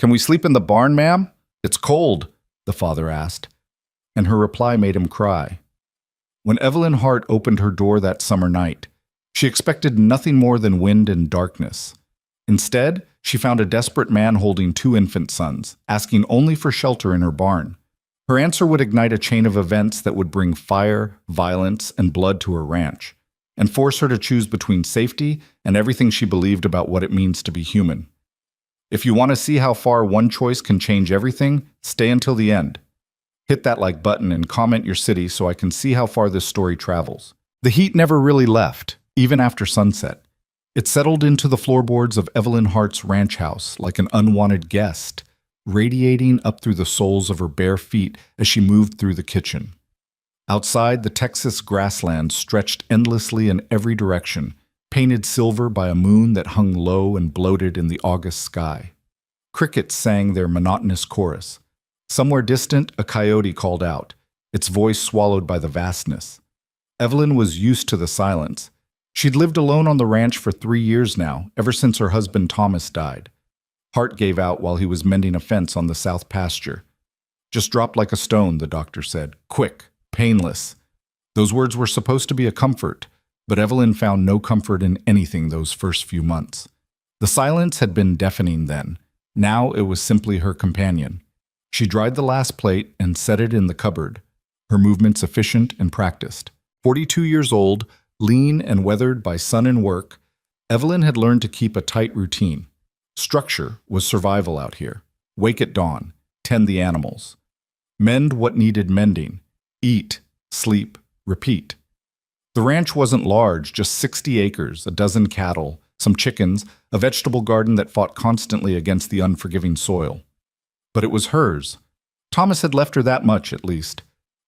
"Can we sleep in the barn, ma'am? It's cold," the father asked, and her reply made him cry. When Evelyn Hart opened her door that summer night, she expected nothing more than wind and darkness. Instead, she found a desperate man holding 2 infant sons, asking only for shelter in her barn. Her answer would ignite a chain of events that would bring fire, violence, and blood to her ranch, and force her to choose between safety and everything she believed about what it means to be human. If you want to see how far one choice can change everything, stay until the end. Hit that like button and comment your city so I can see how far this story travels. The heat never really left, even after sunset. It settled into the floorboards of Evelyn Hart's ranch house like an unwanted guest, radiating up through the soles of her bare feet as she moved through the kitchen. Outside, the Texas grassland stretched endlessly in every direction, painted silver by a moon that hung low and bloated in the August sky. Crickets sang their monotonous chorus. Somewhere distant, a coyote called out, its voice swallowed by the vastness. Evelyn was used to the silence. She'd lived alone on the ranch for 3 years now, ever since her husband Thomas died. Heart gave out while he was mending a fence on the south pasture. "Just dropped like a stone," the doctor said. "Quick, painless." Those words were supposed to be a comfort, but Evelyn found no comfort in anything those first few months. The silence had been deafening then. Now it was simply her companion. She dried the last plate and set it in the cupboard, her movements efficient and practiced. 42 years old, lean and weathered by sun and work, Evelyn had learned to keep a tight routine. Structure was survival out here. Wake at dawn, tend the animals. Mend what needed mending. Eat, sleep, repeat. The ranch wasn't large, just 60 acres, a dozen cattle, some chickens, a vegetable garden that fought constantly against the unforgiving soil. But it was hers. Thomas had left her that much, at least.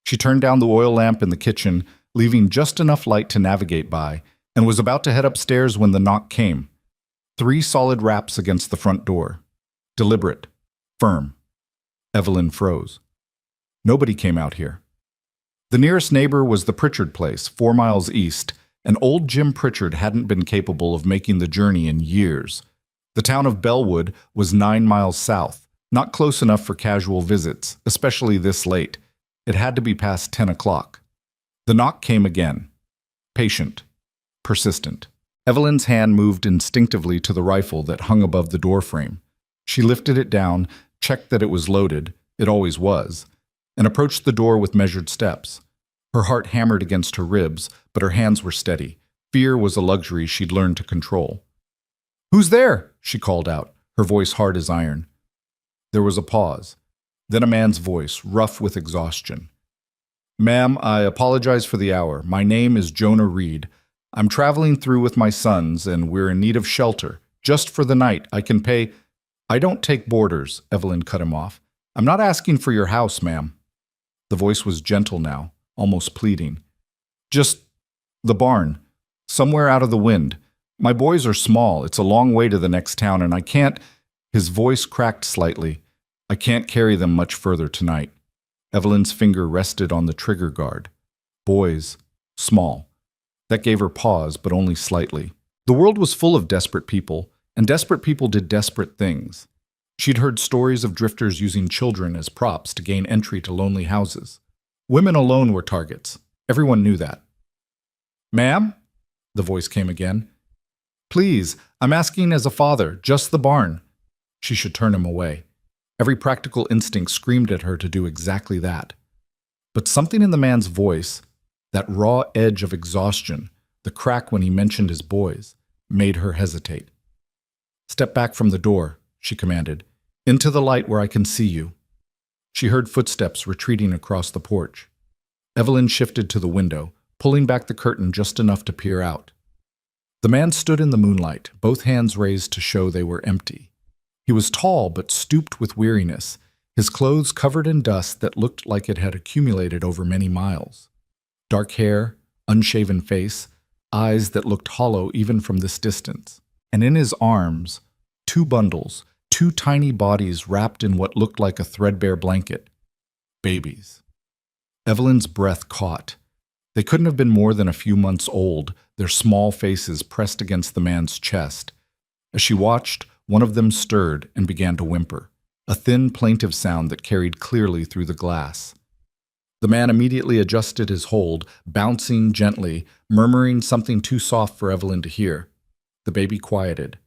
She turned down the oil lamp in the kitchen, leaving just enough light to navigate by, and was about to head upstairs when the knock came. 3 solid raps against the front door. Deliberate. Firm. Evelyn froze. Nobody came out here. The nearest neighbor was the Pritchard place, 4 miles east, and old Jim Pritchard hadn't been capable of making the journey in years. The town of Bellwood was 9 miles south, not close enough for casual visits, especially this late. It had to be past 10 o'clock. The knock came again. Patient. Persistent. Evelyn's hand moved instinctively to the rifle that hung above the doorframe. She lifted it down, checked that it was loaded, it always was, and approached the door with measured steps. Her heart hammered against her ribs, but her hands were steady. Fear was a luxury she'd learned to control. "Who's there?" she called out, her voice hard as iron. There was a pause. Then a man's voice, rough with exhaustion. "Ma'am, I apologize for the hour. My name is Jonah Reed. I'm traveling through with my sons, and we're in need of shelter. Just for the night, I can pay—" "I don't take boarders," Evelyn cut him off. "I'm not asking for your house, ma'am." The voice was gentle now, almost pleading. "Just the barn. Somewhere out of the wind. My boys are small. It's a long way to the next town, and I can't—" His voice cracked slightly. "I can't carry them much further tonight." Evelyn's finger rested on the trigger guard. Boys. Small. That gave her pause, but only slightly. The world was full of desperate people, and desperate people did desperate things. She'd heard stories of drifters using children as props to gain entry to lonely houses. Women alone were targets. Everyone knew that. "Ma'am?" The voice came again. "Please, I'm asking as a father, just the barn." She should turn him away. Every practical instinct screamed at her to do exactly that. But something in the man's voice, that raw edge of exhaustion, the crack when he mentioned his boys, made her hesitate. "Step back from the door," she commanded. "Into the light where I can see you." She heard footsteps retreating across the porch. Evelyn shifted to the window, pulling back the curtain just enough to peer out. The man stood in the moonlight, both hands raised to show they were empty. He was tall but stooped with weariness, his clothes covered in dust that looked like it had accumulated over many miles. Dark hair, unshaven face, eyes that looked hollow even from this distance. And in his arms, 2 bundles, 2 tiny bodies wrapped in what looked like a threadbare blanket. Babies. Evelyn's breath caught. They couldn't have been more than a few months old, their small faces pressed against the man's chest. As she watched, one of them stirred and began to whimper. a thin, plaintive sound that carried clearly through the glass. The man immediately adjusted his hold, bouncing gently, murmuring something too soft for Evelyn to hear. The baby quieted.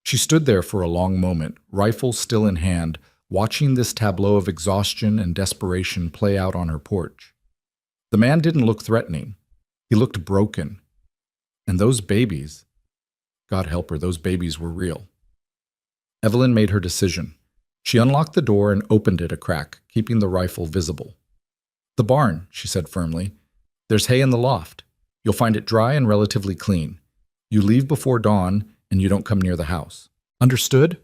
She stood there for a long moment, rifle still in hand, watching this tableau of exhaustion and desperation play out on her porch. The man didn't look threatening. He looked broken. And those babies, God help her, those babies were real. Evelyn made her decision. She unlocked the door and opened it a crack, keeping the rifle visible. "The barn," she said firmly. "There's hay in the loft. You'll find it dry and relatively clean. You leave before dawn, and you don't come near the house. Understood?"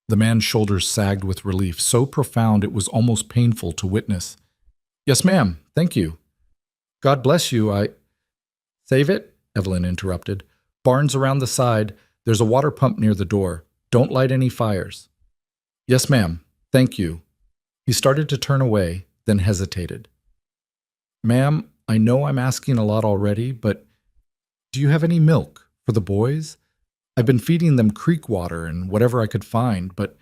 The man's shoulders sagged with relief, so profound it was almost painful to witness. "Yes, ma'am. Thank you." "God bless you. Save it?" Evelyn interrupted. "Barn's around the side. There's a water pump near the door. Don't light any fires." "Yes, ma'am. Thank you." He started to turn away, then hesitated. "Ma'am, I know I'm asking a lot already, but do you have any milk for the boys? I've been feeding them creek water and whatever I could find, but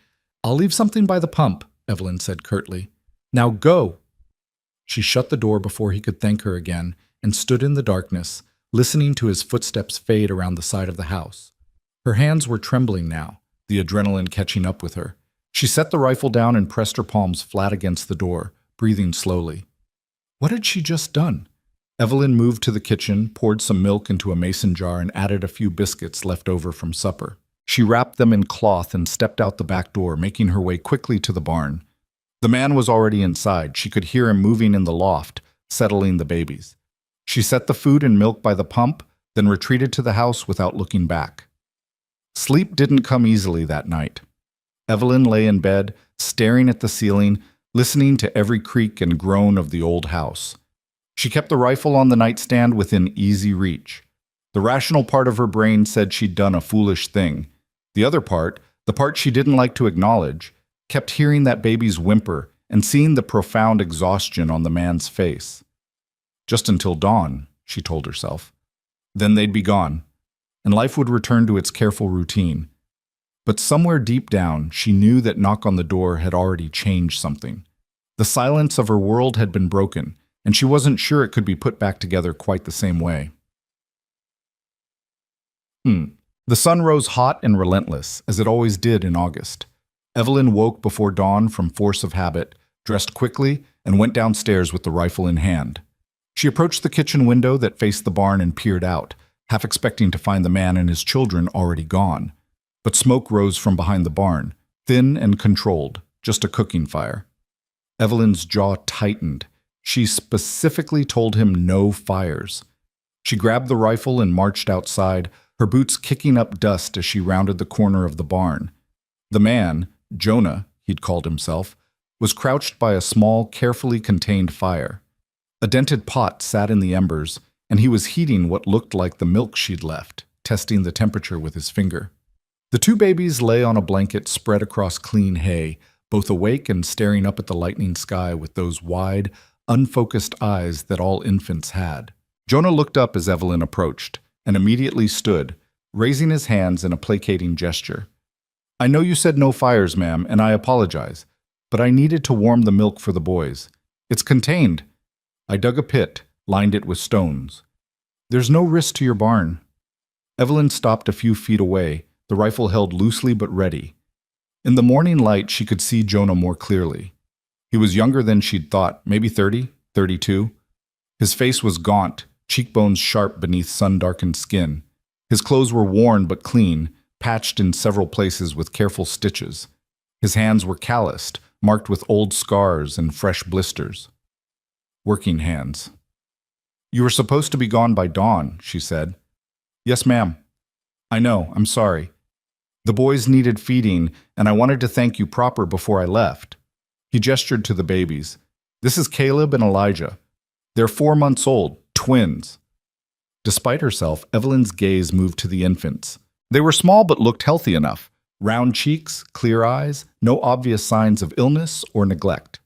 I'll leave something by the pump," Evelyn said curtly. "Now go." She shut the door before he could thank her again and stood in the darkness, listening to his footsteps fade around the side of the house. Her hands were trembling now, the adrenaline catching up with her. She set the rifle down and pressed her palms flat against the door, breathing slowly. What had she just done? Evelyn moved to the kitchen, poured some milk into a mason jar, and added a few biscuits left over from supper. She wrapped them in cloth and stepped out the back door, making her way quickly to the barn. The man was already inside. She could hear him moving in the loft, settling the babies. She set the food and milk by the pump, then retreated to the house without looking back. Sleep didn't come easily that night. Evelyn lay in bed, staring at the ceiling, listening to every creak and groan of the old house. She kept the rifle on the nightstand within easy reach. The rational part of her brain said she'd done a foolish thing. The other part, the part she didn't like to acknowledge, kept hearing that baby's whimper and seeing the profound exhaustion on the man's face. Just until dawn, she told herself. Then they'd be gone, and life would return to its careful routine. But somewhere deep down, she knew that knock on the door had already changed something. The silence of her world had been broken, and she wasn't sure it could be put back together quite the same way. The sun rose hot and relentless, as it always did in August. Evelyn woke before dawn from force of habit, dressed quickly, and went downstairs with the rifle in hand. She approached the kitchen window that faced the barn and peered out, half expecting to find the man and his children already gone. But smoke rose from behind the barn, thin and controlled, just a cooking fire. Evelyn's jaw tightened. She specifically told him no fires. She grabbed the rifle and marched outside, her boots kicking up dust as she rounded the corner of the barn. The man, Jonah, he'd called himself, was crouched by a small, carefully contained fire. A dented pot sat in the embers, and he was heating what looked like the milk she'd left, testing the temperature with his finger. The two babies lay on a blanket spread across clean hay, both awake and staring up at the lightning sky with those wide, unfocused eyes that all infants had. Jonah looked up as Evelyn approached, and immediately stood, raising his hands in a placating gesture. "I know you said no fires, ma'am, and I apologize, but I needed to warm the milk for the boys. It's contained. I dug a pit, lined it with stones. There's no risk to your barn." Evelyn stopped a few feet away, the rifle held loosely but ready. In the morning light, she could see Jonah more clearly. He was younger than she'd thought, maybe 30, 32. His face was gaunt, cheekbones sharp beneath sun-darkened skin. His clothes were worn but clean, patched in several places with careful stitches. His hands were calloused, marked with old scars and fresh blisters. Working hands. "You were supposed to be gone by dawn," she said. "Yes, ma'am." "I know, I'm sorry. The boys needed feeding, and I wanted to thank you proper before I left." He gestured to the babies. "This is Caleb and Elijah. They're 4 months old, twins." Despite herself, Evelyn's gaze moved to the infants. They were small but looked healthy enough. Round cheeks, clear eyes, no obvious signs of illness or neglect.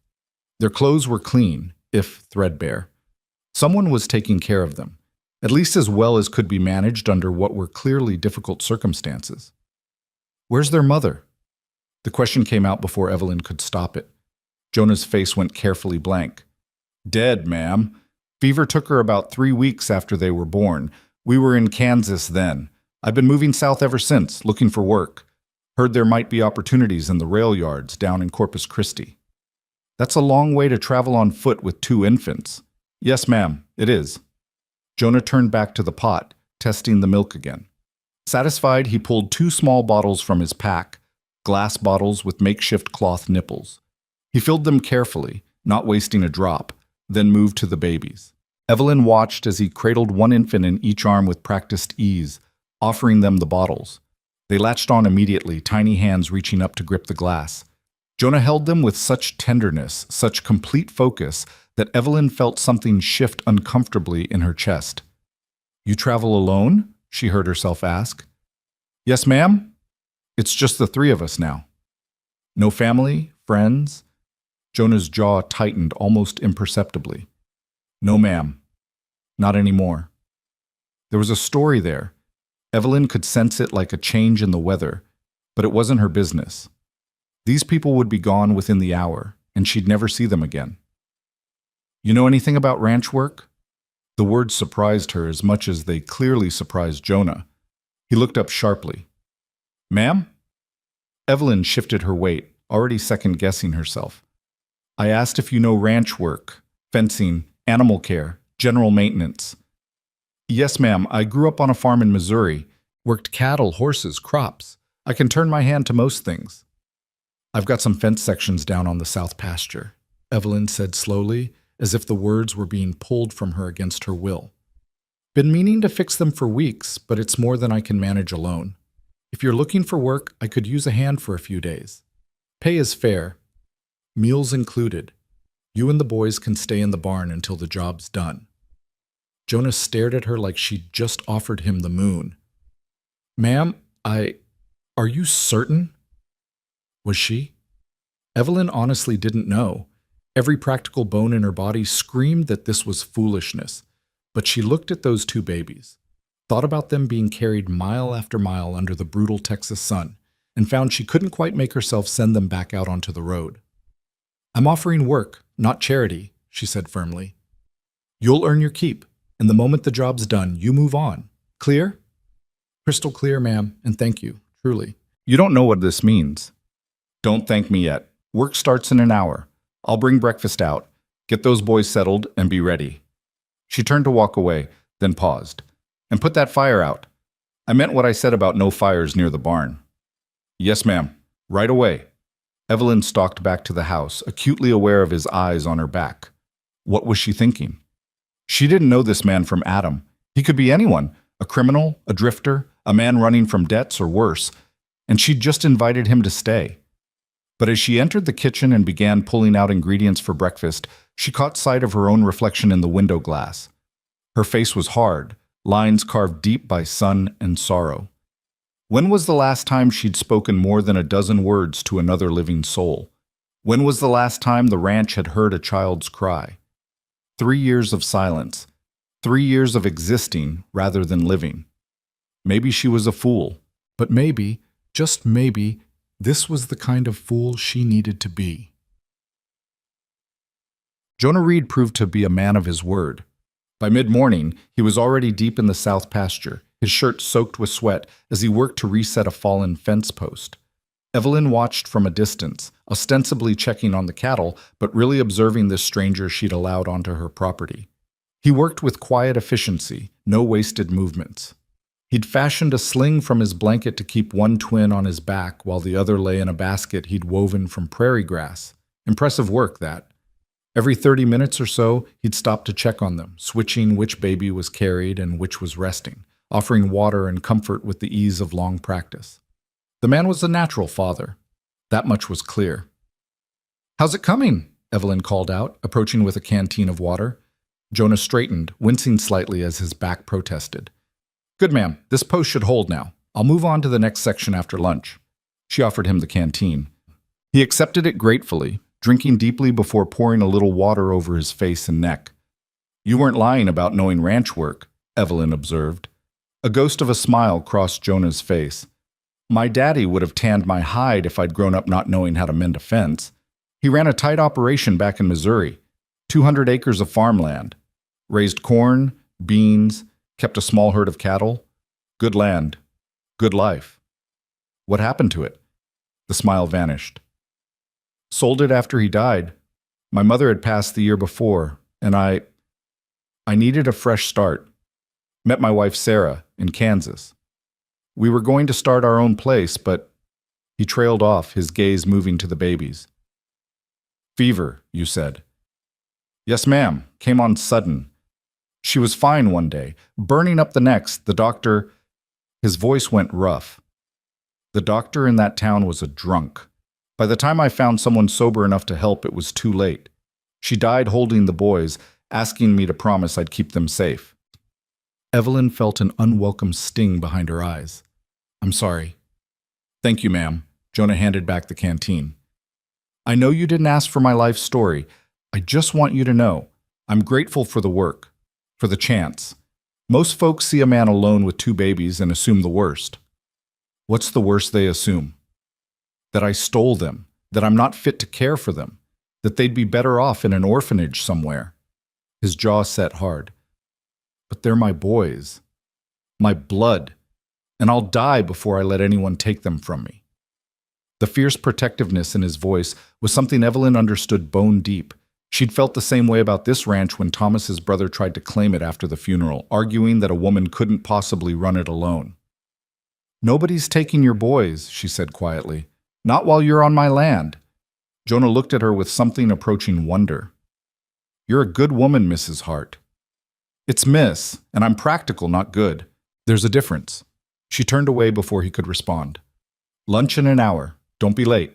Their clothes were clean, if threadbare. Someone was taking care of them, at least as well as could be managed under what were clearly difficult circumstances. "Where's their mother?" The question came out before Evelyn could stop it. Jonah's face went carefully blank. Dead, ma'am. Fever took her about 3 weeks after they were born. We were in Kansas then. I've been moving south ever since, looking for work. Heard there might be opportunities in the rail yards down in Corpus Christi. That's a long way to travel on foot with 2 infants. Yes, ma'am, it is. Jonah turned back to the pot, testing the milk again. Satisfied, he pulled 2 small bottles from his pack, glass bottles with makeshift cloth nipples. He filled them carefully, not wasting a drop, then moved to the babies. Evelyn watched as he cradled 1 infant in each arm with practiced ease, offering them the bottles. They latched on immediately, tiny hands reaching up to grip the glass. Jonah held them with such tenderness, such complete focus, that Evelyn felt something shift uncomfortably in her chest. You travel alone? She heard herself ask. Yes, ma'am. It's just the 3 of us now. No family, friends? Jonah's jaw tightened almost imperceptibly. No, ma'am. Not anymore. There was a story there. Evelyn could sense it like a change in the weather, but it wasn't her business. These people would be gone within the hour, and she'd never see them again. You know anything about ranch work? The words surprised her as much as they clearly surprised Jonah. He looked up sharply. Ma'am? Evelyn shifted her weight, already second-guessing herself. I asked if you know ranch work, fencing, animal care, general maintenance. Yes, ma'am. I grew up on a farm in Missouri, worked cattle, horses, crops. I can turn my hand to most things. I've got some fence sections down on the south pasture, Evelyn said slowly, as if the words were being pulled from her against her will. Been meaning to fix them for weeks, but it's more than I can manage alone. If you're looking for work, I could use a hand for a few days. Pay is fair. Meals included. You and the boys can stay in the barn until the job's done. Jonah stared at her like she'd just offered him the moon. Ma'am, are you certain? Was she? Evelyn honestly didn't know. Every practical bone in her body screamed that this was foolishness. But she looked at those 2 babies, thought about them being carried mile after mile under the brutal Texas sun, and found she couldn't quite make herself send them back out onto the road. I'm offering work, not charity, she said firmly. You'll earn your keep, and the moment the job's done, you move on. Clear? Crystal clear, ma'am, and thank you, truly. You don't know what this means. Don't thank me yet. Work starts in an hour. I'll bring breakfast out, get those boys settled, and be ready. She turned to walk away, then paused. And put that fire out. I meant what I said about no fires near the barn. Yes, ma'am. Right away. Evelyn stalked back to the house, acutely aware of his eyes on her back. What was she thinking? She didn't know this man from Adam. He could be anyone, a criminal, a drifter, a man running from debts or worse, and she'd just invited him to stay. But as she entered the kitchen and began pulling out ingredients for breakfast, she caught sight of her own reflection in the window glass. Her face was hard, lines carved deep by sun and sorrow. When was the last time she'd spoken more than a dozen words to another living soul? When was the last time the ranch had heard a child's cry? 3 years of silence. 3 years of existing rather than living. Maybe she was a fool, but maybe, just maybe, this was the kind of fool she needed to be. Jonah Reed proved to be a man of his word. By mid-morning, he was already deep in the south pasture, his shirt soaked with sweat as he worked to reset a fallen fence post. Evelyn watched from a distance, ostensibly checking on the cattle, but really observing this stranger she'd allowed onto her property. He worked with quiet efficiency, no wasted movements. He'd fashioned a sling from his blanket to keep one twin on his back while the other lay in a basket he'd woven from prairie grass. Impressive work, that. Every 30 minutes or so, he'd stop to check on them, switching which baby was carried and which was resting, offering water and comfort with the ease of long practice. The man was a natural father. That much was clear. "How's it coming?" Evelyn called out, approaching with a canteen of water. Jonah straightened, wincing slightly as his back protested. "Good, ma'am. This post should hold now. I'll move on to the next section after lunch." She offered him the canteen. He accepted it gratefully, drinking deeply before pouring a little water over his face and neck. "You weren't lying about knowing ranch work," Evelyn observed. A ghost of a smile crossed Jonah's face. My daddy would have tanned my hide if I'd grown up not knowing how to mend a fence. He ran a tight operation back in Missouri, 200 acres of farmland, raised corn, beans, kept a small herd of cattle. Good land, good life. What happened to it? The smile vanished. Sold it after he died. My mother had passed the year before, and I needed a fresh start. Met my wife Sarah in Kansas. We were going to start our own place, but he trailed off, his gaze moving to the babies. Fever, you said. Yes, ma'am. Came on sudden. She was fine one day, burning up the next. The doctor, his voice went rough. The doctor in that town was a drunk. By the time I found someone sober enough to help, it was too late. She died holding the boys, asking me to promise I'd keep them safe. Evelyn felt an unwelcome sting behind her eyes. I'm sorry. Thank you, ma'am. Jonah handed back the canteen. I know you didn't ask for my life story. I just want you to know I'm grateful for the work, for the chance. Most folks see a man alone with 2 babies and assume the worst. What's the worst they assume? That I stole them, that I'm not fit to care for them, that they'd be better off in an orphanage somewhere. His jaw set hard. But they're my boys, my blood, and I'll die before I let anyone take them from me. The fierce protectiveness in his voice was something Evelyn understood bone deep. She'd felt the same way about this ranch when Thomas's brother tried to claim it after the funeral, arguing that a woman couldn't possibly run it alone. Nobody's taking your boys, she said quietly. Not while you're on my land. Jonah looked at her with something approaching wonder. You're a good woman, Mrs. Hart. It's Miss, and I'm practical, not good. There's a difference. She turned away before he could respond. Lunch in an hour. Don't be late.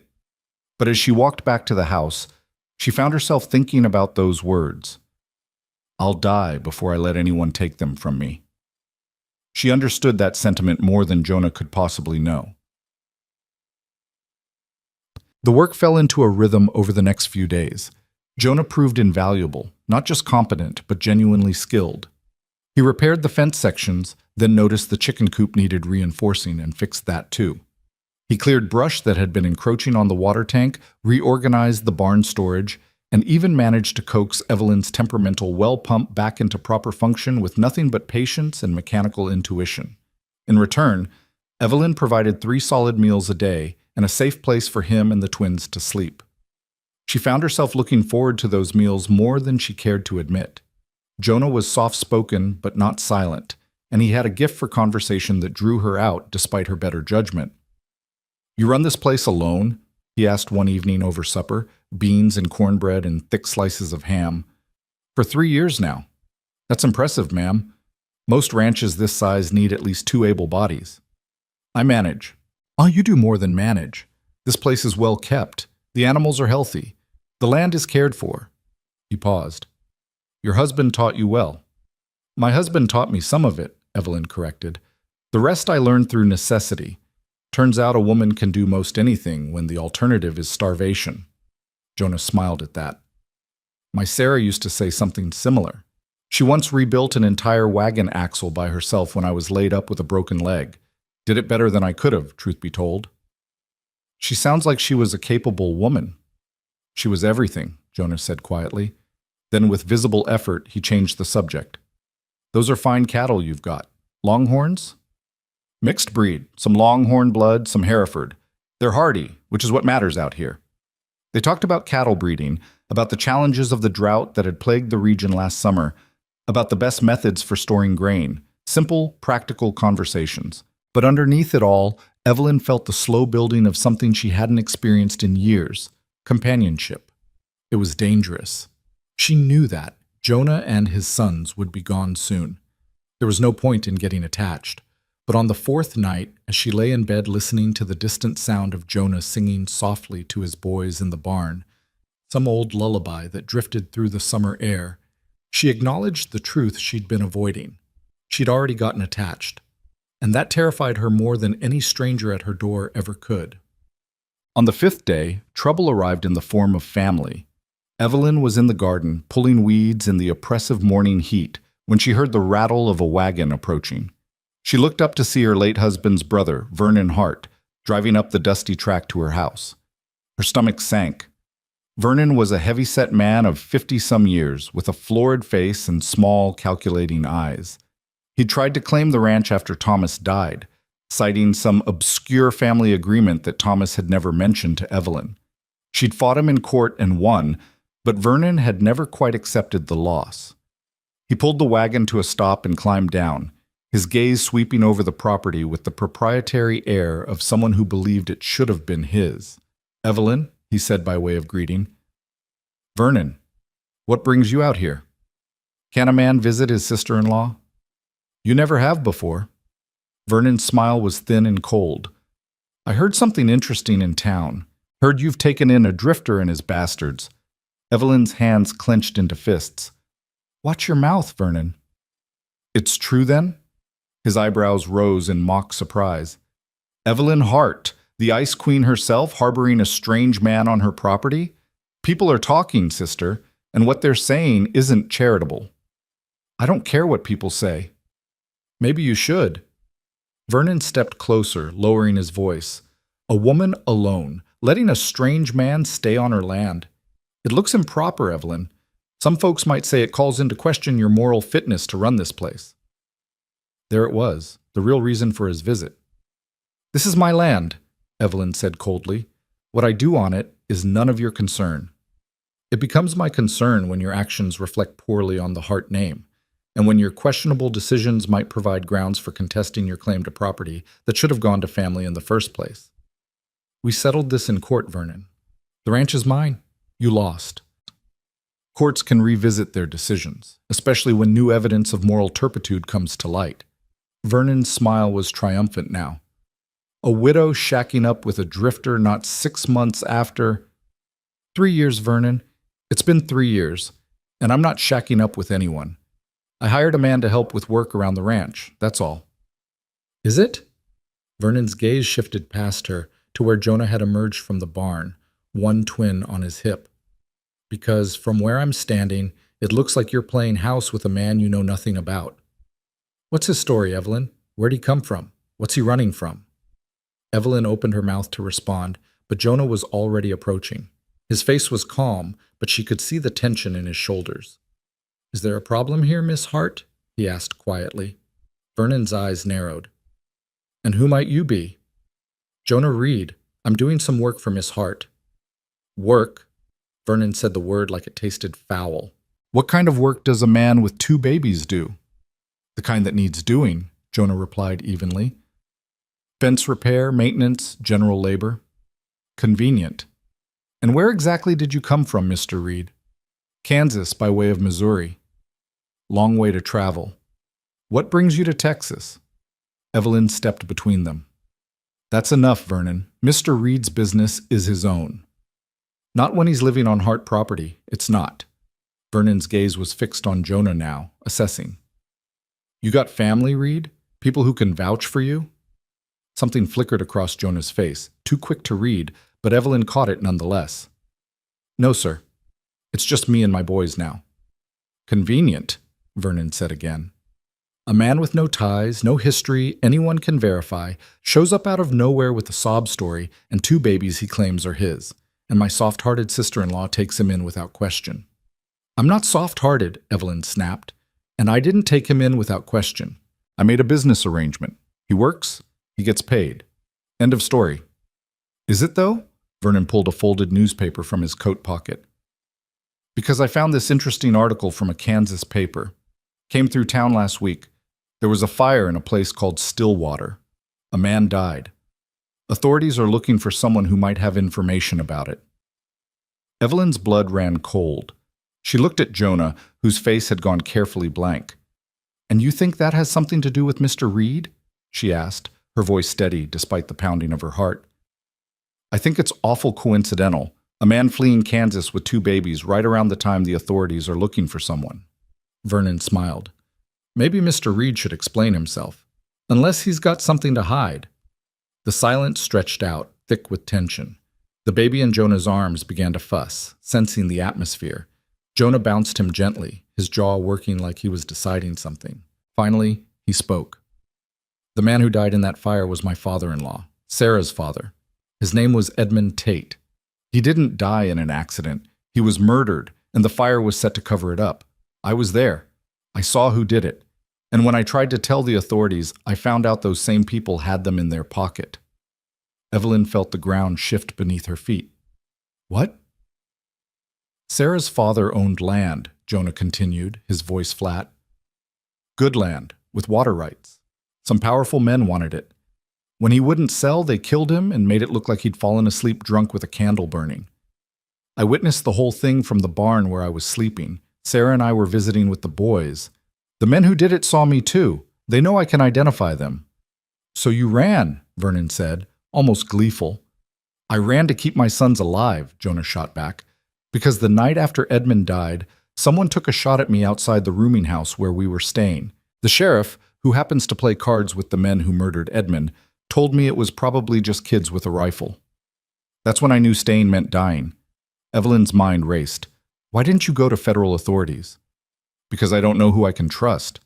But as she walked back to the house, she found herself thinking about those words. I'll die before I let anyone take them from me. She understood that sentiment more than Jonah could possibly know. The work fell into a rhythm over the next few days. Jonah proved invaluable, not just competent, but genuinely skilled. He repaired the fence sections, then noticed the chicken coop needed reinforcing and fixed that too. He cleared brush that had been encroaching on the water tank, reorganized the barn storage, and even managed to coax Evelyn's temperamental well pump back into proper function with nothing but patience and mechanical intuition. In return, Evelyn provided 3 solid meals a day and a safe place for him and the twins to sleep. She found herself looking forward to those meals more than she cared to admit. Jonah was soft-spoken but not silent, and he had a gift for conversation that drew her out despite her better judgment. You run this place alone? He asked one evening over supper, beans and cornbread and thick slices of ham. For 3 years now. That's impressive, ma'am. Most ranches this size need at least 2 able bodies. I manage. Oh, you do more than manage. This place is well kept. The animals are healthy. The land is cared for. He paused. Your husband taught you well. My husband taught me some of it, Evelyn corrected. The rest I learned through necessity. Turns out a woman can do most anything when the alternative is starvation. Jonah smiled at that. My Sarah used to say something similar. She once rebuilt an entire wagon axle by herself when I was laid up with a broken leg. Did it better than I could have, truth be told. She sounds like she was a capable woman. She was everything, Jonah said quietly. Then with visible effort, he changed the subject. Those are fine cattle you've got. Longhorns? Mixed breed, some Longhorn blood, some Hereford. They're hardy, which is what matters out here. They talked about cattle breeding, about the challenges of the drought that had plagued the region last summer, about the best methods for storing grain, simple, practical conversations. But underneath it all, Evelyn felt the slow building of something she hadn't experienced in years, companionship. It was dangerous. She knew that Jonah and his sons would be gone soon. There was no point in getting attached. But on the 4th night, as she lay in bed listening to the distant sound of Jonah singing softly to his boys in the barn, some old lullaby that drifted through the summer air, she acknowledged the truth she'd been avoiding. She'd already gotten attached, and that terrified her more than any stranger at her door ever could. On the 5th day, trouble arrived in the form of family. Evelyn was in the garden, pulling weeds in the oppressive morning heat, when she heard the rattle of a wagon approaching. She looked up to see her late husband's brother, Vernon Hart, driving up the dusty track to her house. Her stomach sank. Vernon was a heavy-set man of 50-some years, with a florid face and small, calculating eyes. He'd tried to claim the ranch after Thomas died, citing some obscure family agreement that Thomas had never mentioned to Evelyn. She'd fought him in court and won, but Vernon had never quite accepted the loss. He pulled the wagon to a stop and climbed down, his gaze sweeping over the property with the proprietary air of someone who believed it should have been his. "Evelyn," he said by way of greeting. "Vernon, what brings you out here? Can a man visit his sister-in-law? You never have before." Vernon's smile was thin and cold. "I heard something interesting in town. Heard you've taken in a drifter and his bastards." Evelyn's hands clenched into fists. "Watch your mouth, Vernon." "It's true, then?" His eyebrows rose in mock surprise. "Evelyn Hart, the Ice Queen herself, harboring a strange man on her property? People are talking, sister, and what they're saying isn't charitable." "I don't care what people say." "Maybe you should." Vernon stepped closer, lowering his voice. "A woman alone, letting a strange man stay on her land. It looks improper, Evelyn. Some folks might say it calls into question your moral fitness to run this place." There it was, the real reason for his visit. "This is my land," Evelyn said coldly. "What I do on it is none of your concern." "It becomes my concern when your actions reflect poorly on the Hart name, and when your questionable decisions might provide grounds for contesting your claim to property that should have gone to family in the first place. We settled this in court, Vernon. The ranch is mine. You lost." Courts can revisit their decisions, especially when new evidence of moral turpitude comes to light. Vernon's smile was triumphant now. A widow shacking up with a drifter not 6 months after. 3 years, Vernon. It's been 3 years, and I'm not shacking up with anyone. I hired a man to help with work around the ranch, that's all. Is it? Vernon's gaze shifted past her to where Jonah had emerged from the barn, one twin on his hip. Because from where I'm standing, it looks like you're playing house with a man you know nothing about. What's his story, Evelyn? Where'd he come from? What's he running from? Evelyn opened her mouth to respond, but Jonah was already approaching. His face was calm, but she could see the tension in his shoulders. Is there a problem here, Miss Hart? He asked quietly. Vernon's eyes narrowed. And who might you be? Jonah Reed. I'm doing some work for Miss Hart. Work? Vernon said the word like it tasted foul. What kind of work does a man with 2 babies do? The kind that needs doing, Jonah replied evenly. Fence repair, maintenance, general labor. Convenient. And where exactly did you come from, Mr. Reed? Kansas by way of Missouri. Long way to travel. What brings you to Texas? Evelyn stepped between them. That's enough, Vernon. Mr. Reed's business is his own. Not when he's living on Hart property. It's not. Vernon's gaze was fixed on Jonah now, assessing. You got family, Reed? People who can vouch for you? Something flickered across Jonah's face, too quick to read, but Evelyn caught it nonetheless. No, sir. It's just me and my boys now. Convenient, Vernon said again. A man with no ties, no history, anyone can verify, shows up out of nowhere with a sob story and 2 babies he claims are his, and my soft-hearted sister-in-law takes him in without question. I'm not soft-hearted, Evelyn snapped, and I didn't take him in without question. I made a business arrangement. He works, he gets paid. End of story. Is it, though? Vernon pulled a folded newspaper from his coat pocket. Because I found this interesting article from a Kansas paper. Came through town last week. There was a fire in a place called Stillwater. A man died. Authorities are looking for someone who might have information about it. Evelyn's blood ran cold. She looked at Jonah, whose face had gone carefully blank. And you think that has something to do with Mr. Reed? She asked, her voice steady despite the pounding of her heart. I think it's awful coincidental. A man fleeing Kansas with 2 babies right around the time the authorities are looking for someone. Vernon smiled. Maybe Mr. Reed should explain himself. Unless he's got something to hide. The silence stretched out, thick with tension. The baby in Jonah's arms began to fuss, sensing the atmosphere. Jonah bounced him gently, his jaw working like he was deciding something. Finally, he spoke. The man who died in that fire was my father-in-law. Sarah's father. His name was Edmund Tate. He didn't die in an accident. He was murdered, and the fire was set to cover it up. I was there. I saw who did it. And when I tried to tell the authorities, I found out those same people had them in their pocket. Evelyn felt the ground shift beneath her feet. What? Sarah's father owned land, Jonah continued, his voice flat. Good land, with water rights. Some powerful men wanted it. When he wouldn't sell, they killed him and made it look like he'd fallen asleep drunk with a candle burning. I witnessed the whole thing from the barn where I was sleeping. Sarah and I were visiting with the boys. The men who did it saw me too. They know I can identify them. So you ran, Vernon said, almost gleeful. I ran to keep my sons alive, Jonah shot back, because the night after Edmund died, someone took a shot at me outside the rooming house where we were staying. The sheriff, who happens to play cards with the men who murdered Edmund, told me it was probably just kids with a rifle. That's when I knew staying meant dying. Evelyn's mind raced. Why didn't you go to federal authorities? Because I don't know who I can trust.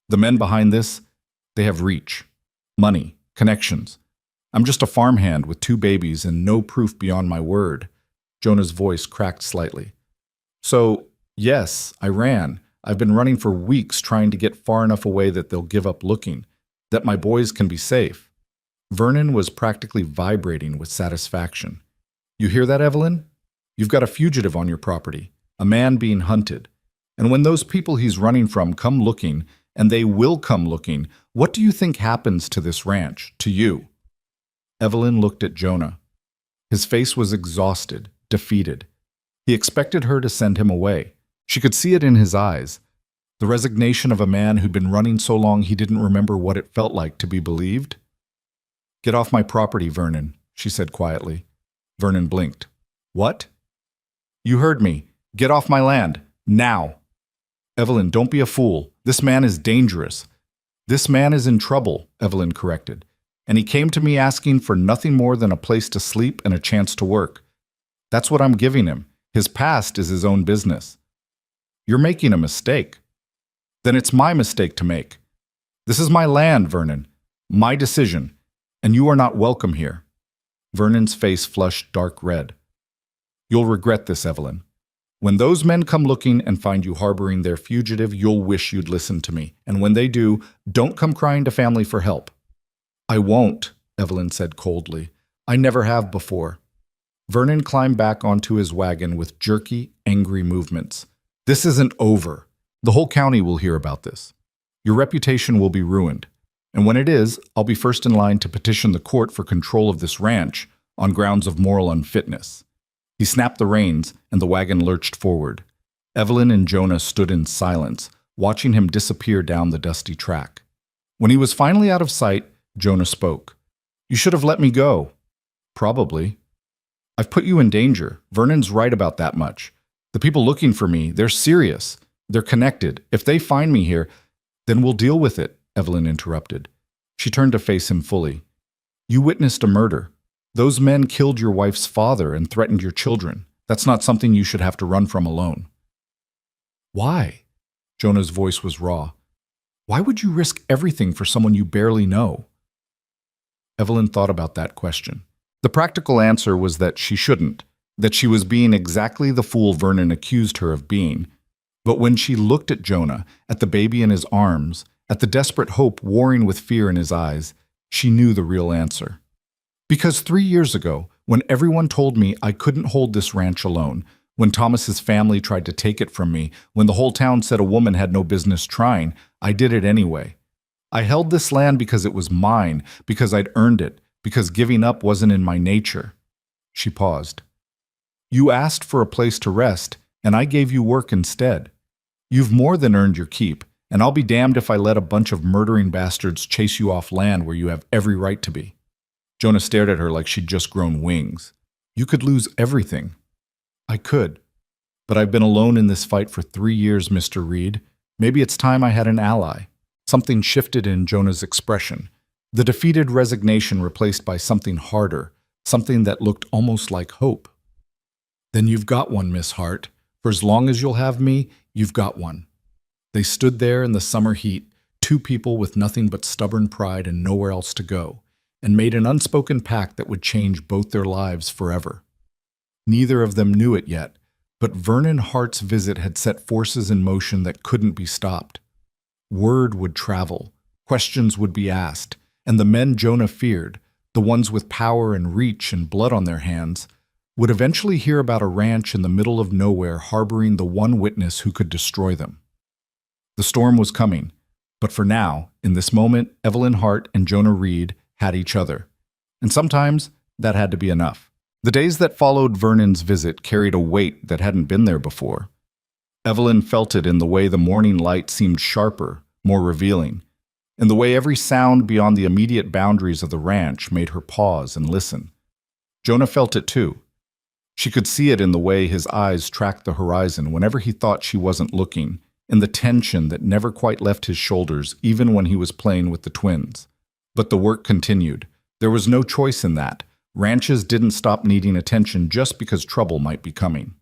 The men behind this, they have reach, money, connections. I'm just a farmhand with 2 babies and no proof beyond my word. Jonah's voice cracked slightly. So, yes, I ran. I've been running for weeks trying to get far enough away that they'll give up looking, that my boys can be safe. Vernon was practically vibrating with satisfaction. You hear that, Evelyn? You've got a fugitive on your property, a man being hunted. And when those people he's running from come looking, and they will come looking, what do you think happens to this ranch, to you? Evelyn looked at Jonah. His face was exhausted, defeated. He expected her to send him away. She could see it in his eyes. The resignation of a man who'd been running so long he didn't remember what it felt like to be believed. Get off my property, Vernon, she said quietly. Vernon blinked. What? You heard me. Get off my land. Now. Evelyn, don't be a fool. This man is dangerous. This man is in trouble, Evelyn corrected. And he came to me asking for nothing more than a place to sleep and a chance to work. That's what I'm giving him. His past is his own business. You're making a mistake. Then it's my mistake to make. This is my land, Vernon. My decision. And you are not welcome here. Vernon's face flushed dark red. You'll regret this, Evelyn. When those men come looking and find you harboring their fugitive, you'll wish you'd listened to me. And when they do, don't come crying to family for help. I won't, Evelyn said coldly. I never have before. Vernon climbed back onto his wagon with jerky, angry movements. This isn't over. The whole county will hear about this. Your reputation will be ruined. And when it is, I'll be first in line to petition the court for control of this ranch on grounds of moral unfitness. He snapped the reins, and the wagon lurched forward. Evelyn and Jonah stood in silence, watching him disappear down the dusty track. When he was finally out of sight, Jonah spoke. You should have let me go. Probably. I've put you in danger. Vernon's right about that much. The people looking for me, they're serious. They're connected. If they find me here, then we'll deal with it, Evelyn interrupted. She turned to face him fully. You witnessed a murder. Those men killed your wife's father and threatened your children. That's not something you should have to run from alone. Why? Jonah's voice was raw. Why would you risk everything for someone you barely know? Evelyn thought about that question. The practical answer was that she shouldn't, that she was being exactly the fool Vernon accused her of being. But when she looked at Jonah, at the baby in his arms, at the desperate hope warring with fear in his eyes, she knew the real answer. Because 3 years ago, when everyone told me I couldn't hold this ranch alone, when Thomas's family tried to take it from me, when the whole town said a woman had no business trying, I did it anyway. I held this land because it was mine, because I'd earned it, because giving up wasn't in my nature. She paused. You asked for a place to rest, and I gave you work instead. You've more than earned your keep, and I'll be damned if I let a bunch of murdering bastards chase you off land where you have every right to be. Jonah stared at her like she'd just grown wings. You could lose everything. I could. But I've been alone in this fight for 3 years, Mr. Reed. Maybe it's time I had an ally. Something shifted in Jonah's expression. The defeated resignation replaced by something harder, something that looked almost like hope. Then you've got one, Miss Hart. For as long as you'll have me, you've got one. They stood there in the summer heat, 2 people with nothing but stubborn pride and nowhere else to go. and made an unspoken pact that would change both their lives forever. Neither of them knew it yet, but Vernon Hart's visit had set forces in motion that couldn't be stopped. Word would travel, questions would be asked, and the men Jonah feared, the ones with power and reach and blood on their hands, would eventually hear about a ranch in the middle of nowhere harboring the one witness who could destroy them. The storm was coming, but for now, in this moment, Evelyn Hart and Jonah Reed had each other, and sometimes that had to be enough. The days that followed Vernon's visit carried a weight that hadn't been there before. Evelyn felt it in the way the morning light seemed sharper, more revealing, in the way every sound beyond the immediate boundaries of the ranch made her pause and listen. Jonah felt it too. She could see it in the way his eyes tracked the horizon whenever he thought she wasn't looking, in the tension that never quite left his shoulders even when he was playing with the twins. But the work continued. There was no choice in that. Ranches didn't stop needing attention just because trouble might be coming.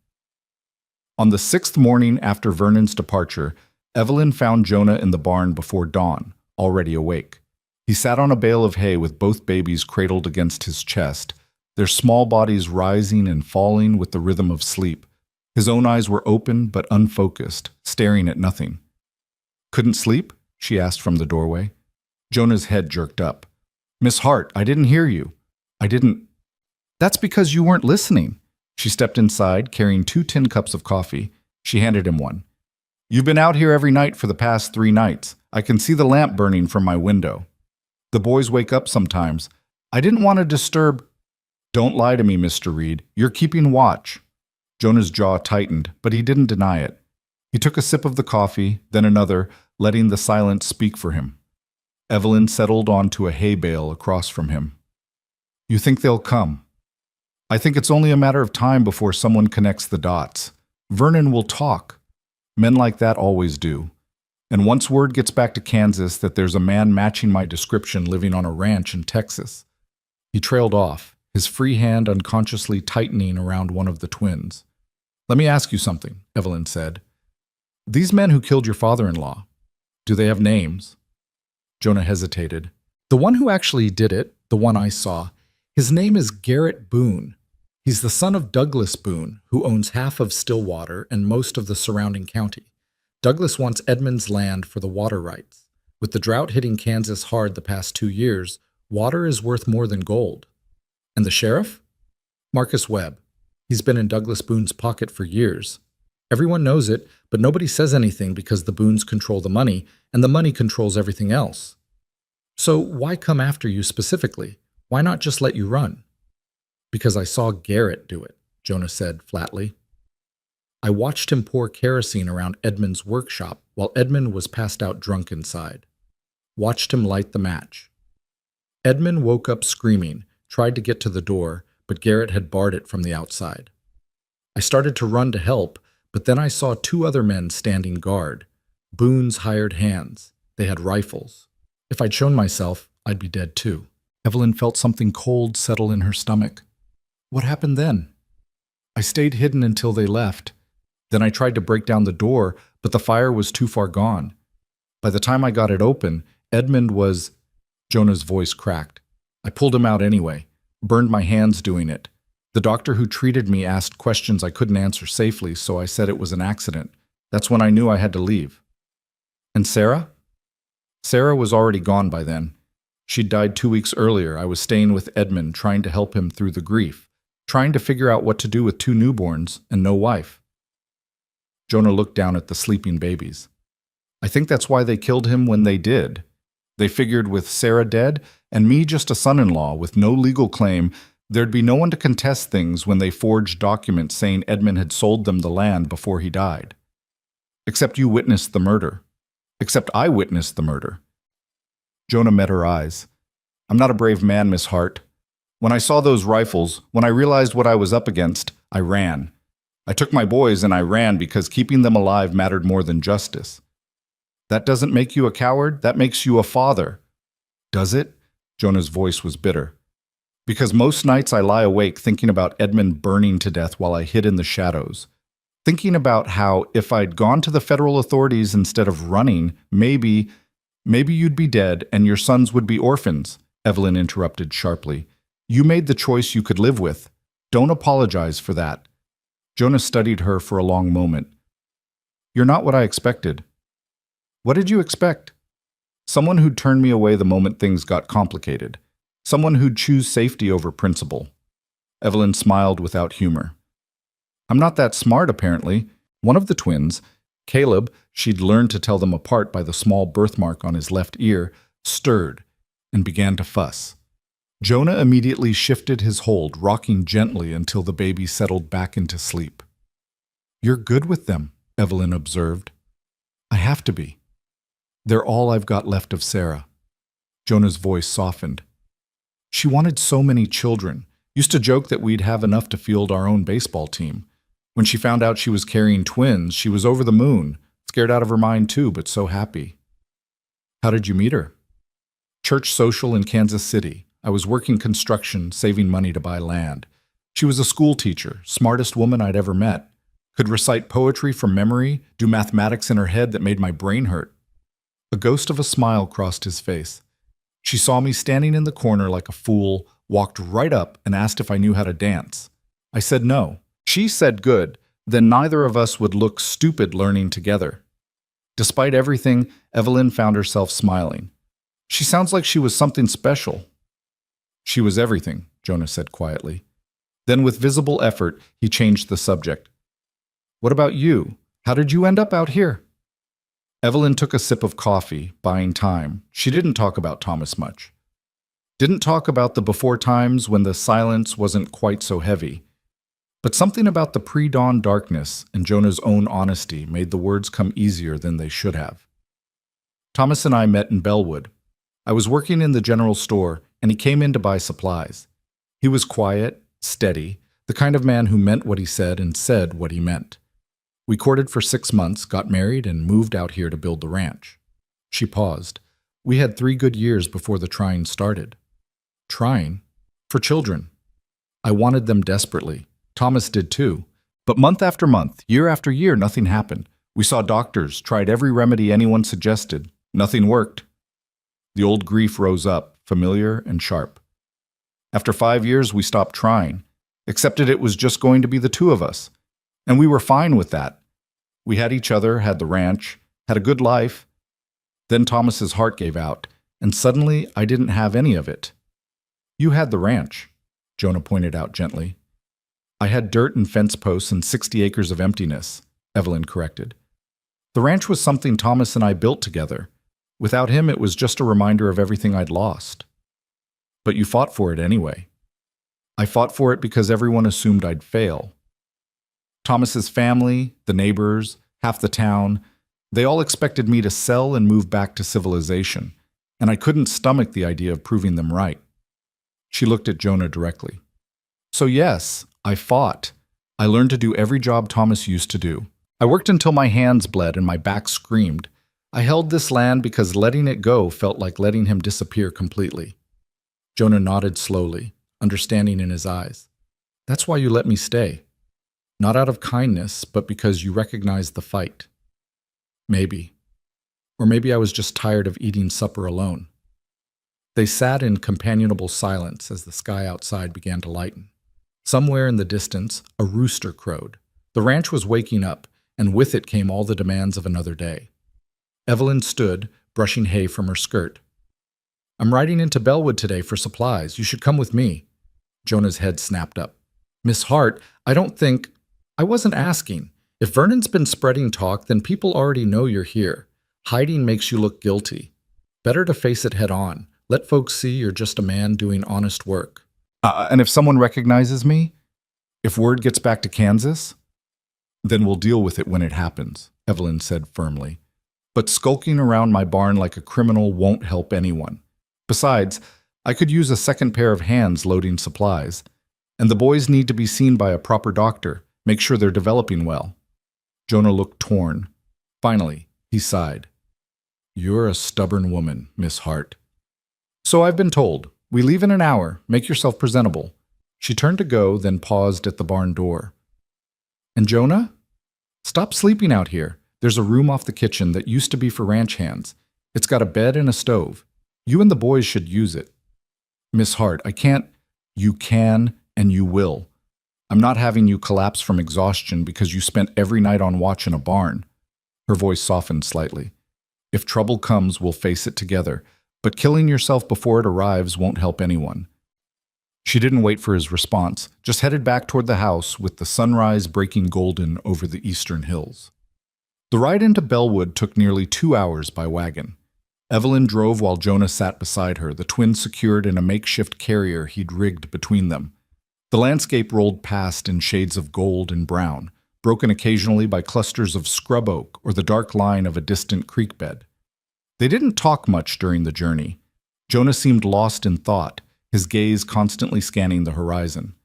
On the 6th morning after Vernon's departure, Evelyn found Jonah in the barn before dawn, already awake. He sat on a bale of hay with both babies cradled against his chest, their small bodies rising and falling with the rhythm of sleep. His own eyes were open but unfocused, staring at nothing. "Couldn't sleep?" she asked from the doorway. Jonah's head jerked up. "Miss Hart, I didn't hear you. I didn't." "That's because you weren't listening." She stepped inside, carrying 2 tin cups of coffee. She handed him one. "You've been out here every night for the past 3 nights. I can see the lamp burning from my window. The boys wake up sometimes. I didn't want to disturb—" "Don't lie to me, Mr. Reed. You're keeping watch." Jonah's jaw tightened, but he didn't deny it. He took a sip of the coffee, then another, letting the silence speak for him. Evelyn settled onto a hay bale across from him. "You think they'll come?" "I think it's only a matter of time before someone connects the dots. Vernon will talk. Men like that always do. And once word gets back to Kansas that there's a man matching my description living on a ranch in Texas." He trailed off, his free hand unconsciously tightening around one of the twins. "Let me ask you something," Evelyn said. "These men who killed your father-in-law, do they have names?" Jonah hesitated. "The one who actually did it, the one I saw, his name is Garrett Boone. He's the son of Douglas Boone, who owns half of Stillwater and most of the surrounding county. Douglas wants Edmond's land for the water rights. With the drought hitting Kansas hard the past 2 years, water is worth more than gold. And the sheriff? Marcus Webb. He's been in Douglas Boone's pocket for years. Everyone knows it, but nobody says anything because the Boones control the money, and the money controls everything else. So why come after you specifically? Why not just let you run?" "Because I saw Garrett do it," Jonah said flatly. "I watched him pour kerosene around Edmund's workshop while Edmund was passed out drunk inside. Watched him light the match. Edmund woke up screaming, tried to get to the door, but Garrett had barred it from the outside. I started to run to help, but then I saw 2 other men standing guard. Boone's hired hands. They had rifles. If I'd shown myself, I'd be dead too." Evelyn felt something cold settle in her stomach. "What happened then?" "I stayed hidden until they left. Then I tried to break down the door, but the fire was too far gone. By the time I got it open, Edmund was—" Jonah's voice cracked. "I pulled him out anyway. Burned my hands doing it. The doctor who treated me asked questions I couldn't answer safely, so I said it was an accident. That's when I knew I had to leave." "And Sarah?" "Sarah was already gone by then. She'd died 2 weeks earlier. I was staying with Edmund, trying to help him through the grief, trying to figure out what to do with 2 newborns and no wife." Jonah looked down at the sleeping babies. "I think that's why they killed him when they did. They figured with Sarah dead and me just a son-in-law with no legal claim, there'd be no one to contest things when they forged documents saying Edmund had sold them the land before he died. Except you witnessed the murder. Except I witnessed the murder." Jonah met her eyes. "I'm not a brave man, Miss Hart. When I saw those rifles, when I realized what I was up against, I ran. I took my boys and I ran because keeping them alive mattered more than justice. That doesn't make you a coward, that makes you a father." "Does it?" Jonah's voice was bitter. "Because most nights I lie awake thinking about Edmund burning to death while I hid in the shadows. Thinking about how if I'd gone to the federal authorities instead of running, maybe you'd be dead and your sons would be orphans, Evelyn interrupted sharply. You made the choice you could live with. Don't apologize for that. Jonah studied her for a long moment. You're not what I expected. What did you expect? Someone who'd turn me away the moment things got complicated. Someone who'd choose safety over principle. Evelyn smiled without humor. I'm not that smart, apparently. One of the twins, Caleb, she'd learned to tell them apart by the small birthmark on his left ear, stirred and began to fuss. Jonah immediately shifted his hold, rocking gently until the baby settled back into sleep. You're good with them, Evelyn observed. I have to be. They're all I've got left of Sarah. Jonah's voice softened. She wanted so many children. Used to joke that we'd have enough to field our own baseball team. When she found out she was carrying twins, she was over the moon, scared out of her mind too, but so happy. How did you meet her? Church social in Kansas City. I was working construction, saving money to buy land. She was a school teacher, smartest woman I'd ever met. Could recite poetry from memory, do mathematics in her head that made my brain hurt. A ghost of a smile crossed his face. She saw me standing in the corner like a fool, walked right up and asked if I knew how to dance. I said no. She said good, then neither of us would look stupid learning together. Despite everything, Evelyn found herself smiling. She sounds like she was something special. She was everything, Jonah said quietly. Then with visible effort, he changed the subject. What about you? How did you end up out here? Evelyn took a sip of coffee, buying time. She didn't talk about Thomas much. Didn't talk about the before times when the silence wasn't quite so heavy. But something about the pre-dawn darkness and Jonah's own honesty made the words come easier than they should have. Thomas and I met in Bellwood. I was working in the general store, and he came in to buy supplies. He was quiet, steady, the kind of man who meant what he said and said what he meant. We courted for 6 months, got married, and moved out here to build the ranch. She paused. We had 3 good years before the trying started. Trying? For children. I wanted them desperately. Thomas did too. But month after month, year after year, nothing happened. We saw doctors, tried every remedy anyone suggested. Nothing worked. The old grief rose up, familiar and sharp. After 5 years, we stopped trying, accepted it was just going to be the 2 of us. And we were fine with that. We had each other, had the ranch, had a good life. Then Thomas's heart gave out, and suddenly I didn't have any of it. You had the ranch, Jonah pointed out gently. I had dirt and fence posts and 60 acres of emptiness, Evelyn corrected. The ranch was something Thomas and I built together. Without him, it was just a reminder of everything I'd lost. But you fought for it anyway. I fought for it because everyone assumed I'd fail. Thomas's family, the neighbors, half the town, they all expected me to sell and move back to civilization, and I couldn't stomach the idea of proving them right. She looked at Jonah directly. So yes, I fought. I learned to do every job Thomas used to do. I worked until my hands bled and my back screamed. I held this land because letting it go felt like letting him disappear completely. Jonah nodded slowly, understanding in his eyes. That's why you let me stay. Not out of kindness, but because you recognized the fight. Maybe. Or maybe I was just tired of eating supper alone. They sat in companionable silence as the sky outside began to lighten. Somewhere in the distance, a rooster crowed. The ranch was waking up, and with it came all the demands of another day. Evelyn stood, brushing hay from her skirt. I'm riding into Bellwood today for supplies. You should come with me. Jonah's head snapped up. Miss Hart, I wasn't asking. If Vernon's been spreading talk, then people already know you're here. Hiding makes you look guilty. Better to face it head on. Let folks see you're just a man doing honest work. And if someone recognizes me? If word gets back to Kansas? Then we'll deal with it when it happens, Evelyn said firmly. But skulking around my barn like a criminal won't help anyone. Besides, I could use a second pair of hands loading supplies. And the boys need to be seen by a proper doctor. Make sure they're developing well. Jonah looked torn. Finally, he sighed. You're a stubborn woman, Miss Hart. So I've been told. We leave in an hour. Make yourself presentable. She turned to go, then paused at the barn door. And Jonah? Stop sleeping out here. There's a room off the kitchen that used to be for ranch hands. It's got a bed and a stove. You and the boys should use it. Miss Hart, I can't. You can and you will. I'm not having you collapse from exhaustion because you spent every night on watch in a barn. Her voice softened slightly. If trouble comes, we'll face it together, but killing yourself before it arrives won't help anyone. She didn't wait for his response, just headed back toward the house with the sunrise breaking golden over the eastern hills. The ride into Bellwood took nearly 2 hours by wagon. Evelyn drove while Jonah sat beside her, the twins secured in a makeshift carrier he'd rigged between them. The landscape rolled past in shades of gold and brown, broken occasionally by clusters of scrub oak or the dark line of a distant creek bed. They didn't talk much during the journey. Jonah seemed lost in thought, his gaze constantly scanning the horizon.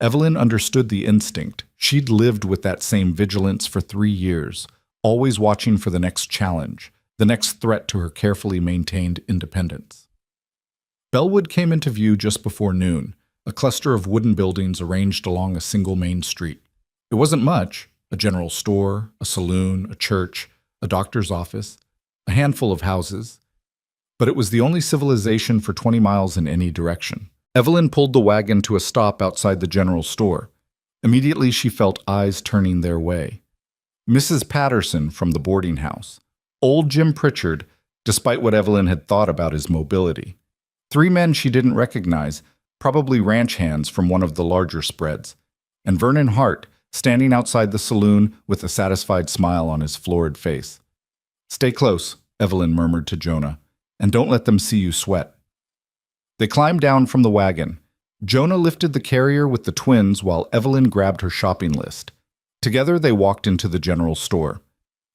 Evelyn understood the instinct. She'd lived with that same vigilance for 3 years, always watching for the next challenge, the next threat to her carefully maintained independence. Bellwood came into view just before noon, a cluster of wooden buildings arranged along a single main street. It wasn't much: a general store, a saloon, a church, a doctor's office, a handful of houses. But it was the only civilization for 20 miles in any direction. Evelyn pulled the wagon to a stop outside the general store. Immediately she felt eyes turning their way. Mrs. Patterson from the boarding house. Old Jim Pritchard, despite what Evelyn had thought about his mobility. 3 men she didn't recognize, probably ranch hands from one of the larger spreads. And Vernon Hart, standing outside the saloon with a satisfied smile on his florid face. "Stay close," Evelyn murmured to Jonah, "and don't let them see you sweat." They climbed down from the wagon. Jonah lifted the carrier with the twins while Evelyn grabbed her shopping list. Together they walked into the general store.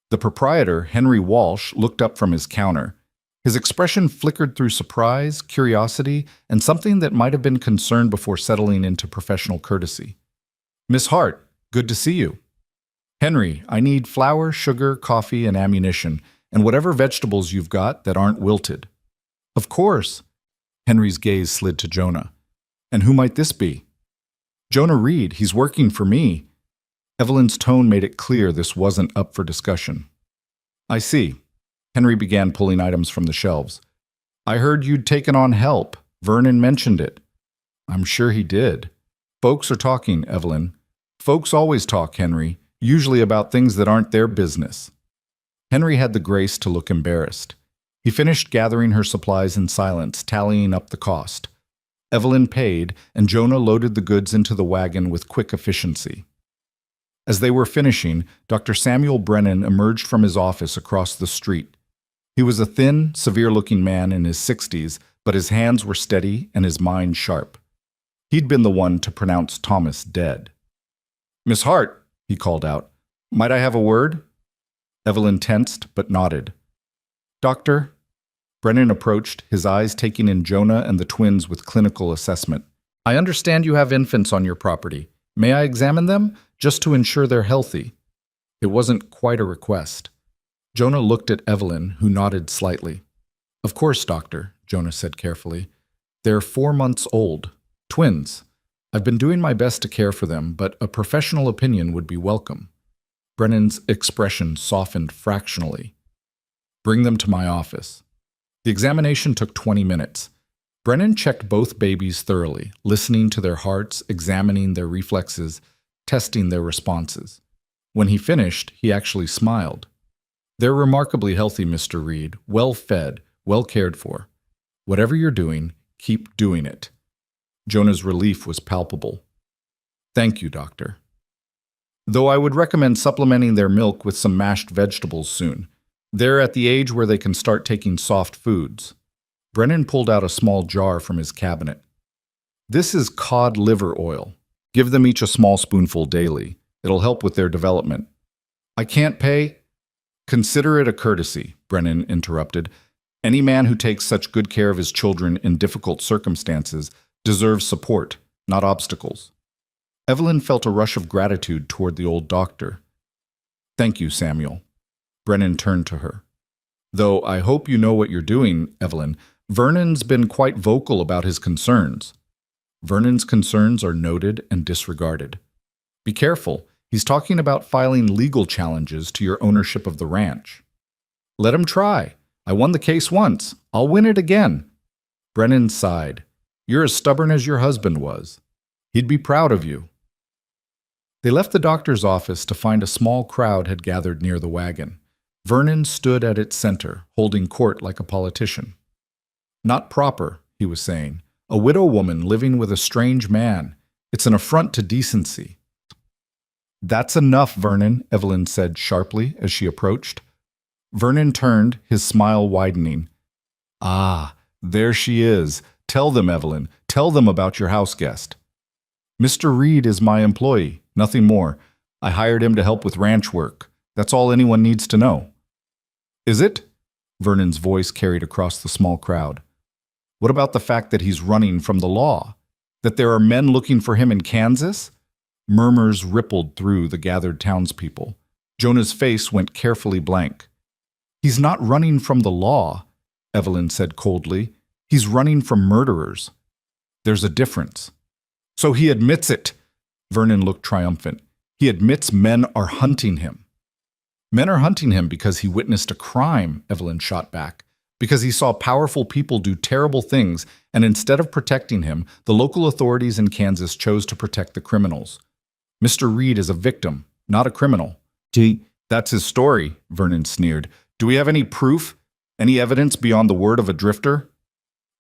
The proprietor, Henry Walsh, looked up from his counter. His expression flickered through surprise, curiosity, and something that might have been concern before settling into professional courtesy. "Miss Hart, good to see you." "Henry, I need flour, sugar, coffee, and ammunition, and whatever vegetables you've got that aren't wilted." "Of course." Henry's gaze slid to Jonah. "And who might this be?" "Jonah Reed. He's working for me." Evelyn's tone made it clear this wasn't up for discussion. "I see." Henry began pulling items from the shelves. "I heard you'd taken on help. Vernon mentioned it." "I'm sure he did." "Folks are talking, Evelyn." "Folks always talk, Henry, usually about things that aren't their business." Henry had the grace to look embarrassed. He finished gathering her supplies in silence, tallying up the cost. Evelyn paid, and Jonah loaded the goods into the wagon with quick efficiency. As they were finishing, Dr. Samuel Brennan emerged from his office across the street. He was a thin, severe-looking man in his 60s, but his hands were steady and his mind sharp. He'd been the one to pronounce Thomas dead. "Miss Hart," he called out, "might I have a word?" Evelyn tensed but nodded. "Doctor?" Brennan approached, his eyes taking in Jonah and the twins with clinical assessment. "I understand you have infants on your property. May I examine them, just to ensure they're healthy?" It wasn't quite a request. Jonah looked at Evelyn, who nodded slightly. "Of course, doctor," Jonah said carefully. "They're 4 months old. Twins. I've been doing my best to care for them, but a professional opinion would be welcome." Brennan's expression softened fractionally. "Bring them to my office." The examination took 20 minutes. Brennan checked both babies thoroughly, listening to their hearts, examining their reflexes, testing their responses. When he finished, he actually smiled. "They're remarkably healthy, Mr. Reed, well-fed, well-cared for. Whatever you're doing, keep doing it." Jonah's relief was palpable. "Thank you, doctor. Though I would recommend supplementing their milk with some mashed vegetables soon. They're at the age where they can start taking soft foods." Brennan pulled out a small jar from his cabinet. "This is cod liver oil. Give them each a small spoonful daily. It'll help with their development." "I can't pay—" "Consider it a courtesy," Brennan interrupted. "Any man who takes such good care of his children in difficult circumstances deserves support, not obstacles." Evelyn felt a rush of gratitude toward the old doctor. "Thank you, Samuel." Brennan turned to her. "Though I hope you know what you're doing, Evelyn. Vernon's been quite vocal about his concerns." "Vernon's concerns are noted and disregarded. Be careful. He's talking about filing legal challenges to your ownership of the ranch." "Let him try. I won the case once. I'll win it again." Brennan sighed. You're as stubborn as your husband was. He'd be proud of you." They left the doctor's office to find a small crowd had gathered near the wagon. Vernon stood at its center, holding court like a politician. "Not proper," he was saying. "A widow woman living with a strange man. It's an affront to decency." "That's enough, Vernon," Evelyn said sharply as she approached. Vernon turned, his smile widening. "Ah, there she is. Tell them, Evelyn. Tell them about your house guest." "Mr. Reed is my employee, nothing more. I hired him to help with ranch work. That's all anyone needs to know." "Is it?" Vernon's voice carried across the small crowd. "What about the fact that he's running from the law? That there are men looking for him in Kansas?" Murmurs rippled through the gathered townspeople. Jonah's face went carefully blank. "He's not running from the law," Evelyn said coldly. "He's running from murderers. There's a difference." "So he admits it." Vernon looked triumphant. "He admits men are hunting him." "Men are hunting him because he witnessed a crime," Evelyn shot back. "Because he saw powerful people do terrible things, and instead of protecting him, the local authorities in Kansas chose to protect the criminals. Mr. Reed is a victim, not a criminal." "That's his story," Vernon sneered. "Do we have any proof? Any evidence beyond the word of a drifter?"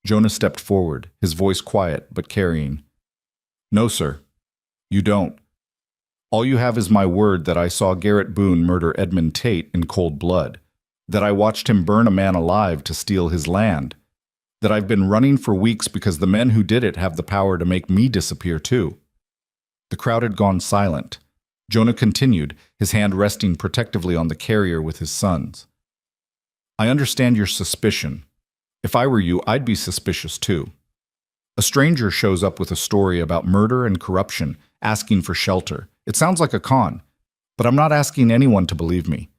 Jonah stepped forward, his voice quiet but carrying. "No, sir. You don't. All you have is my word that I saw Garrett Boone murder Edmund Tate in cold blood, that I watched him burn a man alive to steal his land, that I've been running for weeks because the men who did it have the power to make me disappear too." The crowd had gone silent. Jonah continued, his hand resting protectively on the carrier with his sons. "I understand your suspicion. If I were you, I'd be suspicious too. A stranger shows up with a story about murder and corruption, asking for shelter. It sounds like a con, but I'm not asking anyone to believe me.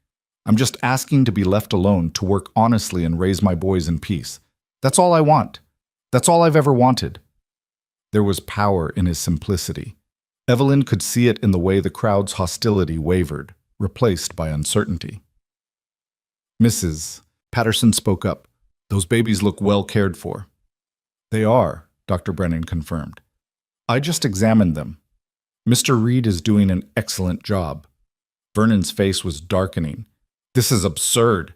I'm just asking to be left alone to work honestly and raise my boys in peace. That's all I want. That's all I've ever wanted." There was power in his simplicity. Evelyn could see it in the way the crowd's hostility wavered, replaced by uncertainty. "Mrs. Patterson spoke up. Those babies look well cared for." "They are," Dr. Brennan confirmed. "I just examined them. Mr. Reed is doing an excellent job." Vernon's face was darkening. "This is absurd.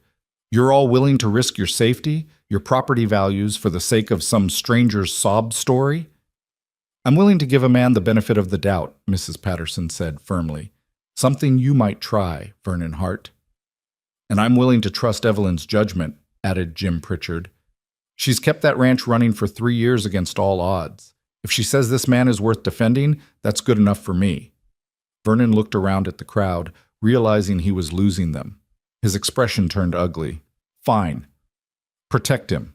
You're all willing to risk your safety, your property values for the sake of some stranger's sob story?" "I'm willing to give a man the benefit of the doubt," Mrs. Patterson said firmly. "Something you might try, Vernon Hart." "And I'm willing to trust Evelyn's judgment," added Jim Pritchard. "She's kept that ranch running for 3 years against all odds. If she says this man is worth defending, that's good enough for me." Vernon looked around at the crowd, realizing he was losing them. His expression turned ugly. "Fine. Protect him.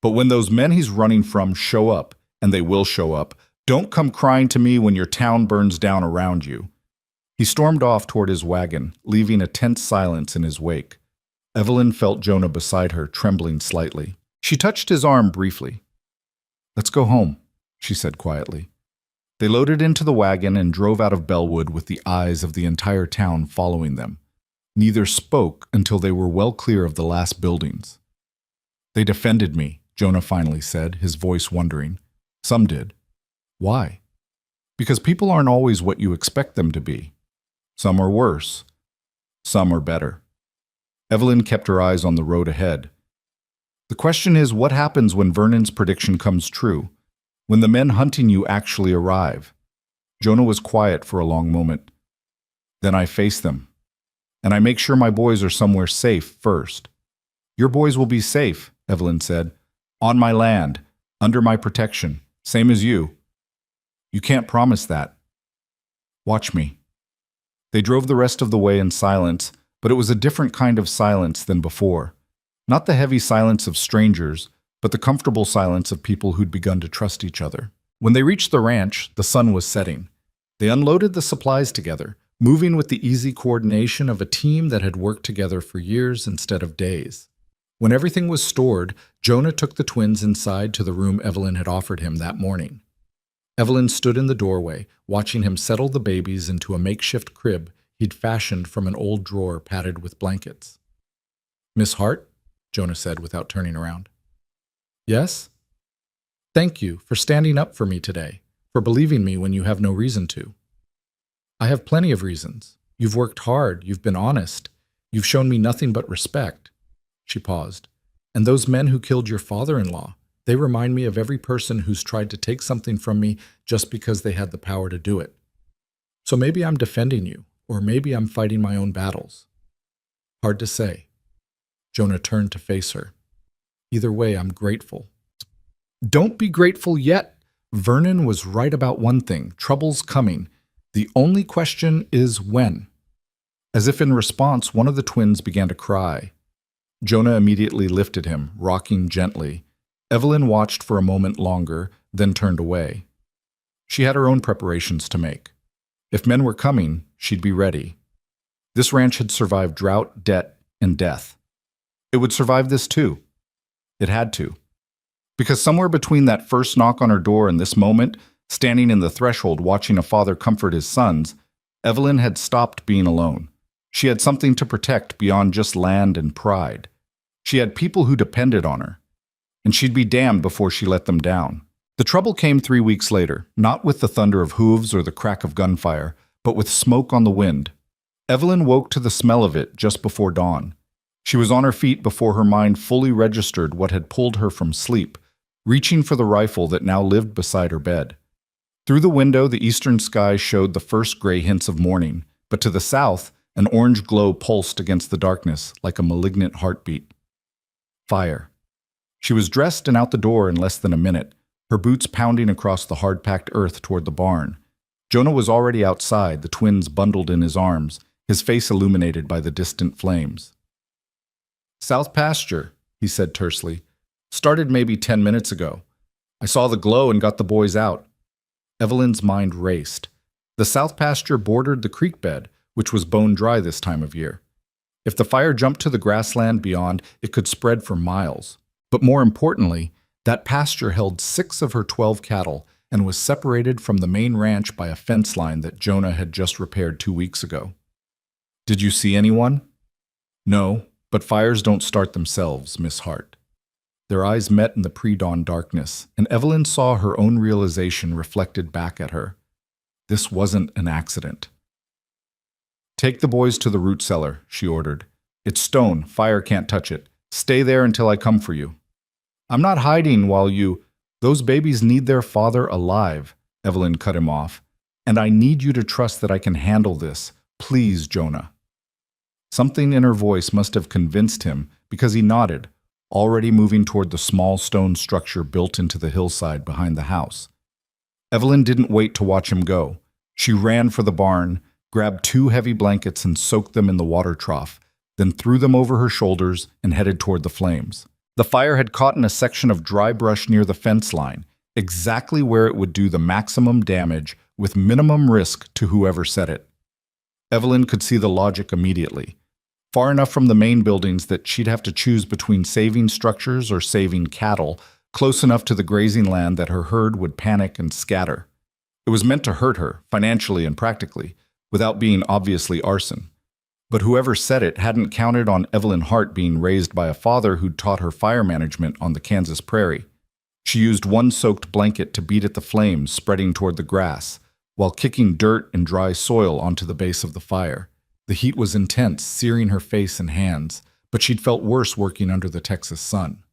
But when those men he's running from show up, and they will show up, don't come crying to me when your town burns down around you." He stormed off toward his wagon, leaving a tense silence in his wake. Evelyn felt Jonah beside her, trembling slightly. She touched his arm briefly. "Let's go home," she said quietly. They loaded into the wagon and drove out of Bellwood with the eyes of the entire town following them. Neither spoke until they were well clear of the last buildings. "They defended me," Jonah finally said, his voice wondering. "Some did." "Why?" "Because people aren't always what you expect them to be. Some are worse. Some are better." Evelyn kept her eyes on the road ahead. "The question is, what happens when Vernon's prediction comes true? When the men hunting you actually arrive?" Jonah was quiet for a long moment. "Then I face them. And I make sure my boys are somewhere safe first." "Your boys will be safe," Evelyn said. "On my land, under my protection, same as you." "You can't promise that." "Watch me." They drove the rest of the way in silence, but it was a different kind of silence than before. Not the heavy silence of strangers, but the comfortable silence of people who'd begun to trust each other. When they reached the ranch, the sun was setting. They unloaded the supplies together, moving with the easy coordination of a team that had worked together for years instead of days. When everything was stored, Jonah took the twins inside to the room Evelyn had offered him that morning. Evelyn stood in the doorway, watching him settle the babies into a makeshift crib he'd fashioned from an old drawer padded with blankets. "Miss Hart?" Jonah said without turning around. "Yes?" Thank you for standing up for me today, for believing me when you have no reason to. I have plenty of reasons. You've worked hard, you've been honest, you've shown me nothing but respect. She paused. And those men who killed your father-in-law, they remind me of every person who's tried to take something from me just because they had the power to do it. So maybe I'm defending you, or maybe I'm fighting my own battles. Hard to say. Jonah turned to face her. Either way, I'm grateful. Don't be grateful yet. Vernon was right about one thing. Trouble's coming. The only question is when. As if in response, one of the twins began to cry. Jonah immediately lifted him, rocking gently. Evelyn watched for a moment longer, then turned away. She had her own preparations to make. If men were coming, she'd be ready. This ranch had survived drought, debt, and death. It would survive this too. It had to. Because somewhere between that first knock on her door and this moment, standing in the threshold watching a father comfort his sons, Evelyn had stopped being alone. She had something to protect beyond just land and pride. She had people who depended on her. And she'd be damned before she let them down. The trouble came 3 weeks later, not with the thunder of hooves or the crack of gunfire, but with smoke on the wind. Evelyn woke to the smell of it just before dawn. She was on her feet before her mind fully registered what had pulled her from sleep, reaching for the rifle that now lived beside her bed. Through the window, the eastern sky showed the first gray hints of morning, but to the south, an orange glow pulsed against the darkness like a malignant heartbeat. Fire. She was dressed and out the door in less than a minute, her boots pounding across the hard-packed earth toward the barn. Jonah was already outside, the twins bundled in his arms, his face illuminated by the distant flames. "South pasture," he said tersely. "Started maybe 10 minutes ago. I saw the glow and got the boys out." Evelyn's mind raced. The south pasture bordered the creek bed, which was bone dry this time of year. If the fire jumped to the grassland beyond, it could spread for miles. But more importantly, that pasture held 6 of her 12 cattle and was separated from the main ranch by a fence line that Jonah had just repaired 2 weeks ago. "Did you see anyone?" "No, but fires don't start themselves, Miss Hart." Their eyes met in the pre-dawn darkness, and Evelyn saw her own realization reflected back at her. This wasn't an accident. "Take the boys to the root cellar," she ordered. "It's stone, fire can't touch it. Stay there until I come for you." "I'm not hiding while you—" "Those babies need their father alive," Evelyn cut him off. "And I need you to trust that I can handle this. Please, Jonah." Something in her voice must have convinced him, because he nodded, already moving toward the small stone structure built into the hillside behind the house. Evelyn didn't wait to watch him go. She ran for the barn, grabbed 2 heavy blankets and soaked them in the water trough, then threw them over her shoulders and headed toward the flames. The fire had caught in a section of dry brush near the fence line, exactly where it would do the maximum damage with minimum risk to whoever set it. Evelyn could see the logic immediately. Far enough from the main buildings that she'd have to choose between saving structures or saving cattle, close enough to the grazing land that her herd would panic and scatter. It was meant to hurt her, financially and practically, without being obviously arson. But whoever said it hadn't counted on Evelyn Hart being raised by a father who'd taught her fire management on the Kansas prairie. She used one soaked blanket to beat at the flames spreading toward the grass, while kicking dirt and dry soil onto the base of the fire. The heat was intense, searing her face and hands, but she'd felt worse working under the Texas sun.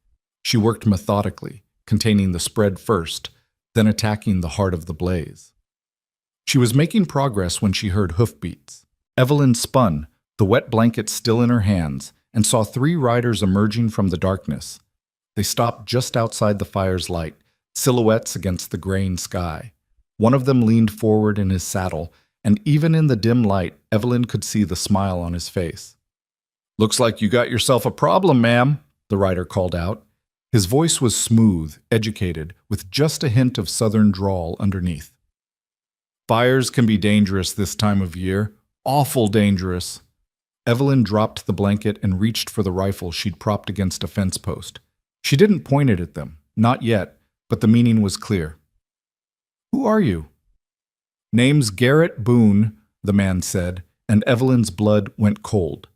She worked methodically, containing the spread first, then attacking the heart of the blaze. She was making progress when she heard hoofbeats. Evelyn spun, the wet blanket still in her hands, and saw 3 riders emerging from the darkness. They stopped just outside the fire's light, silhouettes against the graying sky. One of them leaned forward in his saddle, and even in the dim light, Evelyn could see the smile on his face. "Looks like you got yourself a problem, ma'am," the rider called out. His voice was smooth, educated, with just a hint of southern drawl underneath. "Fires can be dangerous this time of year. Awful dangerous." Evelyn dropped the blanket and reached for the rifle she'd propped against a fence post. She didn't point it at them, not yet, but the meaning was clear. "Who are you?" "Name's Garrett Boone," the man said, and Evelyn's blood went cold.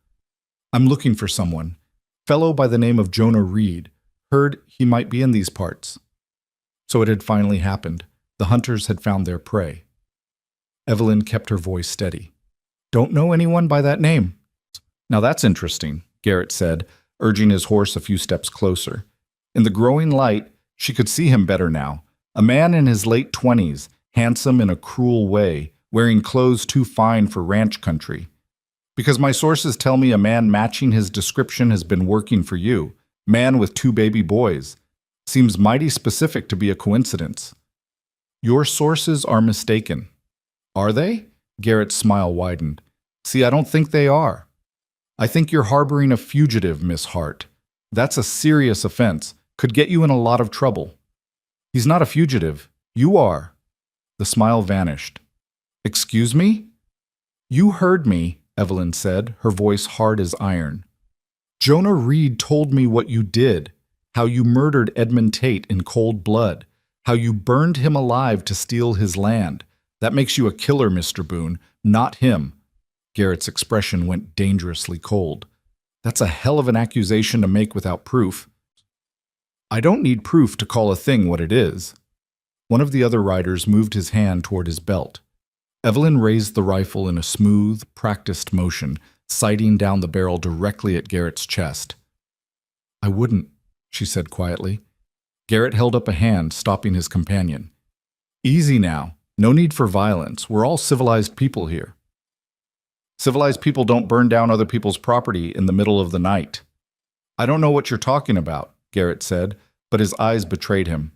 "I'm looking for someone. Fellow by the name of Jonah Reed. Heard he might be in these parts." So it had finally happened. The hunters had found their prey. Evelyn kept her voice steady. Don't know anyone by that name. Now that's interesting, Garrett said, urging his horse a few steps closer. In the growing light, she could see him better now. A man in his late 20s, handsome in a cruel way, wearing clothes too fine for ranch country. Because my sources tell me a man matching his description has been working for you. Man with 2 baby boys. Seems mighty specific to be a coincidence. Your sources are mistaken. Are they? Garrett's smile widened. See, I don't think they are. I think you're harboring a fugitive, Miss Hart. That's a serious offense. Could get you in a lot of trouble. He's not a fugitive. You are. The smile vanished. Excuse me? You heard me, Evelyn said, her voice hard as iron. Jonah Reed told me what you did, how you murdered Edmund Tate in cold blood, how you burned him alive to steal his land. That makes you a killer, Mr. Boone, not him. Garrett's expression went dangerously cold. That's a hell of an accusation to make without proof. I don't need proof to call a thing what it is. One of the other riders moved his hand toward his belt. Evelyn raised the rifle in a smooth, practiced motion, sighting down the barrel directly at Garrett's chest. I wouldn't, she said quietly. Garrett held up a hand, stopping his companion. Easy now. No need for violence. We're all civilized people here. Civilized people don't burn down other people's property in the middle of the night. I don't know what you're talking about, Garrett said, but his eyes betrayed him.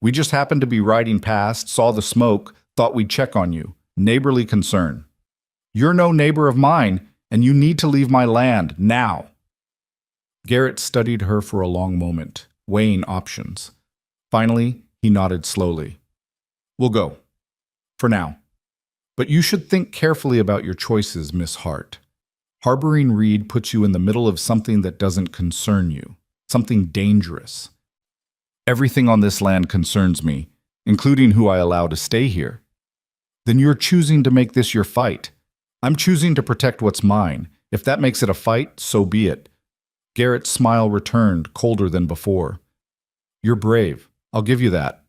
We just happened to be riding past, saw the smoke, thought we'd check on you. Neighborly concern. You're no neighbor of mine, and you need to leave my land, now. Garrett studied her for a long moment, weighing options. Finally, he nodded slowly. We'll go. For now. But you should think carefully about your choices, Miss Hart. Harboring Reed puts you in the middle of something that doesn't concern you, something dangerous. Everything on this land concerns me, including who I allow to stay here. Then you're choosing to make this your fight. I'm choosing to protect what's mine. If that makes it a fight, so be it. Garrett's smile returned, colder than before. You're brave. I'll give you that.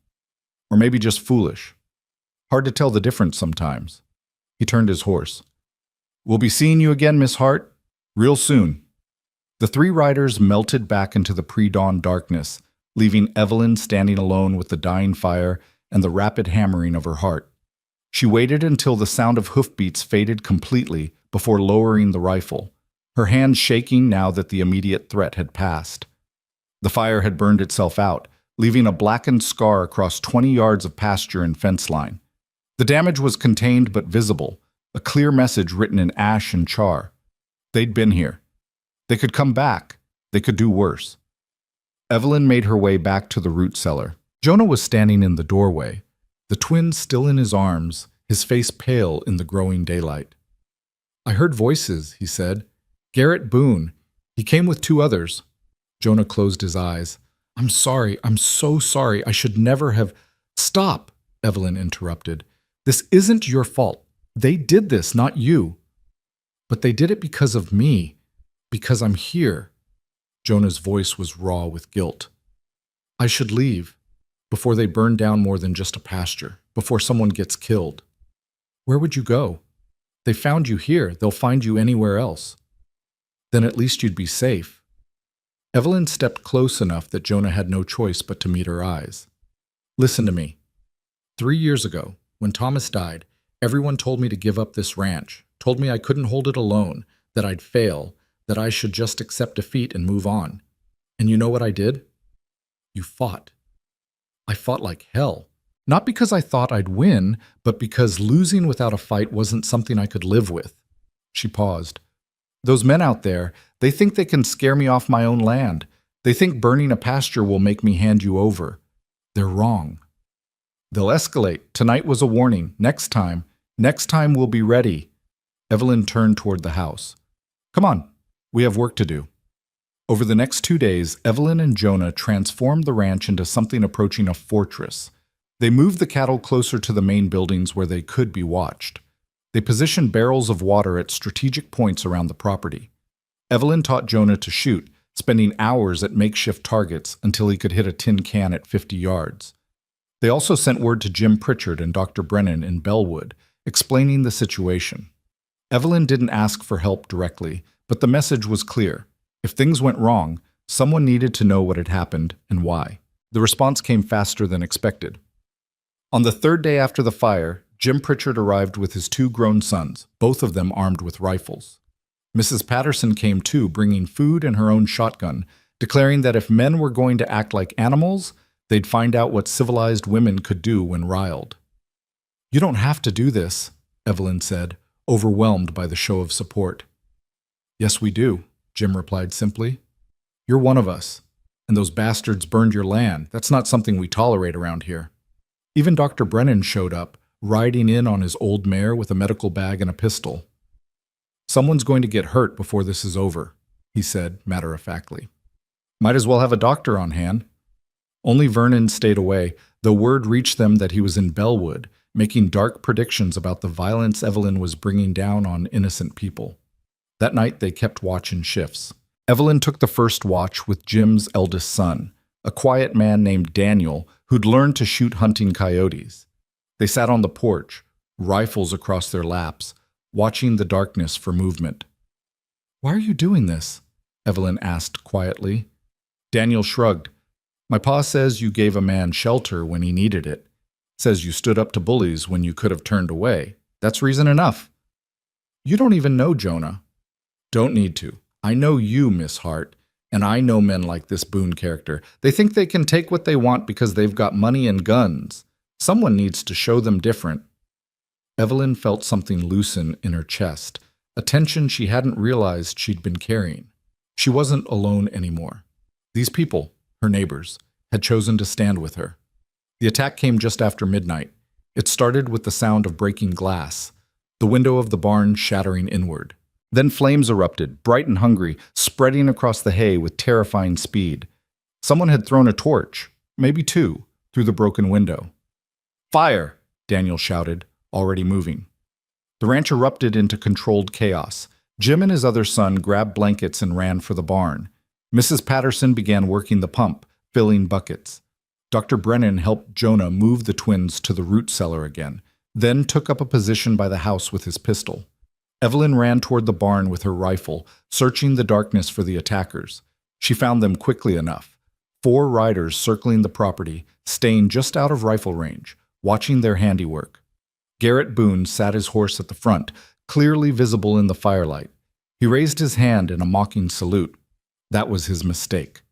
Or maybe just foolish. Hard to tell the difference sometimes. He turned his horse. We'll be seeing you again, Miss Hart, real soon. The 3 riders melted back into the pre-dawn darkness, leaving Evelyn standing alone with the dying fire and the rapid hammering of her heart. She waited until the sound of hoofbeats faded completely before lowering the rifle, her hands shaking now that the immediate threat had passed. The fire had burned itself out, leaving a blackened scar across 20 yards of pasture and fence line. The damage was contained but visible, a clear message written in ash and char. They'd been here. They could come back. They could do worse. Evelyn made her way back to the root cellar. Jonah was standing in the doorway, the twin still in his arms, his face pale in the growing daylight. I heard voices, he said. Garrett Boone. He came with 2 others. Jonah closed his eyes. I'm sorry. I'm so sorry. I should never have... Stop, Evelyn interrupted. This isn't your fault. They did this, not you. But they did it because of me, because I'm here. Jonah's voice was raw with guilt. I should leave, before they burn down more than just a pasture, before someone gets killed. Where would you go? They found you here. They'll find you anywhere else. Then at least you'd be safe. Evelyn stepped close enough that Jonah had no choice but to meet her eyes. Listen to me. 3 years ago, when Thomas died, everyone told me to give up this ranch, told me I couldn't hold it alone, that I'd fail, that I should just accept defeat and move on. And you know what I did? You fought. I fought like hell. Not because I thought I'd win, but because losing without a fight wasn't something I could live with. She paused. Those men out there, they think they can scare me off my own land. They think burning a pasture will make me hand you over. They're wrong. They'll escalate. Tonight was a warning. Next time we'll be ready. Evelyn turned toward the house. Come on, we have work to do. Over the next 2 days, Evelyn and Jonah transformed the ranch into something approaching a fortress. They moved the cattle closer to the main buildings where they could be watched. They positioned barrels of water at strategic points around the property. Evelyn taught Jonah to shoot, spending hours at makeshift targets until he could hit a tin can at 50 yards. They also sent word to Jim Pritchard and Dr. Brennan in Bellwood, explaining the situation. Evelyn didn't ask for help directly, but the message was clear. If things went wrong, someone needed to know what had happened and why. The response came faster than expected. On the third day after the fire, Jim Pritchard arrived with his 2 grown sons, both of them armed with rifles. Mrs. Patterson came too, bringing food and her own shotgun, declaring that if men were going to act like animals, they'd find out what civilized women could do when riled. "You don't have to do this," Evelyn said, overwhelmed by the show of support. "Yes, we do," Jim replied simply. "You're one of us, and those bastards burned your land. That's not something we tolerate around here." Even Dr. Brennan showed up, riding in on his old mare with a medical bag and a pistol. "Someone's going to get hurt before this is over," he said matter-of-factly. "Might as well have a doctor on hand." Only Vernon stayed away, though word reached them that he was in Bellwood, making dark predictions about the violence Evelyn was bringing down on innocent people. That night they kept watch in shifts. Evelyn took the first watch with Jim's eldest son, a quiet man named Daniel who'd learned to shoot hunting coyotes. They sat on the porch, rifles across their laps, watching the darkness for movement. "Why are you doing this?" Evelyn asked quietly. Daniel shrugged. "My pa says you gave a man shelter when he needed it. Says you stood up to bullies when you could have turned away. That's reason enough." "You don't even know Jonah." "Don't need to. I know you, Miss Hart, and I know men like this Boone character. They think they can take what they want because they've got money and guns. Someone needs to show them different." Evelyn felt something loosen in her chest, a tension she hadn't realized she'd been carrying. She wasn't alone anymore. These people, her neighbors, had chosen to stand with her. The attack came just after midnight. It started with the sound of breaking glass, the window of the barn shattering inward. Then flames erupted, bright and hungry, spreading across the hay with terrifying speed. Someone had thrown a torch, maybe 2, through the broken window. "Fire!" Daniel shouted, already moving. The ranch erupted into controlled chaos. Jim and his other son grabbed blankets and ran for the barn. Mrs. Patterson began working the pump, filling buckets. Dr. Brennan helped Jonah move the twins to the root cellar again, then took up a position by the house with his pistol. Evelyn ran toward the barn with her rifle, searching the darkness for the attackers. She found them quickly enough. 4 riders circling the property, staying just out of rifle range, watching their handiwork. Garrett Boone sat his horse at the front, clearly visible in the firelight. He raised his hand in a mocking salute. That was his mistake.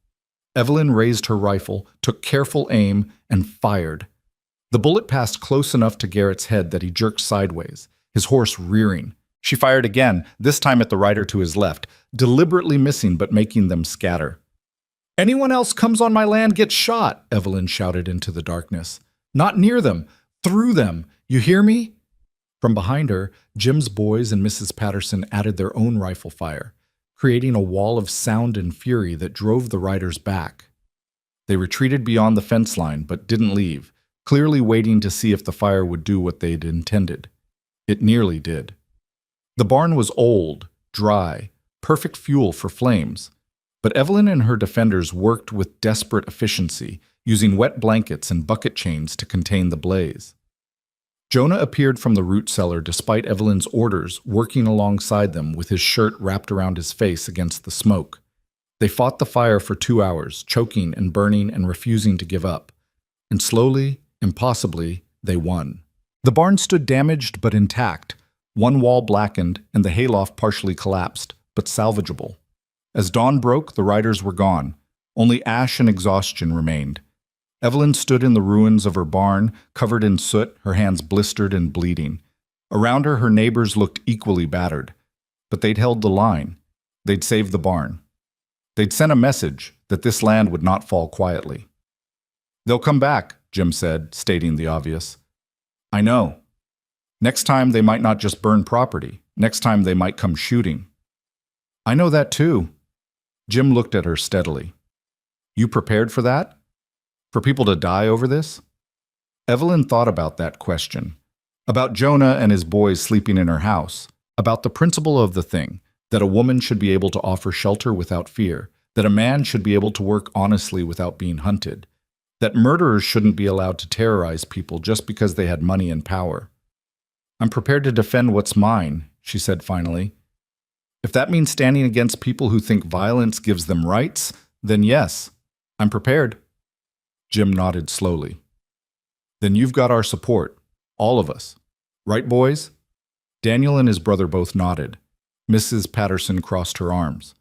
Evelyn raised her rifle, took careful aim, and fired. The bullet passed close enough to Garrett's head that he jerked sideways, his horse rearing. She fired again, this time at the rider to his left, deliberately missing but making them scatter. "Anyone else comes on my land gets shot," Evelyn shouted into the darkness. "Not near them, through them. You hear me?" From behind her, Jim's boys and Mrs. Patterson added their own rifle fire, creating a wall of sound and fury that drove the riders back. They retreated beyond the fence line but didn't leave, clearly waiting to see if the fire would do what they'd intended. It nearly did. The barn was old, dry, perfect fuel for flames, but Evelyn and her defenders worked with desperate efficiency, using wet blankets and bucket chains to contain the blaze. Jonah appeared from the root cellar despite Evelyn's orders, working alongside them with his shirt wrapped around his face against the smoke. They fought the fire for 2 hours, choking and burning and refusing to give up. And slowly, impossibly, they won. The barn stood damaged but intact. One wall blackened and the hayloft partially collapsed, but salvageable. As dawn broke, the riders were gone. Only ash and exhaustion remained. Evelyn stood in the ruins of her barn, covered in soot, her hands blistered and bleeding. Around her, her neighbors looked equally battered. But they'd held the line. They'd saved the barn. They'd sent a message that this land would not fall quietly. "They'll come back," Jim said, stating the obvious. "I know. Next time they might not just burn property. Next time they might come shooting." "I know that too." Jim looked at her steadily. "You prepared for that? For people to die over this?" Evelyn thought about that question. About Jonah and his boys sleeping in her house. About the principle of the thing, that a woman should be able to offer shelter without fear, that a man should be able to work honestly without being hunted. that murderers shouldn't be allowed to terrorize people just because they had money and power. I'm prepared to defend what's mine, she said finally. If that means standing against people who think violence gives them rights, then yes, I'm prepared. Jim nodded slowly. Then you've got our support, all of us. Right, boys? Daniel and his brother both nodded. Mrs. Patterson crossed her arms.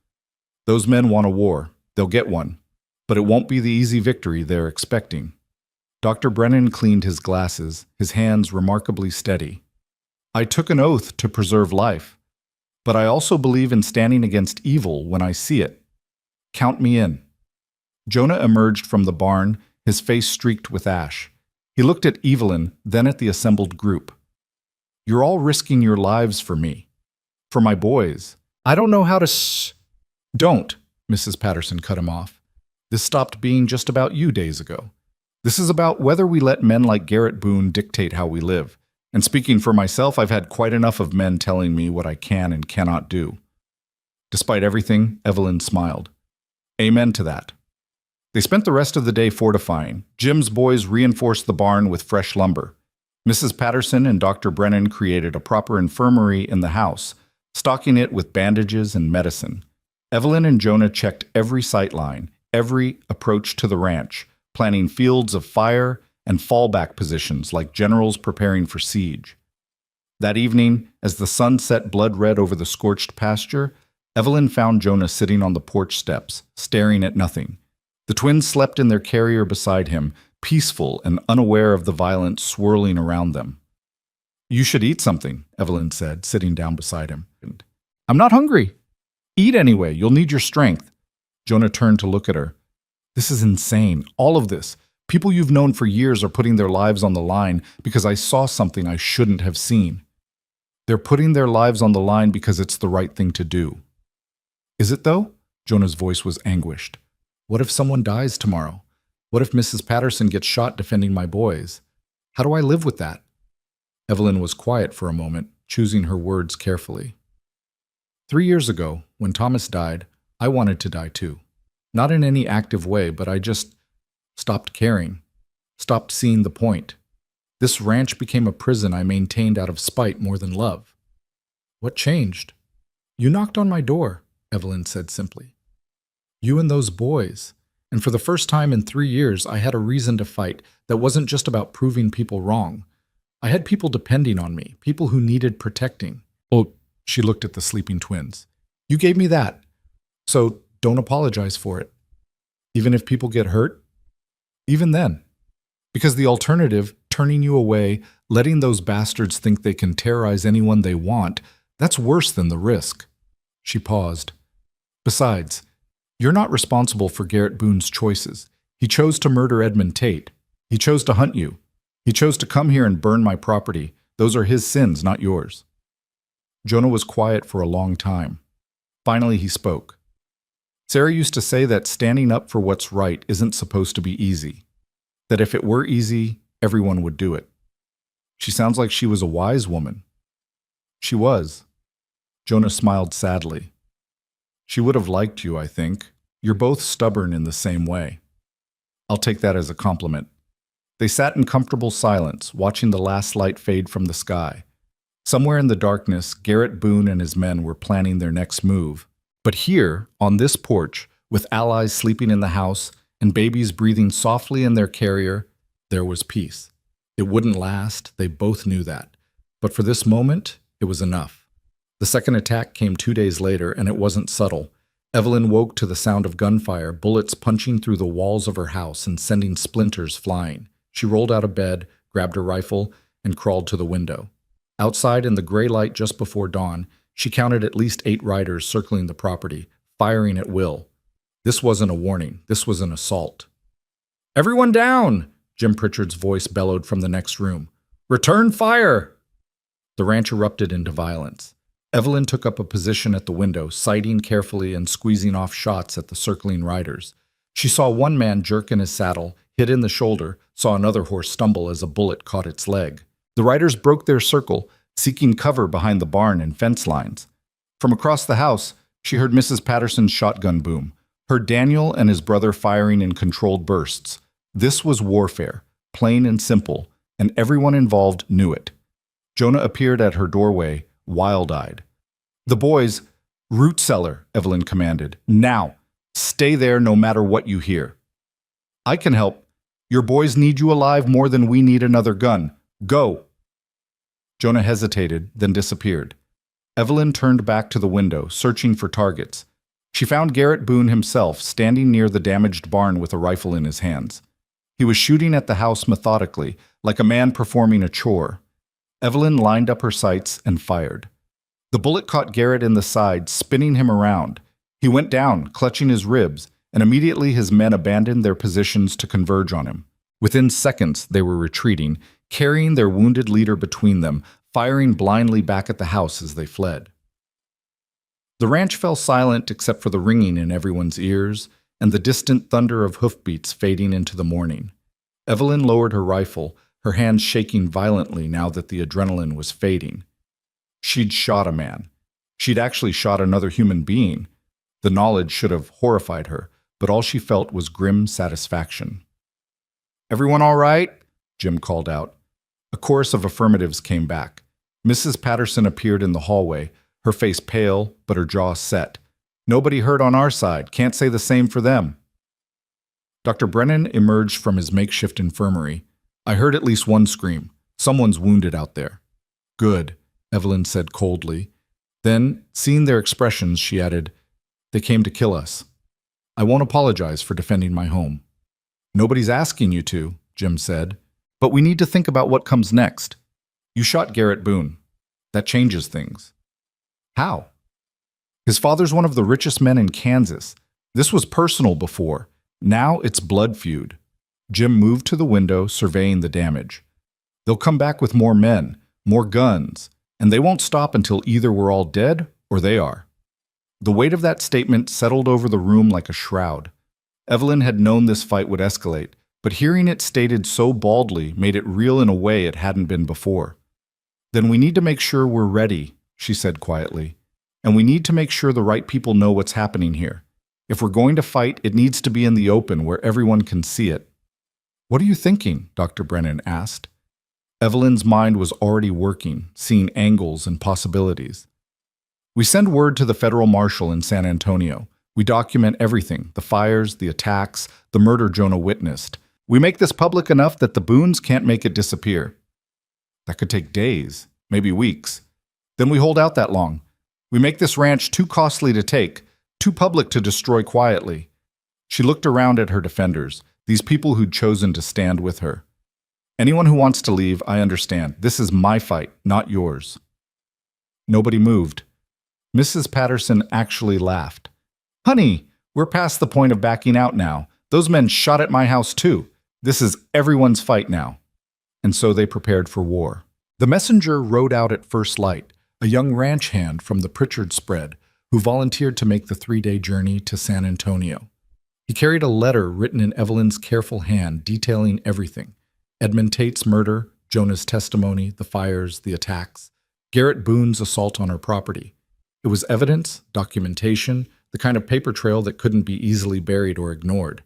Those men want a war. They'll get one. But it won't be the easy victory they're expecting. Dr. Brennan cleaned his glasses, his hands remarkably steady. I took an oath to preserve life, but I also believe in standing against evil when I see it. Count me in. Jonah emerged from the barn, his face streaked with ash. He looked at Evelyn, then at the assembled group. You're all risking your lives for me. For my boys. I don't know how to Don't, Mrs. Patterson cut him off. This stopped being just about you days ago. This is about whether we let men like Garrett Boone dictate how we live. And speaking for myself, I've had quite enough of men telling me what I can and cannot do. Despite everything, Evelyn smiled. Amen to that. They spent the rest of the day fortifying. Jim's boys reinforced the barn with fresh lumber. Mrs. Patterson and Dr. Brennan created a proper infirmary in the house, stocking it with bandages and medicine. Evelyn and Jonah checked every sight line, every approach to the ranch, planning fields of fire and fallback positions like generals preparing for siege. That evening, as the sun set blood-red over the scorched pasture, Evelyn found Jonah sitting on the porch steps, staring at nothing. The twins slept in their carrier beside him, peaceful and unaware of the violence swirling around them. You should eat something, Evelyn said, sitting down beside him. I'm not hungry. Eat anyway, you'll need your strength. Jonah turned to look at her. This is insane, all of this. People you've known for years are putting their lives on the line because I saw something I shouldn't have seen. They're putting their lives on the line because it's the right thing to do. Is it though? Jonah's voice was anguished. What if someone dies tomorrow? What if Mrs. Patterson gets shot defending my boys? How do I live with that? Evelyn was quiet for a moment, choosing her words carefully. 3 years ago, when Thomas died, I wanted to die too. Not in any active way, but I just stopped caring, stopped seeing the point. This ranch became a prison I maintained out of spite more than love. What changed? You knocked on my door, Evelyn said simply. You and those boys. And for the first time in 3 years, I had a reason to fight that wasn't just about proving people wrong. I had people depending on me, people who needed protecting. Oh, she looked at the sleeping twins. You gave me that. So don't apologize for it. Even if people get hurt, even then. Because the alternative, turning you away, letting those bastards think they can terrorize anyone they want, that's worse than the risk. She paused. Besides, you're not responsible for Garrett Boone's choices. He chose to murder Edmund Tate. He chose to hunt you. He chose to come here and burn my property. Those are his sins, not yours. Jonah was quiet for a long time. Finally, he spoke. Sarah used to say that standing up for what's right isn't supposed to be easy. That if it were easy, everyone would do it. She sounds like she was a wise woman. She was. Jonah smiled sadly. She would have liked you, I think. You're both stubborn in the same way. I'll take that as a compliment. They sat in comfortable silence, watching the last light fade from the sky. Somewhere in the darkness, Garrett Boone and his men were planning their next move. But here, on this porch, with allies sleeping in the house and babies breathing softly in their carrier, there was peace. It wouldn't last, they both knew that. But for this moment, it was enough. The second attack came 2 days later, and it wasn't subtle. Evelyn woke to the sound of gunfire, bullets punching through the walls of her house and sending splinters flying. She rolled out of bed, grabbed her rifle, and crawled to the window. Outside in the gray light just before dawn, she counted at least 8 riders circling the property, firing at will. This wasn't a warning. This was an assault. Everyone down! Jim Pritchard's voice bellowed from the next room. Return fire! The ranch erupted into violence. Evelyn took up a position at the window, sighting carefully and squeezing off shots at the circling riders. She saw one man jerk in his saddle, hit in the shoulder, saw another horse stumble as a bullet caught its leg. The riders broke their circle, seeking cover behind the barn and fence lines. From across the house, she heard Mrs. Patterson's shotgun boom, heard Daniel and his brother firing in controlled bursts. This was warfare, plain and simple, and everyone involved knew it. Jonah appeared at her doorway, wild-eyed. "The boys, root cellar," Evelyn commanded. "Now! Stay there no matter what you hear." "I can help. Your boys need you alive more than we need another gun. Go!" Jonah hesitated, then disappeared. Evelyn turned back to the window, searching for targets. She found Garrett Boone himself, standing near the damaged barn with a rifle in his hands. He was shooting at the house methodically, like a man performing a chore. Evelyn lined up her sights and fired. The bullet caught Garrett in the side, spinning him around. He went down, clutching his ribs, and immediately his men abandoned their positions to converge on him. Within seconds, they were retreating, carrying their wounded leader between them, firing blindly back at the house as they fled. The ranch fell silent except for the ringing in everyone's ears and the distant thunder of hoofbeats fading into the morning. Evelyn lowered her rifle, her hands shaking violently now that the adrenaline was fading. She'd shot a man. She'd actually shot another human being. The knowledge should have horrified her, but all she felt was grim satisfaction. "Everyone all right?" Jim called out. A chorus of affirmatives came back. Mrs. Patterson appeared in the hallway, her face pale, but her jaw set. "Nobody hurt on our side. Can't say the same for them." Dr. Brennan emerged from his makeshift infirmary. "I heard at least one scream. Someone's wounded out there." "Good," Evelyn said coldly. Then, seeing their expressions, she added, "They came to kill us. I won't apologize for defending my home." "Nobody's asking you to," Jim said. "But we need to think about what comes next. You shot Garrett Boone. That changes things." "How?" "His father's one of the richest men in Kansas. This was personal before. Now it's blood feud." Jim moved to the window, surveying the damage. "They'll come back with more men, more guns, and they won't stop until either we're all dead or they are." The weight of that statement settled over the room like a shroud. Evelyn had known this fight would escalate, but hearing it stated so baldly made it real in a way it hadn't been before. "Then we need to make sure we're ready," she said quietly. "And we need to make sure the right people know what's happening here. If we're going to fight, it needs to be in the open where everyone can see it." "What are you thinking?" Dr. Brennan asked. Evelyn's mind was already working, seeing angles and possibilities. "We send word to the federal marshal in San Antonio. We document everything, the fires, the attacks, the murder Jonah witnessed. We make this public enough that the Boones can't make it disappear." "That could take days, maybe weeks. Then we hold out that long. We make this ranch too costly to take, too public to destroy quietly." She looked around at her defenders, these people who'd chosen to stand with her. "Anyone who wants to leave, I understand. This is my fight, not yours." Nobody moved. Mrs. Patterson actually laughed. "Honey, we're past the point of backing out now. Those men shot at my house too. This is everyone's fight now." And so they prepared for war. The messenger rode out at first light, a young ranch hand from the Pritchard spread, who volunteered to make the 3-day journey to San Antonio. He carried a letter written in Evelyn's careful hand detailing everything: Edmund Tate's murder, Jonah's testimony, the fires, the attacks, Garrett Boone's assault on her property. It was evidence, documentation, the kind of paper trail that couldn't be easily buried or ignored.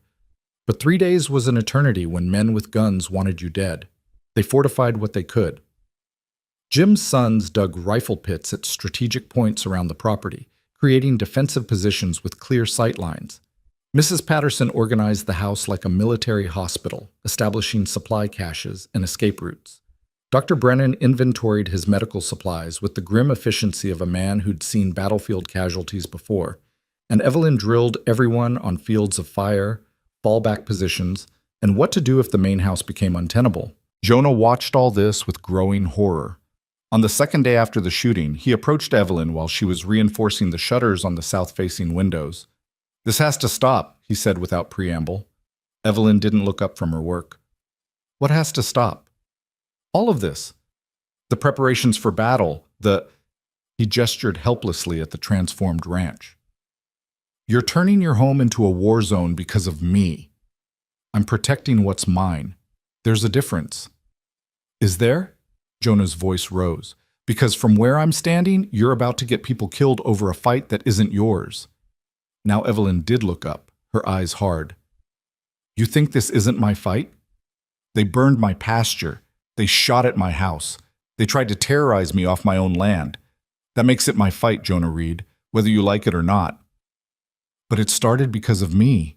But 3 days was an eternity when men with guns wanted you dead. They fortified what they could. Jim's sons dug rifle pits at strategic points around the property, creating defensive positions with clear sight lines. Mrs. Patterson organized the house like a military hospital, establishing supply caches and escape routes. Dr. Brennan inventoried his medical supplies with the grim efficiency of a man who'd seen battlefield casualties before, and Evelyn drilled everyone on fields of fire, fallback positions, and what to do if the main house became untenable. Jonah watched all this with growing horror. On the second day after the shooting, he approached Evelyn while she was reinforcing the shutters on the south-facing windows. "This has to stop," he said without preamble. Evelyn didn't look up from her work. "What has to stop?" "All of this. The preparations for battle, He gestured helplessly at the transformed ranch. "You're turning your home into a war zone because of me. I'm protecting what's mine. There's a difference." "Is there?" Jonah's voice rose. "Because from where I'm standing, you're about to get people killed over a fight that isn't yours." Now Evelyn did look up, her eyes hard. You think this isn't my fight? They burned my pasture. They shot at my house. They tried to terrorize me off my own land. That makes it my fight, Jonah Reed, whether you like it or not. But it started because of me,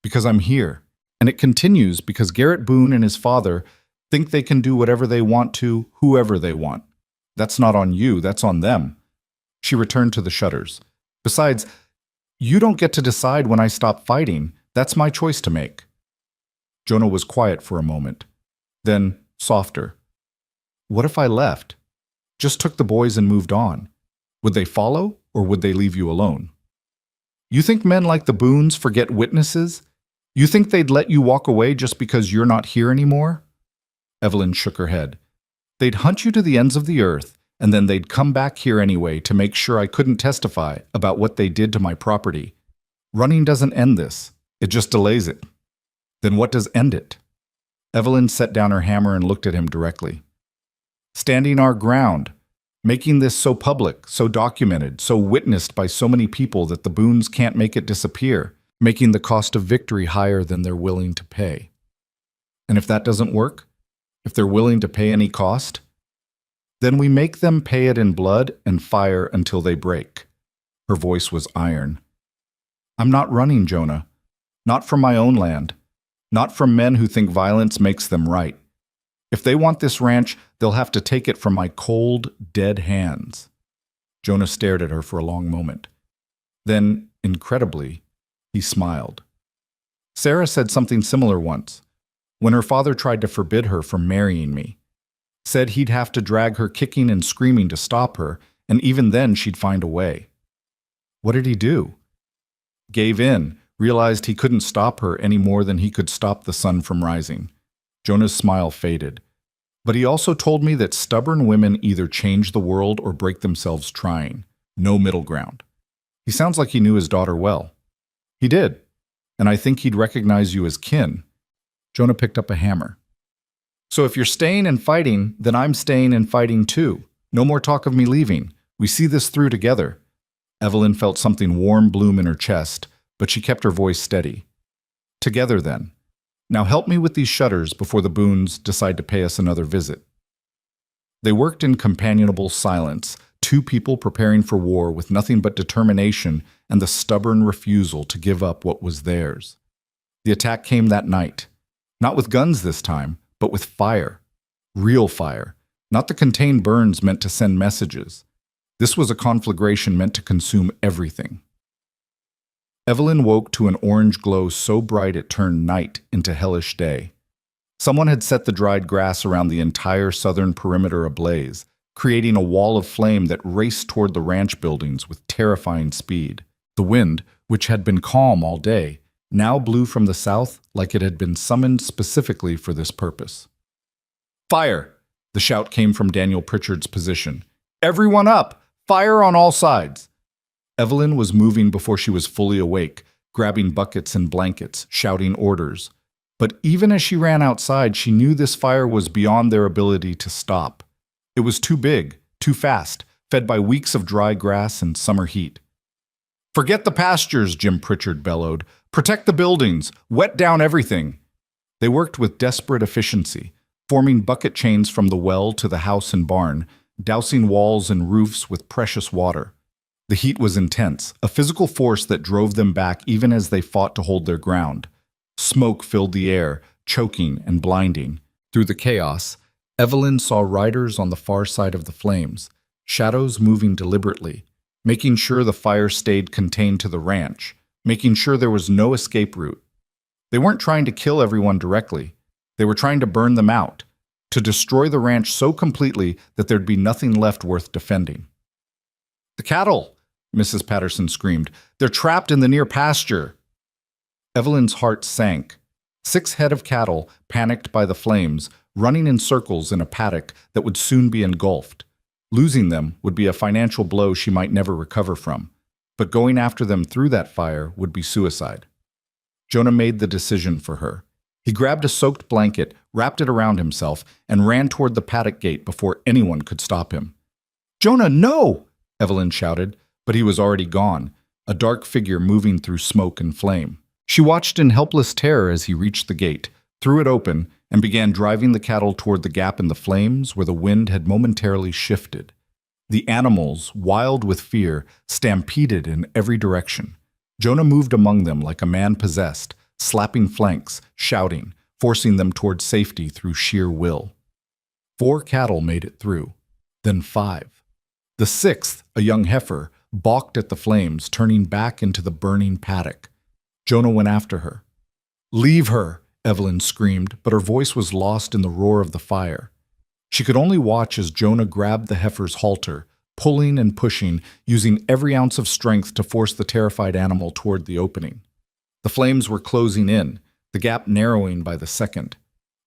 because I'm here. And it continues because Garrett Boone and his father think they can do whatever they want to, whoever they want. That's not on you, that's on them. She returned to the shutters. Besides, you don't get to decide when I stop fighting. That's my choice to make. Jonah was quiet for a moment. Then, softer. What if I left? Just took the boys and moved on. Would they follow, or would they leave you alone? You think men like the Boones forget witnesses? You think they'd let you walk away just because you're not here anymore? Evelyn shook her head. They'd hunt you to the ends of the earth, and then they'd come back here anyway to make sure I couldn't testify about what they did to my property. Running doesn't end this. It just delays it. Then what does end it? Evelyn set down her hammer and looked at him directly. Standing our ground, making this so public, so documented, so witnessed by so many people that the Boones can't make it disappear, making the cost of victory higher than they're willing to pay. And if that doesn't work, if they're willing to pay any cost, then we make them pay it in blood and fire until they break. Her voice was iron. I'm not running, Jonah. Not from my own land. Not from men who think violence makes them right. If they want this ranch, they'll have to take it from my cold, dead hands. Jonah stared at her for a long moment. Then, incredibly, he smiled. Sarah said something similar once, when her father tried to forbid her from marrying me. Said he'd have to drag her kicking and screaming to stop her, and even then she'd find a way. What did he do? Gave in, realized he couldn't stop her any more than he could stop the sun from rising. Jonah's smile faded. But he also told me that stubborn women either change the world or break themselves trying. No middle ground. He sounds like he knew his daughter well. He did. And I think he'd recognize you as kin. Jonah picked up a hammer. So if you're staying and fighting, then I'm staying and fighting too. No more talk of me leaving. We see this through together. Evelyn felt something warm bloom in her chest, but she kept her voice steady. Together then. Now help me with these shutters before the Boones decide to pay us another visit. They worked in companionable silence, two people preparing for war with nothing but determination and the stubborn refusal to give up what was theirs. The attack came that night. Not with guns this time, but with fire. Real fire. Not the contained burns meant to send messages. This was a conflagration meant to consume everything. Evelyn woke to an orange glow so bright it turned night into hellish day. Someone had set the dried grass around the entire southern perimeter ablaze, creating a wall of flame that raced toward the ranch buildings with terrifying speed. The wind, which had been calm all day, now blew from the south like it had been summoned specifically for this purpose. Fire! The shout came from Daniel Pritchard's position. Everyone up! Fire on all sides! Evelyn was moving before she was fully awake, grabbing buckets and blankets, shouting orders. But even as she ran outside, she knew this fire was beyond their ability to stop. It was too big, too fast, fed by weeks of dry grass and summer heat. Forget the pastures, Jim Pritchard bellowed. Protect the buildings. Wet down everything. They worked with desperate efficiency, forming bucket chains from the well to the house and barn, dousing walls and roofs with precious water. The heat was intense, a physical force that drove them back even as they fought to hold their ground. Smoke filled the air, choking and blinding. Through the chaos, Evelyn saw riders on the far side of the flames, shadows moving deliberately, making sure the fire stayed contained to the ranch, making sure there was no escape route. They weren't trying to kill everyone directly. They were trying to burn them out, to destroy the ranch so completely that there'd be nothing left worth defending. The cattle! Mrs. Patterson screamed. They're trapped in the near pasture. Evelyn's heart sank. 6 head of cattle, panicked by the flames, running in circles in a paddock that would soon be engulfed. Losing them would be a financial blow she might never recover from, but going after them through that fire would be suicide. Jonah made the decision for her. He grabbed a soaked blanket, wrapped it around himself, and ran toward the paddock gate before anyone could stop him. "Jonah, no!" Evelyn shouted, but he was already gone, a dark figure moving through smoke and flame. She watched in helpless terror as he reached the gate, threw it open, and began driving the cattle toward the gap in the flames where the wind had momentarily shifted. The animals, wild with fear, stampeded in every direction. Jonah moved among them like a man possessed, slapping flanks, shouting, forcing them toward safety through sheer will. 4 cattle made it through, then 5. The 6th, a young heifer, balked at the flames, turning back into the burning paddock. Jonah went after her. "Leave her!" Evelyn screamed, but her voice was lost in the roar of the fire. She could only watch as Jonah grabbed the heifer's halter, pulling and pushing, using every ounce of strength to force the terrified animal toward the opening. The flames were closing in, the gap narrowing by the second.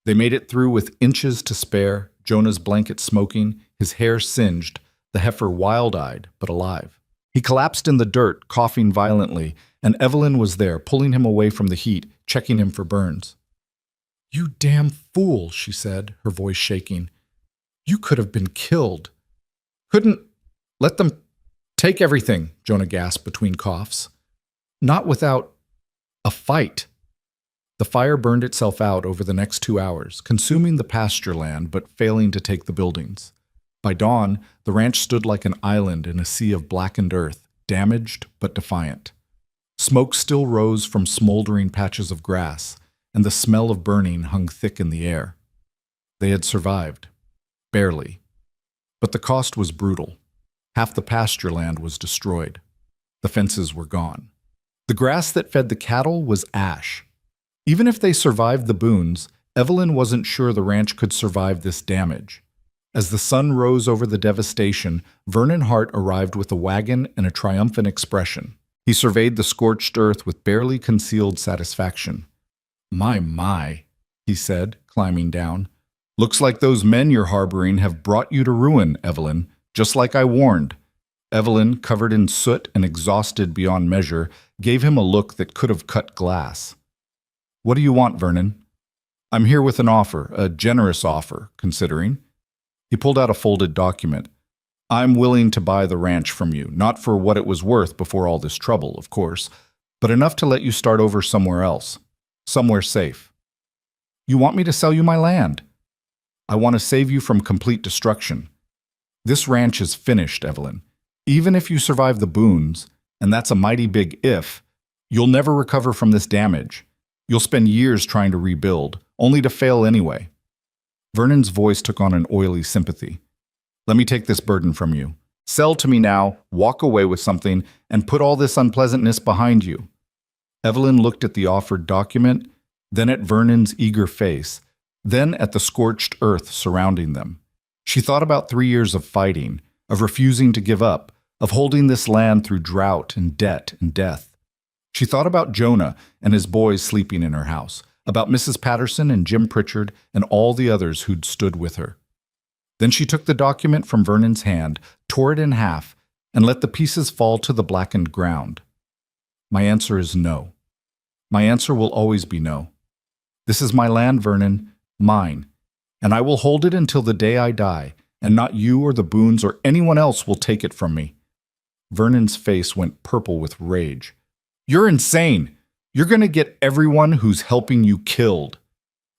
They made it through with inches to spare, Jonah's blanket smoking, his hair singed, the heifer wild-eyed but alive. He collapsed in the dirt, coughing violently, and Evelyn was there, pulling him away from the heat, checking him for burns. "You damn fool," she said, her voice shaking. "You could have been killed." "Couldn't let them take everything," Jonah gasped between coughs. "Not without a fight." The fire burned itself out over the next 2 hours, consuming the pasture land but failing to take the buildings. By dawn, the ranch stood like an island in a sea of blackened earth, damaged but defiant. Smoke still rose from smoldering patches of grass, and the smell of burning hung thick in the air. They had survived. Barely. But the cost was brutal. Half the pasture land was destroyed. The fences were gone. The grass that fed the cattle was ash. Even if they survived the boons, Evelyn wasn't sure the ranch could survive this damage. As the sun rose over the devastation, Vernon Hart arrived with a wagon and a triumphant expression. He surveyed the scorched earth with barely concealed satisfaction. My, he said, climbing down. "Looks like those men you're harboring have brought you to ruin, Evelyn, just like I warned." Evelyn, covered in soot and exhausted beyond measure, gave him a look that could have cut glass. "What do you want, Vernon?" "I'm here with an offer, a generous offer, considering." He pulled out a folded document. "I'm willing to buy the ranch from you, not for what it was worth before all this trouble, of course, but enough to let you start over somewhere else, somewhere safe." "You want me to sell you my land?" "I want to save you from complete destruction. This ranch is finished, Evelyn. Even if you survive the boons, and that's a mighty big if, you'll never recover from this damage. You'll spend years trying to rebuild, only to fail anyway." Vernon's voice took on an oily sympathy. "Let me take this burden from you. Sell to me now, walk away with something, and put all this unpleasantness behind you." Evelyn looked at the offered document, then at Vernon's eager face, then at the scorched earth surrounding them. She thought about 3 years of fighting, of refusing to give up, of holding this land through drought and debt and death. She thought about Jonah and his boys sleeping in her house, about Mrs. Patterson and Jim Pritchard and all the others who'd stood with her. Then she took the document from Vernon's hand, tore it in half, and let the pieces fall to the blackened ground. "My answer is no. My answer will always be no. This is my land, Vernon, mine, and I will hold it until the day I die, and not you or the Boones or anyone else will take it from me." Vernon's face went purple with rage. "You're insane! You're going to get everyone who's helping you killed."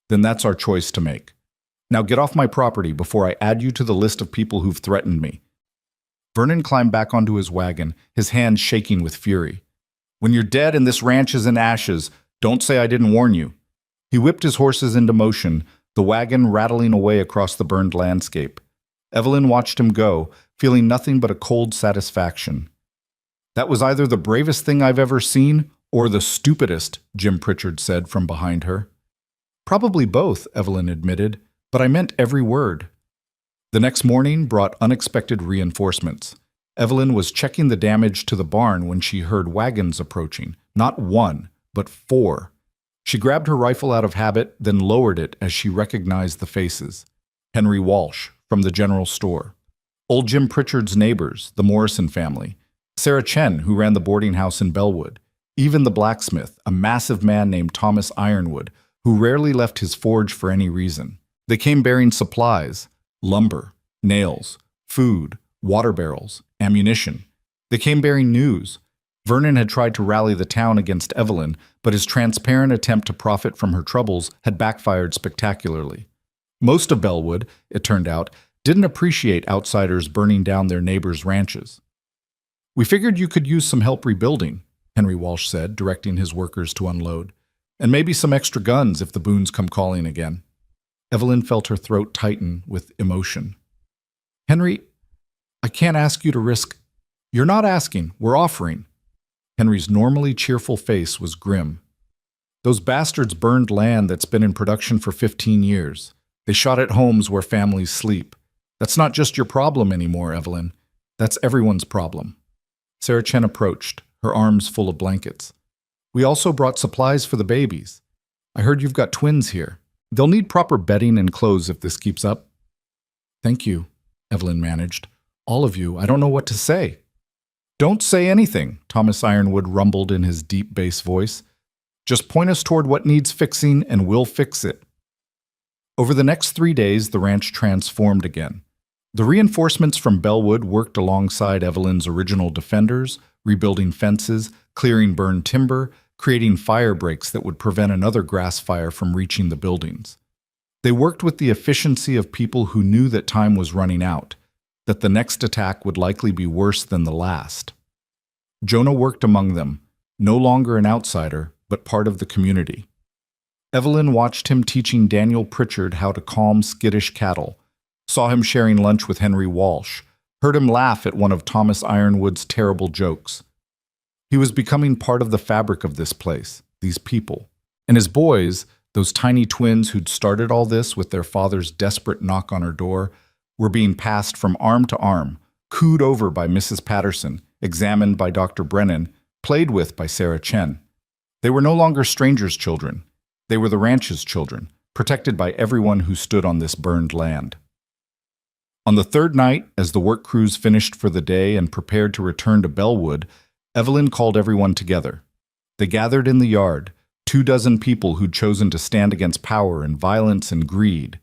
"Then that's our choice to make. Now get off my property before I add you to the list of people who've threatened me." Vernon climbed back onto his wagon, his hands shaking with fury. "When you're dead and this ranch is in ashes, don't say I didn't warn you." He whipped his horses into motion, the wagon rattling away across the burned landscape. Evelyn watched him go, feeling nothing but a cold satisfaction. "That was either the bravest thing I've ever seen or the stupidest," Jim Pritchard said from behind her. "Probably both," Evelyn admitted, "but I meant every word." The next morning brought unexpected reinforcements. Evelyn was checking the damage to the barn when she heard wagons approaching, not 1, but 4. She grabbed her rifle out of habit, then lowered it as she recognized the faces. Henry Walsh, from the general store. Old Jim Pritchard's neighbors, the Morrison family. Sarah Chen, who ran the boarding house in Bellwood. Even the blacksmith, a massive man named Thomas Ironwood, who rarely left his forge for any reason. They came bearing supplies, lumber, nails, food, water barrels, ammunition. They came bearing news. Vernon had tried to rally the town against Evelyn, but his transparent attempt to profit from her troubles had backfired spectacularly. Most of Bellwood, it turned out, didn't appreciate outsiders burning down their neighbors' ranches. "We figured you could use some help rebuilding," Henry Walsh said, directing his workers to unload. "And maybe some extra guns if the Boones come calling again." Evelyn felt her throat tighten with emotion. "Henry, I can't ask you to risk—" "You're not asking, we're offering." Henry's normally cheerful face was grim. "Those bastards burned land that's been in production for 15 years. They shot at homes where families sleep. That's not just your problem anymore, Evelyn. That's everyone's problem." Sarah Chen approached, her arms full of blankets. "We also brought supplies for the babies. I heard you've got twins here. They'll need proper bedding and clothes if this keeps up." "Thank you," Evelyn managed. "All of you, I don't know what to say." "Don't say anything," Thomas Ironwood rumbled in his deep bass voice. "Just point us toward what needs fixing and we'll fix it." Over the next 3 days, the ranch transformed again. The reinforcements from Bellwood worked alongside Evelyn's original defenders, rebuilding fences, clearing burned timber, creating fire breaks that would prevent another grass fire from reaching the buildings. They worked with the efficiency of people who knew that time was running out, that the next attack would likely be worse than the last. Jonah worked among them, no longer an outsider, but part of the community. Evelyn watched him teaching Daniel Pritchard how to calm skittish cattle, saw him sharing lunch with Henry Walsh, heard him laugh at one of Thomas Ironwood's terrible jokes. He was becoming part of the fabric of this place, these people. And his boys, those tiny twins who'd started all this with their father's desperate knock on her door, were being passed from arm to arm, cooed over by Mrs. Patterson, examined by Dr. Brennan, played with by Sarah Chen. They were no longer strangers' children. They were the ranch's children, protected by everyone who stood on this burned land. On the third night, as the work crews finished for the day and prepared to return to Bellwood, Evelyn called everyone together. They gathered in the yard, 24 people who'd chosen to stand against power and violence and greed.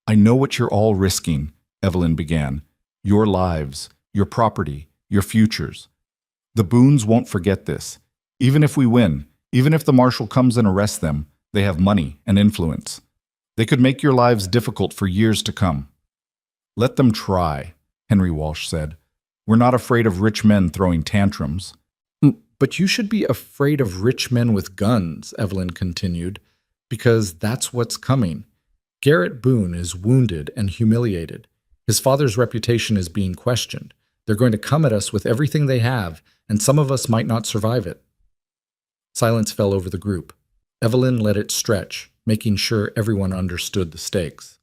"I know what you're all risking," Evelyn began. "Your lives, your property, your futures. The Boones won't forget this. Even if we win, even if the marshal comes and arrests them, they have money and influence. They could make your lives difficult for years to come." "Let them try," Henry Walsh said. "We're not afraid of rich men throwing tantrums." "But you should be afraid of rich men with guns," Evelyn continued, "because that's what's coming. Garrett Boone is wounded and humiliated. His father's reputation is being questioned. They're going to come at us with everything they have, and some of us might not survive it." Silence fell over the group. Evelyn let it stretch, making sure everyone understood the stakes.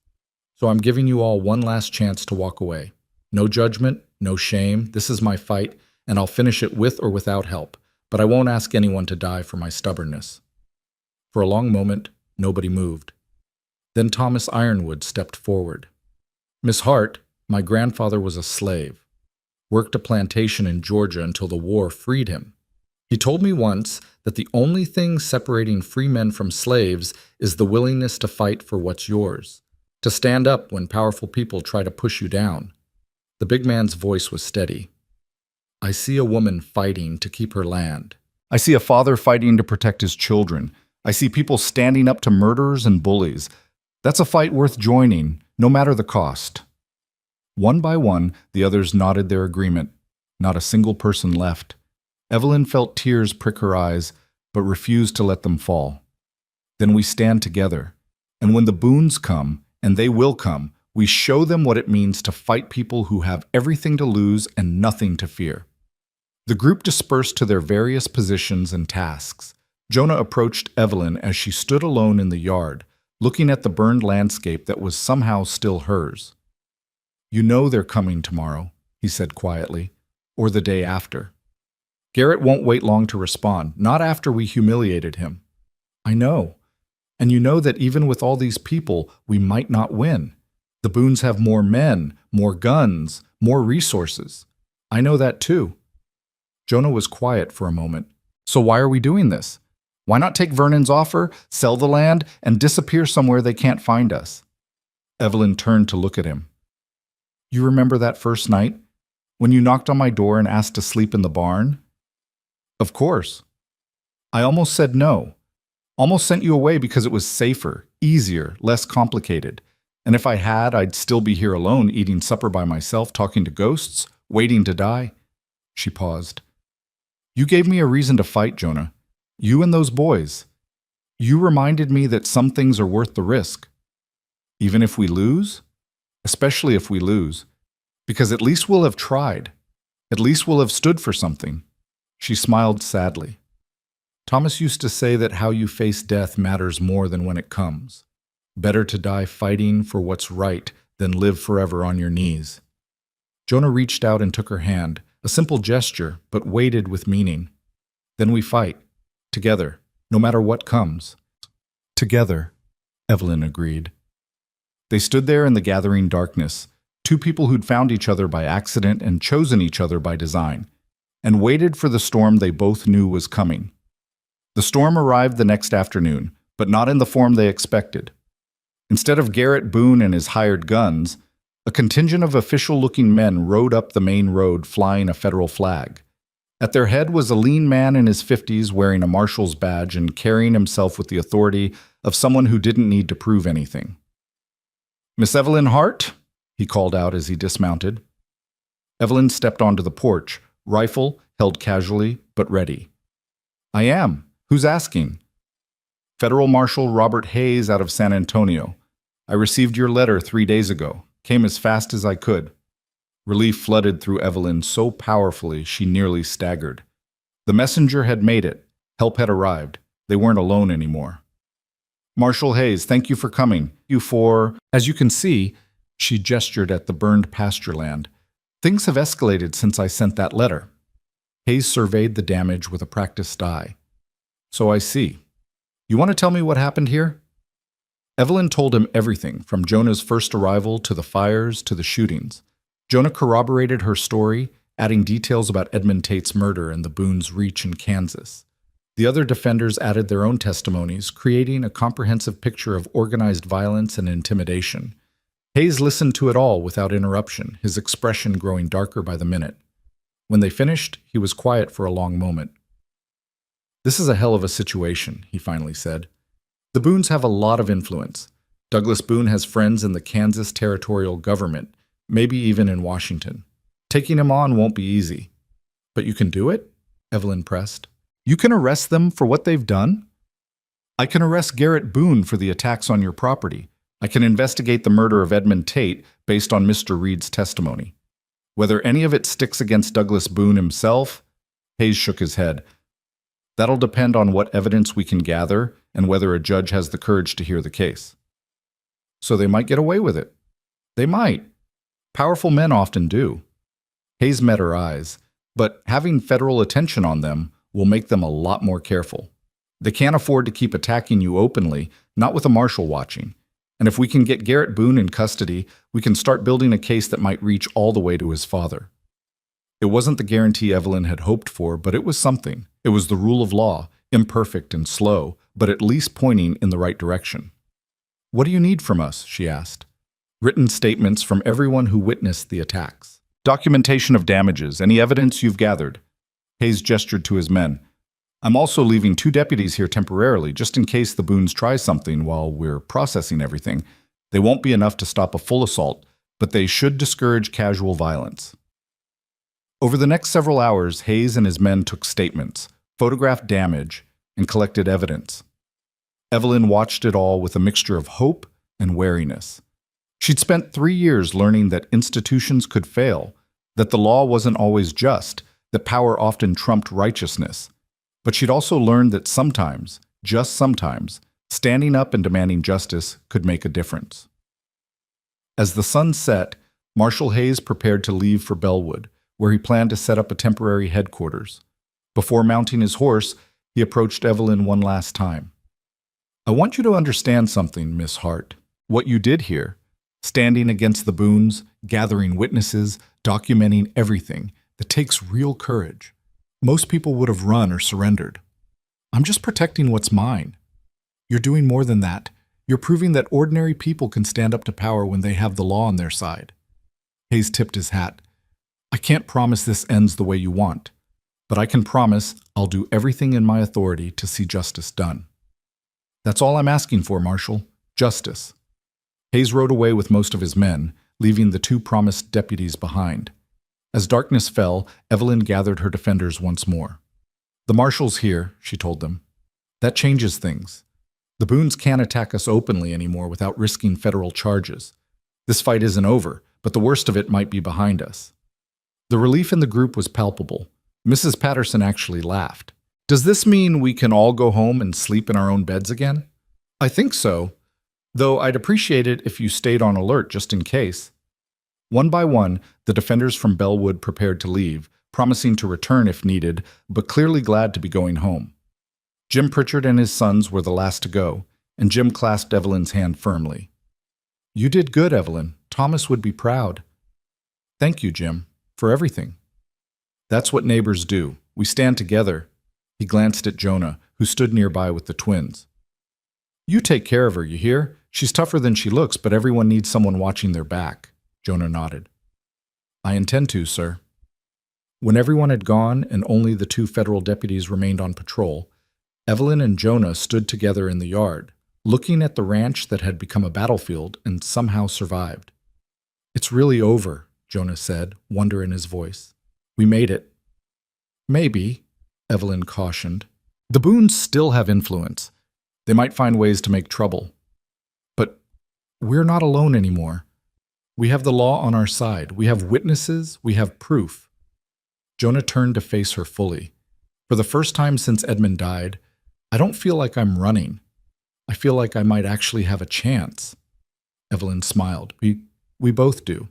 "So I'm giving you all one last chance to walk away. No judgment, no shame. This is my fight, and I'll finish it with or without help, but I won't ask anyone to die for my stubbornness." For a long moment, nobody moved. Then Thomas Ironwood stepped forward. "Miss Hart, my grandfather was a slave. Worked a plantation in Georgia until the war freed him. He told me once that the only thing separating free men from slaves is the willingness to fight for what's yours, to stand up when powerful people try to push you down." The big man's voice was steady. "I see a woman fighting to keep her land. I see a father fighting to protect his children. I see people standing up to murderers and bullies. That's a fight worth joining, no matter the cost." One by one, the others nodded their agreement. Not a single person left. Evelyn felt tears prick her eyes, but refused to let them fall. "Then we stand together. And when the Boones come, and they will come, we show them what it means to fight people who have everything to lose and nothing to fear." The group dispersed to their various positions and tasks. Jonah approached Evelyn as she stood alone in the yard, looking at the burned landscape that was somehow still hers. "You know they're coming tomorrow," he said quietly, "or the day after. Garrett won't wait long to respond, not after we humiliated him." "I know. And you know that even with all these people, we might not win. The Boones have more men, more guns, more resources. I know that too." Jonah was quiet for a moment. "So why are we doing this? Why not take Vernon's offer, sell the land, and disappear somewhere they can't find us?" Evelyn turned to look at him. "You remember that first night, when you knocked on my door and asked to sleep in the barn? Of course. I almost said no. Almost sent you away because it was safer, easier, less complicated. And if I had, I'd still be here alone, eating supper by myself, talking to ghosts, waiting to die. She paused. You gave me a reason to fight, Jonah. You and those boys. You reminded me that some things are worth the risk. Even if we lose? Especially if we lose. Because at least we'll have tried. At least we'll have stood for something. She smiled sadly. Thomas used to say that how you face death matters more than when it comes. Better to die fighting for what's right than live forever on your knees. Jonah reached out and took her hand, a simple gesture, but weighted with meaning. Then we fight. Together, no matter what comes. Together, Evelyn agreed. They stood there in the gathering darkness, two people who'd found each other by accident and chosen each other by design, and waited for the storm they both knew was coming. The storm arrived the next afternoon, but not in the form they expected. Instead of Garrett Boone and his hired guns, a contingent of official-looking men rode up the main road flying a federal flag. At their head was a lean man in his 50s wearing a marshal's badge and carrying himself with the authority of someone who didn't need to prove anything. "Miss Evelyn Hart?" he called out as he dismounted. Evelyn stepped onto the porch, rifle held casually but ready. "I am. Who's asking?" "Federal Marshal Robert Hayes out of San Antonio. I received your letter 3 days ago. Came as fast as I could." Relief flooded through Evelyn so powerfully she nearly staggered. The messenger had made it. Help had arrived. They weren't alone anymore. "Marshal Hayes, thank you for coming. As you can see," she gestured at the burned pasture land, "things have escalated since I sent that letter." Hayes surveyed the damage with a practiced eye. "So I see. You want to tell me what happened here?" Evelyn told him everything, from Jonah's first arrival to the fires to the shootings. Jonah corroborated her story, adding details about Edmund Tate's murder and the Boone's reach in Kansas. The other defenders added their own testimonies, creating a comprehensive picture of organized violence and intimidation. Hayes listened to it all without interruption, his expression growing darker by the minute. When they finished, he was quiet for a long moment. "This is a hell of a situation," he finally said. "The Boones have a lot of influence. Douglas Boone has friends in the Kansas territorial government, maybe even in Washington. Taking him on won't be easy." "But you can do it?" Evelyn pressed. "You can arrest them for what they've done?" "I can arrest Garrett Boone for the attacks on your property. I can investigate the murder of Edmund Tate based on Mr. Reed's testimony. Whether any of it sticks against Douglas Boone himself," Hayes shook his head, "that'll depend on what evidence we can gather and whether a judge has the courage to hear the case." "So they might get away with it." "They might. Powerful men often do." Hayes met her eyes, "But having federal attention on them will make them a lot more careful. They can't afford to keep attacking you openly, not with a marshal watching. And if we can get Garrett Boone in custody, we can start building a case that might reach all the way to his father." It wasn't the guarantee Evelyn had hoped for, but it was something. It was the rule of law, imperfect and slow, but at least pointing in the right direction. "What do you need from us?" she asked. "Written statements from everyone who witnessed the attacks. Documentation of damages, any evidence you've gathered." Hayes gestured to his men. "I'm also leaving 2 deputies here temporarily, just in case the Boones try something while we're processing everything. They won't be enough to stop a full assault, but they should discourage casual violence." Over the next several hours, Hayes and his men took statements, photographed damage, and collected evidence. Evelyn watched it all with a mixture of hope and wariness. She'd spent 3 years learning that institutions could fail, that the law wasn't always just, that power often trumped righteousness. But she'd also learned that sometimes, just sometimes, standing up and demanding justice could make a difference. As the sun set, Marshal Hayes prepared to leave for Bellwood, where he planned to set up a temporary headquarters. Before mounting his horse, he approached Evelyn one last time. "I want you to understand something, Miss Hart. What you did here, standing against the Boones, gathering witnesses, documenting everything, that takes real courage. Most people would have run or surrendered. I'm just protecting what's mine. You're doing more than that. You're proving that ordinary people can stand up to power when they have the law on their side." Hayes tipped his hat. "I can't promise this ends the way you want. but I can promise I'll do everything in my authority to see justice done. That's all I'm asking for, Marshal. Justice. Hayes rode away with most of his men, leaving the two promised deputies behind. As darkness fell, Evelyn gathered her defenders once more. The Marshal's here, she told them. That changes things. The Boones can't attack us openly anymore without risking federal charges. This fight isn't over, but the worst of it might be behind us. The relief in the group was palpable. Mrs. Patterson actually laughed. Does this mean we can all go home and sleep in our own beds again? I think so, though I'd appreciate it if you stayed on alert just in case. One by one, the defenders from Bellwood prepared to leave, promising to return if needed, but clearly glad to be going home. Jim Pritchard and his sons were the last to go, and Jim clasped Evelyn's hand firmly. You did good, Evelyn. Thomas would be proud. Thank you, Jim, for everything. That's what neighbors do. We stand together. He glanced at Jonah, who stood nearby with the twins. You take care of her, you hear? She's tougher than she looks, but everyone needs someone watching their back. Jonah nodded. I intend to, sir. When everyone had gone and only the two federal deputies remained on patrol, Evelyn and Jonah stood together in the yard, looking at the ranch that had become a battlefield and somehow survived. It's really over, Jonah said, wonder in his voice. We made it. Maybe, Evelyn cautioned. The Boones still have influence. They might find ways to make trouble. But we're not alone anymore. We have the law on our side. We have witnesses. We have proof. Jonah turned to face her fully. For the first time since Edmund died, I don't feel like I'm running. I feel like I might actually have a chance. Evelyn smiled. We both do.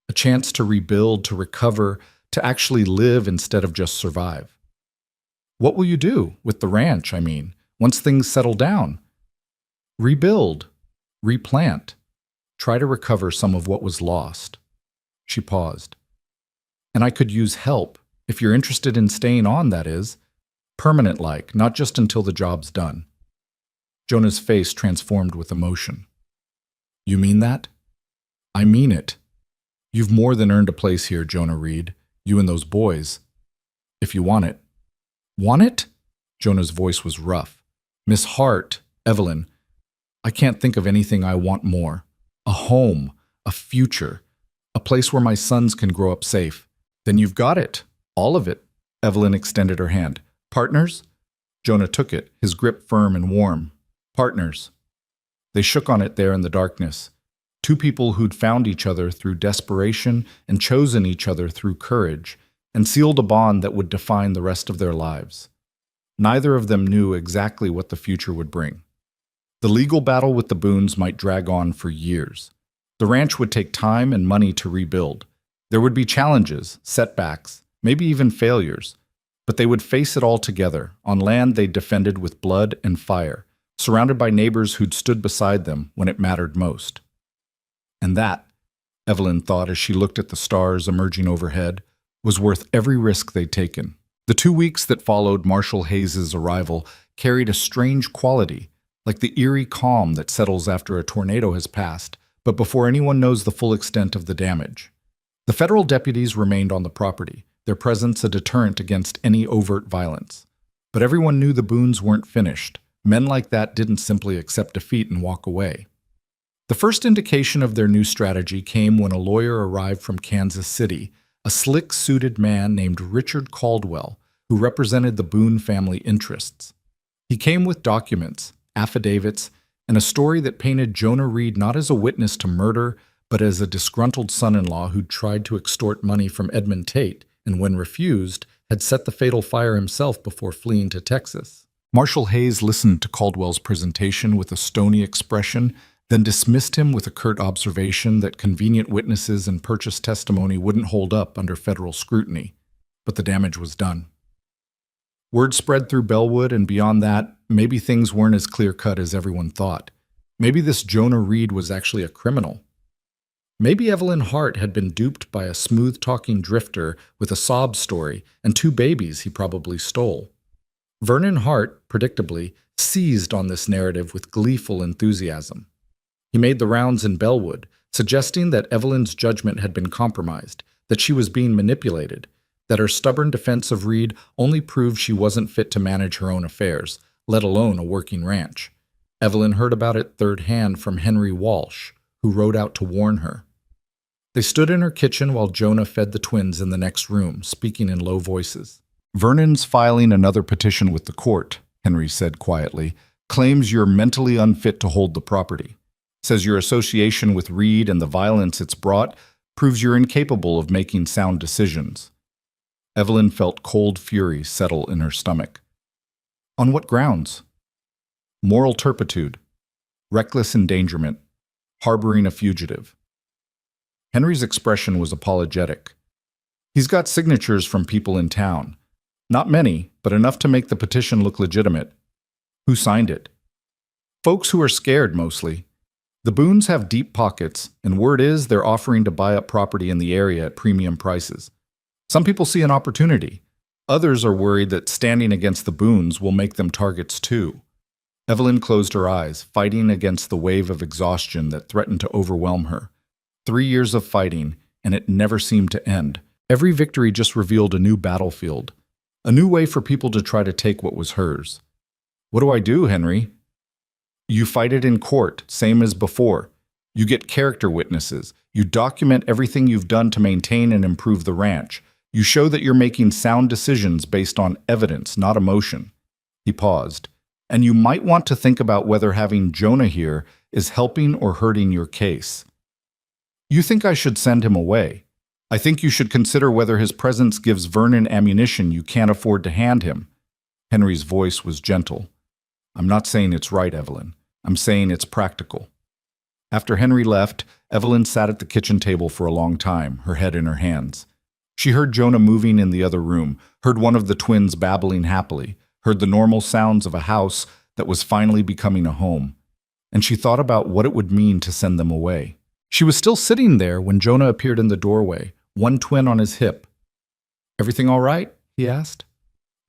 A chance to rebuild, to recover, to actually live instead of just survive. What will you do with the ranch, I mean, once things settle down? Rebuild, replant, try to recover some of what was lost. She paused. And I could use help, if you're interested in staying on, that is. Permanent-like, not just until the job's done. Jonah's face transformed with emotion. You mean that? I mean it. You've more than earned a place here, Jonah Reed. You and those boys. If you want it. Want it? Jonah's voice was rough. Miss Hart, Evelyn, I can't think of anything I want more. A home, a future, a place where my sons can grow up safe. Then you've got it. All of it. Evelyn extended her hand. Partners? Jonah took it, his grip firm and warm. Partners. They shook on it there in the darkness. Two people who'd found each other through desperation and chosen each other through courage, and sealed a bond that would define the rest of their lives. Neither of them knew exactly what the future would bring. The legal battle with the Boones might drag on for years. The ranch would take time and money to rebuild. There would be challenges, setbacks, maybe even failures, but they would face it all together, on land they defended with blood and fire, surrounded by neighbors who'd stood beside them when it mattered most. And that, Evelyn thought as she looked at the stars emerging overhead, was worth every risk they'd taken. The 2 weeks that followed Marshal Hayes's arrival carried a strange quality, like the eerie calm that settles after a tornado has passed, but before anyone knows the full extent of the damage. The federal deputies remained on the property, their presence a deterrent against any overt violence. But everyone knew the Boones weren't finished. Men like that didn't simply accept defeat and walk away. The first indication of their new strategy came when a lawyer arrived from Kansas City, a slick-suited man named Richard Caldwell, who represented the Boone family interests. He came with documents, affidavits, and a story that painted Jonah Reed not as a witness to murder, but as a disgruntled son-in-law who'd tried to extort money from Edmund Tate, and when refused, had set the fatal fire himself before fleeing to Texas. Marshal Hayes listened to Caldwell's presentation with a stony expression, then dismissed him with a curt observation that convenient witnesses and purchase testimony wouldn't hold up under federal scrutiny. But the damage was done. Word spread through Bellwood, and beyond that, maybe things weren't as clear-cut as everyone thought. Maybe this Jonah Reed was actually a criminal. Maybe Evelyn Hart had been duped by a smooth-talking drifter with a sob story and 2 babies he probably stole. Vernon Hart, predictably, seized on this narrative with gleeful enthusiasm. He made the rounds in Bellwood, suggesting that Evelyn's judgment had been compromised, that she was being manipulated, that her stubborn defense of Reed only proved she wasn't fit to manage her own affairs, let alone a working ranch. Evelyn heard about it third hand from Henry Walsh, who rode out to warn her. They stood in her kitchen while Jonah fed the twins in the next room, speaking in low voices. "Vernon's filing another petition with the court," Henry said quietly. "Claims you're mentally unfit to hold the property. Says your association with Reed and the violence it's brought proves you're incapable of making sound decisions." Evelyn felt cold fury settle in her stomach. "On what grounds?" "Moral turpitude, reckless endangerment, harboring a fugitive." Henry's expression was apologetic. "He's got signatures from people in town. Not many, but enough to make the petition look legitimate." "Who signed it?" "Folks who are scared, mostly. The Boones have deep pockets, and word is they're offering to buy up property in the area at premium prices. Some people see an opportunity. Others are worried that standing against the Boones will make them targets too." Evelyn closed her eyes, fighting against the wave of exhaustion that threatened to overwhelm her. 3 years of fighting, and it never seemed to end. Every victory just revealed a new battlefield, a new way for people to try to take what was hers. "What do I do, Henry?" "You fight it in court, same as before. You get character witnesses. You document everything you've done to maintain and improve the ranch. You show that you're making sound decisions based on evidence, not emotion." He paused. "And you might want to think about whether having Jonah here is helping or hurting your case. You think I should send him away. I think you should consider whether his presence gives Vernon ammunition you can't afford to hand him." Henry's voice was gentle. "I'm not saying it's right, Evelyn. I'm saying it's practical." After Henry left, Evelyn sat at the kitchen table for a long time, her head in her hands. She heard Jonah moving in the other room, heard one of the twins babbling happily, heard the normal sounds of a house that was finally becoming a home. And she thought about what it would mean to send them away. She was still sitting there when Jonah appeared in the doorway, one twin on his hip. "Everything all right?" he asked.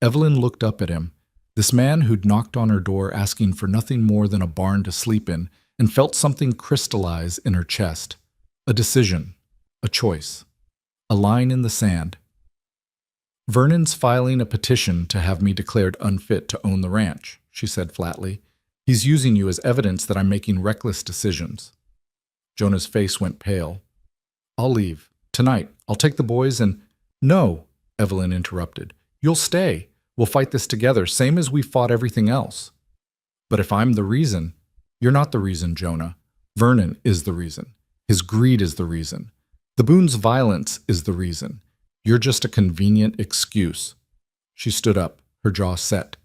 Evelyn looked up at him, this man who'd knocked on her door asking for nothing more than a barn to sleep in, and felt something crystallize in her chest. A decision, a choice, a line in the sand. "Vernon's filing a petition to have me declared unfit to own the ranch," she said flatly. "He's using you as evidence that I'm making reckless decisions." Jonah's face went pale. "I'll leave. Tonight. I'll take the boys and—" "No," Evelyn interrupted. "You'll stay. We'll fight this together, same as we fought everything else." "But if I'm the reason—" "You're not the reason, Jonah. Vernon is the reason. His greed is the reason. The Boone's violence is the reason. You're just a convenient excuse." She stood up, her jaw set.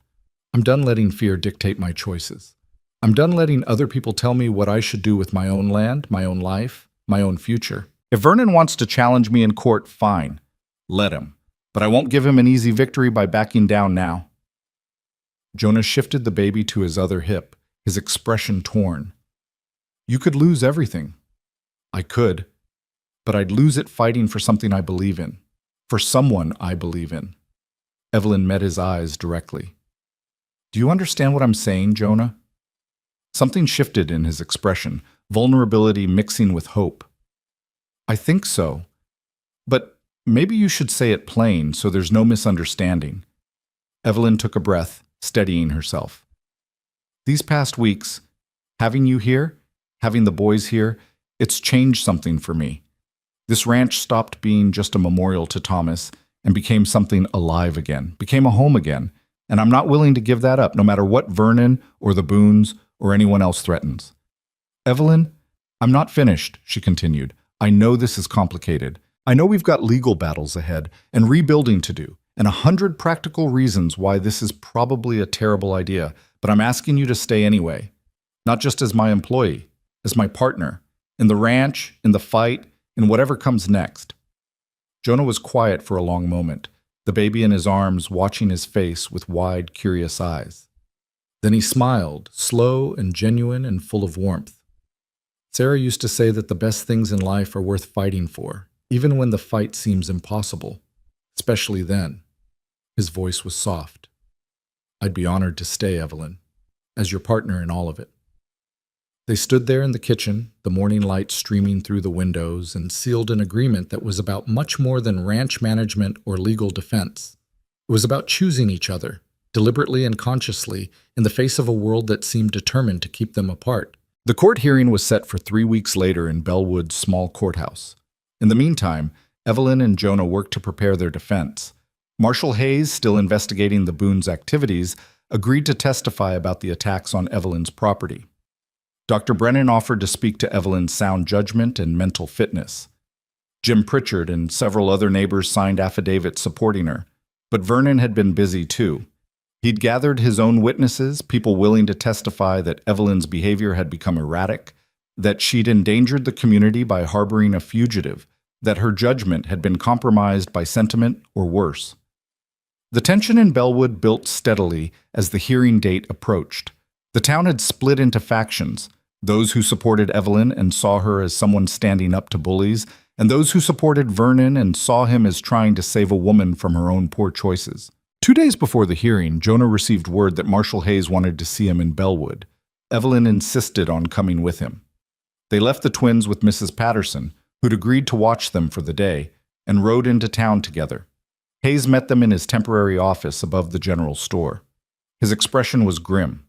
"I'm done letting fear dictate my choices. I'm done letting other people tell me what I should do with my own land, my own life, my own future. If Vernon wants to challenge me in court, fine. Let him. But I won't give him an easy victory by backing down now." Jonah shifted the baby to his other hip, his expression torn. "You could lose everything." "I could. But I'd lose it fighting for something I believe in. For someone I believe in." Evelyn met his eyes directly. "Do you understand what I'm saying, Jonah?" Something shifted in his expression, vulnerability mixing with hope. "I think so. But maybe you should say it plain so there's no misunderstanding." Evelyn took a breath, steadying herself. "These past weeks, having you here, having the boys here, it's changed something for me. This ranch stopped being just a memorial to Thomas and became something alive again, became a home again, and I'm not willing to give that up no matter what Vernon or the Boones or anyone else threatens." "Evelyn, I'm not finished," she continued. "I know this is complicated. I know we've got legal battles ahead and rebuilding to do, and 100 practical reasons why this is probably a terrible idea, but I'm asking you to stay anyway. Not just as my employee, as my partner, in the ranch, in the fight, in whatever comes next." Jonah was quiet for a long moment, the baby in his arms watching his face with wide, curious eyes. Then he smiled, slow and genuine and full of warmth. "Sarah used to say that the best things in life are worth fighting for, even when the fight seems impossible, especially then." His voice was soft. "I'd be honored to stay, Evelyn, as your partner in all of it." They stood there in the kitchen, the morning light streaming through the windows, and sealed an agreement that was about much more than ranch management or legal defense. It was about choosing each other, deliberately and consciously, in the face of a world that seemed determined to keep them apart. The court hearing was set for 3 weeks later in Bellwood's small courthouse. In the meantime, Evelyn and Jonah worked to prepare their defense. Marshal Hayes, still investigating the Boones' activities, agreed to testify about the attacks on Evelyn's property. Dr. Brennan offered to speak to Evelyn's sound judgment and mental fitness. Jim Pritchard and several other neighbors signed affidavits supporting her, but Vernon had been busy too. He'd gathered his own witnesses, people willing to testify that Evelyn's behavior had become erratic, that she'd endangered the community by harboring a fugitive, that her judgment had been compromised by sentiment or worse. The tension in Bellwood built steadily as the hearing date approached. The town had split into factions, those who supported Evelyn and saw her as someone standing up to bullies, and those who supported Vernon and saw him as trying to save a woman from her own poor choices. 2 days before the hearing, Jonah received word that Marshal Hayes wanted to see him in Bellwood. Evelyn insisted on coming with him. They left the twins with Mrs. Patterson, who'd agreed to watch them for the day, and rode into town together. Hayes met them in his temporary office above the general store. His expression was grim.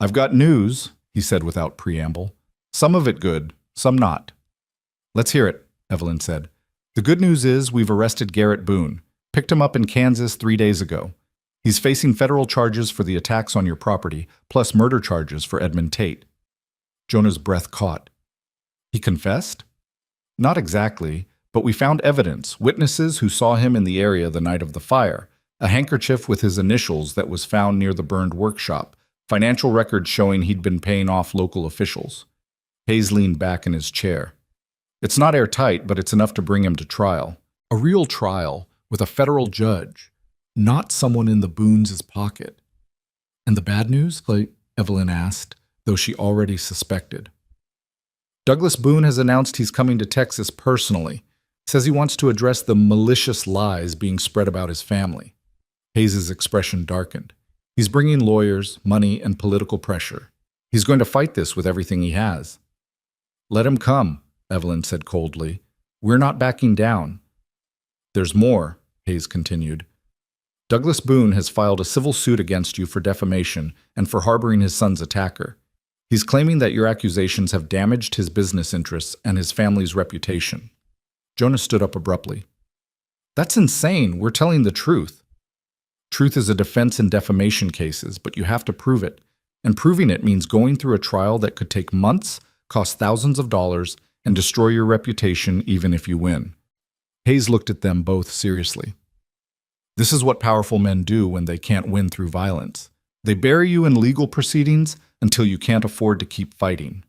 "I've got news," he said without preamble. "Some of it good, some not." "Let's hear it," Evelyn said. "The good news is we've arrested Garrett Boone. Picked him up in Kansas 3 days ago. He's facing federal charges for the attacks on your property, plus murder charges for Edmund Tate." Jonah's breath caught. "He confessed?" "Not exactly, but we found evidence, witnesses who saw him in the area the night of the fire, a handkerchief with his initials that was found near the burned workshop, financial records showing he'd been paying off local officials." Hayes leaned back in his chair. "It's not airtight, but it's enough to bring him to trial. A real trial, with a federal judge, not someone in the Boones' pocket." "And the bad news?" Evelyn asked, though she already suspected. "Douglas Boone has announced he's coming to Texas personally. Says he wants to address the malicious lies being spread about his family." Hayes' expression darkened. "He's bringing lawyers, money, and political pressure. He's going to fight this with everything he has." "Let him come," Evelyn said coldly. "We're not backing down." "There's more," Hayes continued. "Douglas Boone has filed a civil suit against you for defamation and for harboring his son's attacker. He's claiming that your accusations have damaged his business interests and his family's reputation." Jonah stood up abruptly. "That's insane. We're telling the truth." "Truth is a defense in defamation cases, but you have to prove it. And proving it means going through a trial that could take months, cost thousands of dollars, and destroy your reputation even if you win." Hayes looked at them both seriously. "This is what powerful men do when they can't win through violence. They bury you in legal proceedings until you can't afford to keep fighting."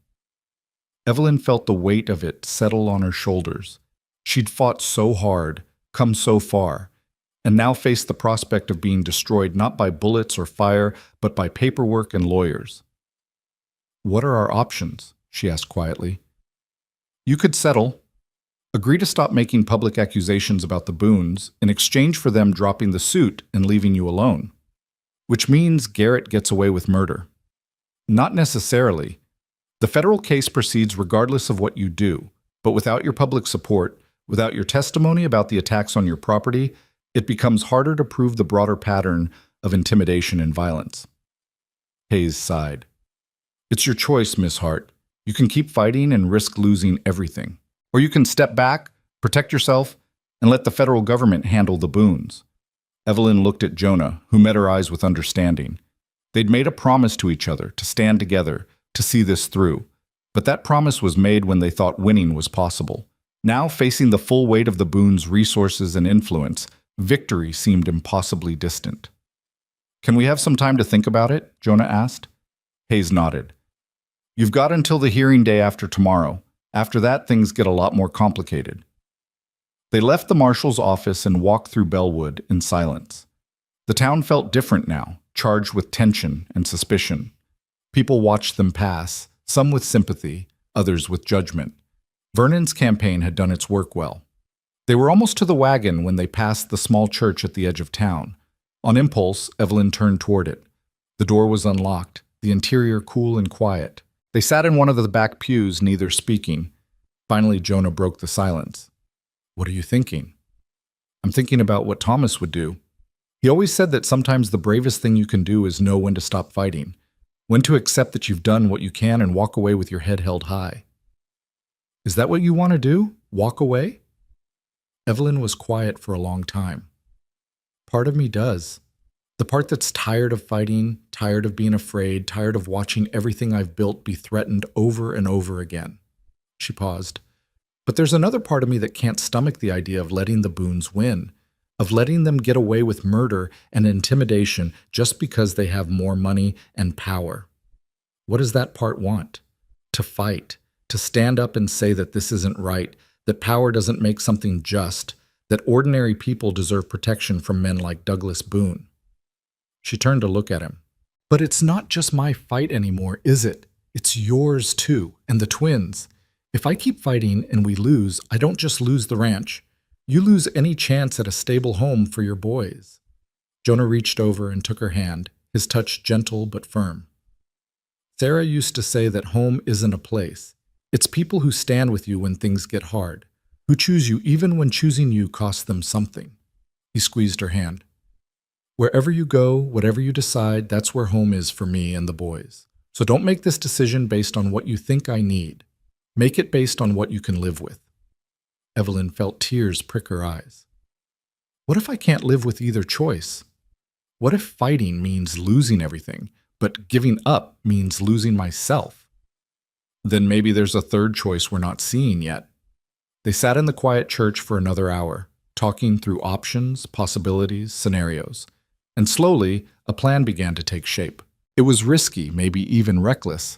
Evelyn felt the weight of it settle on her shoulders. She'd fought so hard, come so far, and now faced the prospect of being destroyed not by bullets or fire, but by paperwork and lawyers. "What are our options?" she asked quietly. "You could settle. Agree to stop making public accusations about the Boones in exchange for them dropping the suit and leaving you alone. Which means Garrett gets away with murder." "Not necessarily. The federal case proceeds regardless of what you do, but without your public support, without your testimony about the attacks on your property, it becomes harder to prove the broader pattern of intimidation and violence." Hayes sighed. "It's your choice, Miss Hart. You can keep fighting and risk losing everything. Or you can step back, protect yourself, and let the federal government handle the Boones." Evelyn looked at Jonah, who met her eyes with understanding. They'd made a promise to each other to stand together, to see this through. But that promise was made when they thought winning was possible. Now, facing the full weight of the Boones' resources and influence, victory seemed impossibly distant. "Can we have some time to think about it?" Jonah asked. Hayes nodded. "You've got until the hearing day after tomorrow. After that, things get a lot more complicated." They left the marshal's office and walked through Bellwood in silence. The town felt different now, charged with tension and suspicion. People watched them pass, some with sympathy, others with judgment. Vernon's campaign had done its work well. They were almost to the wagon when they passed the small church at the edge of town. On impulse, Evelyn turned toward it. The door was unlocked, the interior cool and quiet. They sat in one of the back pews, neither speaking. Finally, Jonah broke the silence. "What are you thinking?" "I'm thinking about what Thomas would do. He always said that sometimes the bravest thing you can do is know when to stop fighting, when to accept that you've done what you can and walk away with your head held high." "Is that what you want to do? Walk away?" Evelyn was quiet for a long time. "Part of me does. The part that's tired of fighting, tired of being afraid, tired of watching everything I've built be threatened over and over again." She paused. "But there's another part of me that can't stomach the idea of letting the Boones win, of letting them get away with murder and intimidation just because they have more money and power. What does that part want? To fight, to stand up and say that this isn't right, that power doesn't make something just, that ordinary people deserve protection from men like Douglas Boone." She turned to look at him. "But it's not just my fight anymore, is it? It's yours too, and the twins. If I keep fighting and we lose, I don't just lose the ranch. You lose any chance at a stable home for your boys." Jonah reached over and took her hand, his touch gentle but firm. "Sarah used to say that home isn't a place. It's people who stand with you when things get hard, who choose you even when choosing you costs them something." He squeezed her hand. "Wherever you go, whatever you decide, that's where home is for me and the boys. So don't make this decision based on what you think I need. Make it based on what you can live with." Evelyn felt tears prick her eyes. "What if I can't live with either choice? What if fighting means losing everything, but giving up means losing myself? Then maybe there's a third choice we're not seeing yet." They sat in the quiet church for another hour, talking through options, possibilities, scenarios. And slowly, a plan began to take shape. It was risky, maybe even reckless,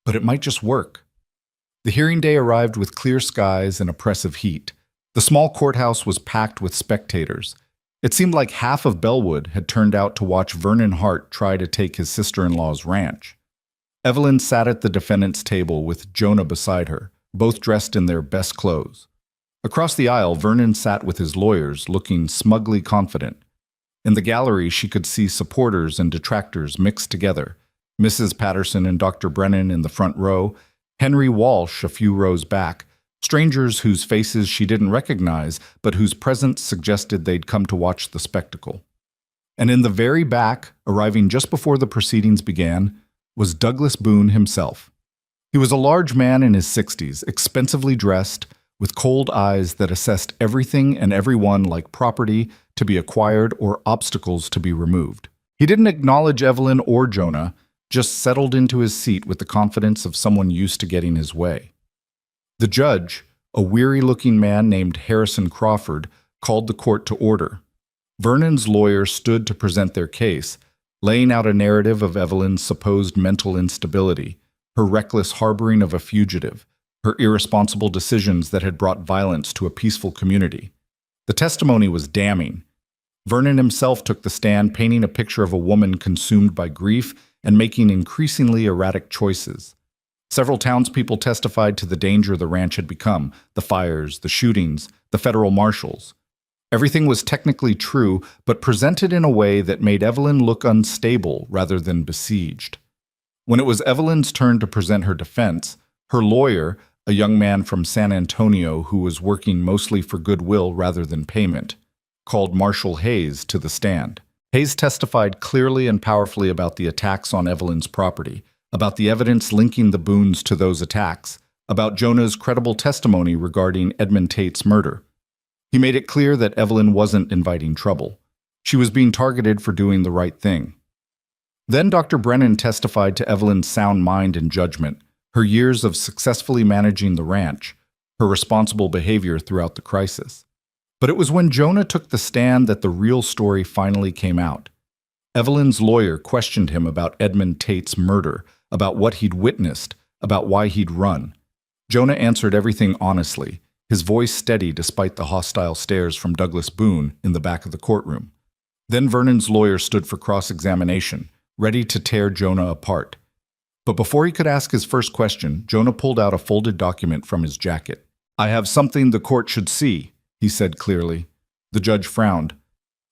but it might just work. The hearing day arrived with clear skies and oppressive heat. The small courthouse was packed with spectators. It seemed like half of Bellwood had turned out to watch Vernon Hart try to take his sister-in-law's ranch. Evelyn sat at the defendant's table with Jonah beside her, both dressed in their best clothes. Across the aisle, Vernon sat with his lawyers, looking smugly confident. In the gallery, she could see supporters and detractors mixed together. Mrs. Patterson and Dr. Brennan in the front row, Henry Walsh a few rows back, strangers whose faces she didn't recognize, but whose presence suggested they'd come to watch the spectacle. And in the very back, arriving just before the proceedings began, was Douglas Boone himself. He was a large man in his 60s, expensively dressed, with cold eyes that assessed everything and everyone like property to be acquired or obstacles to be removed. He didn't acknowledge Evelyn or Jonah, just settled into his seat with the confidence of someone used to getting his way. The judge, a weary-looking man named Harrison Crawford, called the court to order. Vernon's lawyer stood to present their case, laying out a narrative of Evelyn's supposed mental instability, her reckless harboring of a fugitive, her irresponsible decisions that had brought violence to a peaceful community. The testimony was damning. Vernon himself took the stand, painting a picture of a woman consumed by grief and making increasingly erratic choices. Several townspeople testified to the danger the ranch had become, the fires, the shootings, the federal marshals. Everything was technically true, but presented in a way that made Evelyn look unstable rather than besieged. When it was Evelyn's turn to present her defense, her lawyer, a young man from San Antonio who was working mostly for goodwill rather than payment, called Marshall Hayes to the stand. Hayes testified clearly and powerfully about the attacks on Evelyn's property, about the evidence linking the Boones to those attacks, about Jonah's credible testimony regarding Edmund Tate's murder. He made it clear that Evelyn wasn't inviting trouble. She was being targeted for doing the right thing. Then Dr. Brennan testified to Evelyn's sound mind and judgment, her years of successfully managing the ranch, her responsible behavior throughout the crisis. But it was when Jonah took the stand that the real story finally came out. Evelyn's lawyer questioned him about Edmund Tate's murder, about what he'd witnessed, about why he'd run. Jonah answered everything honestly, his voice steady despite the hostile stares from Douglas Boone in the back of the courtroom. Then Vernon's lawyer stood for cross-examination, ready to tear Jonah apart. But before he could ask his first question, Jonah pulled out a folded document from his jacket. "I have something the court should see," he said clearly. The judge frowned.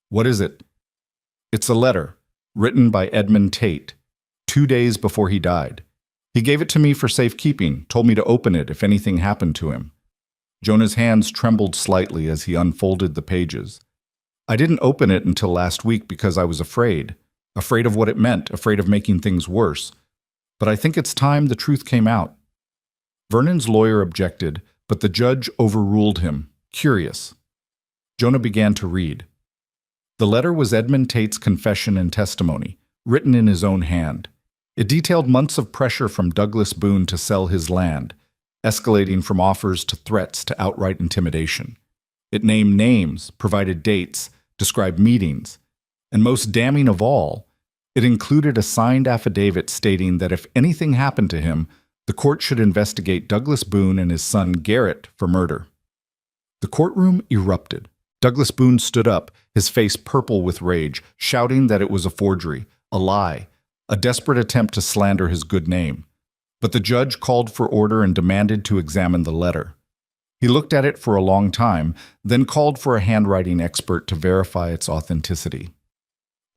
"What is it?" "It's a letter, written by Edmund Tate, 2 days before he died. He gave it to me for safekeeping, told me to open it if anything happened to him. Jonah's hands trembled slightly as he unfolded the pages. I didn't open it until last week because I was afraid of what it meant, afraid of making things worse. But I think it's time the truth came out. Vernon's lawyer objected, but the judge overruled him, curious. Jonah began to read. The letter was Edmund Tate's confession and testimony, written in his own hand. It detailed months of pressure from Douglas Boone to sell his land, escalating from offers to threats to outright intimidation. It named names, provided dates, described meetings, and most damning of all, it included a signed affidavit stating that if anything happened to him, the court should investigate Douglas Boone and his son Garrett for murder. The courtroom erupted. Douglas Boone stood up, his face purple with rage, shouting that it was a forgery, a lie, a desperate attempt to slander his good name. But the judge called for order and demanded to examine the letter. He looked at it for a long time, then called for a handwriting expert to verify its authenticity.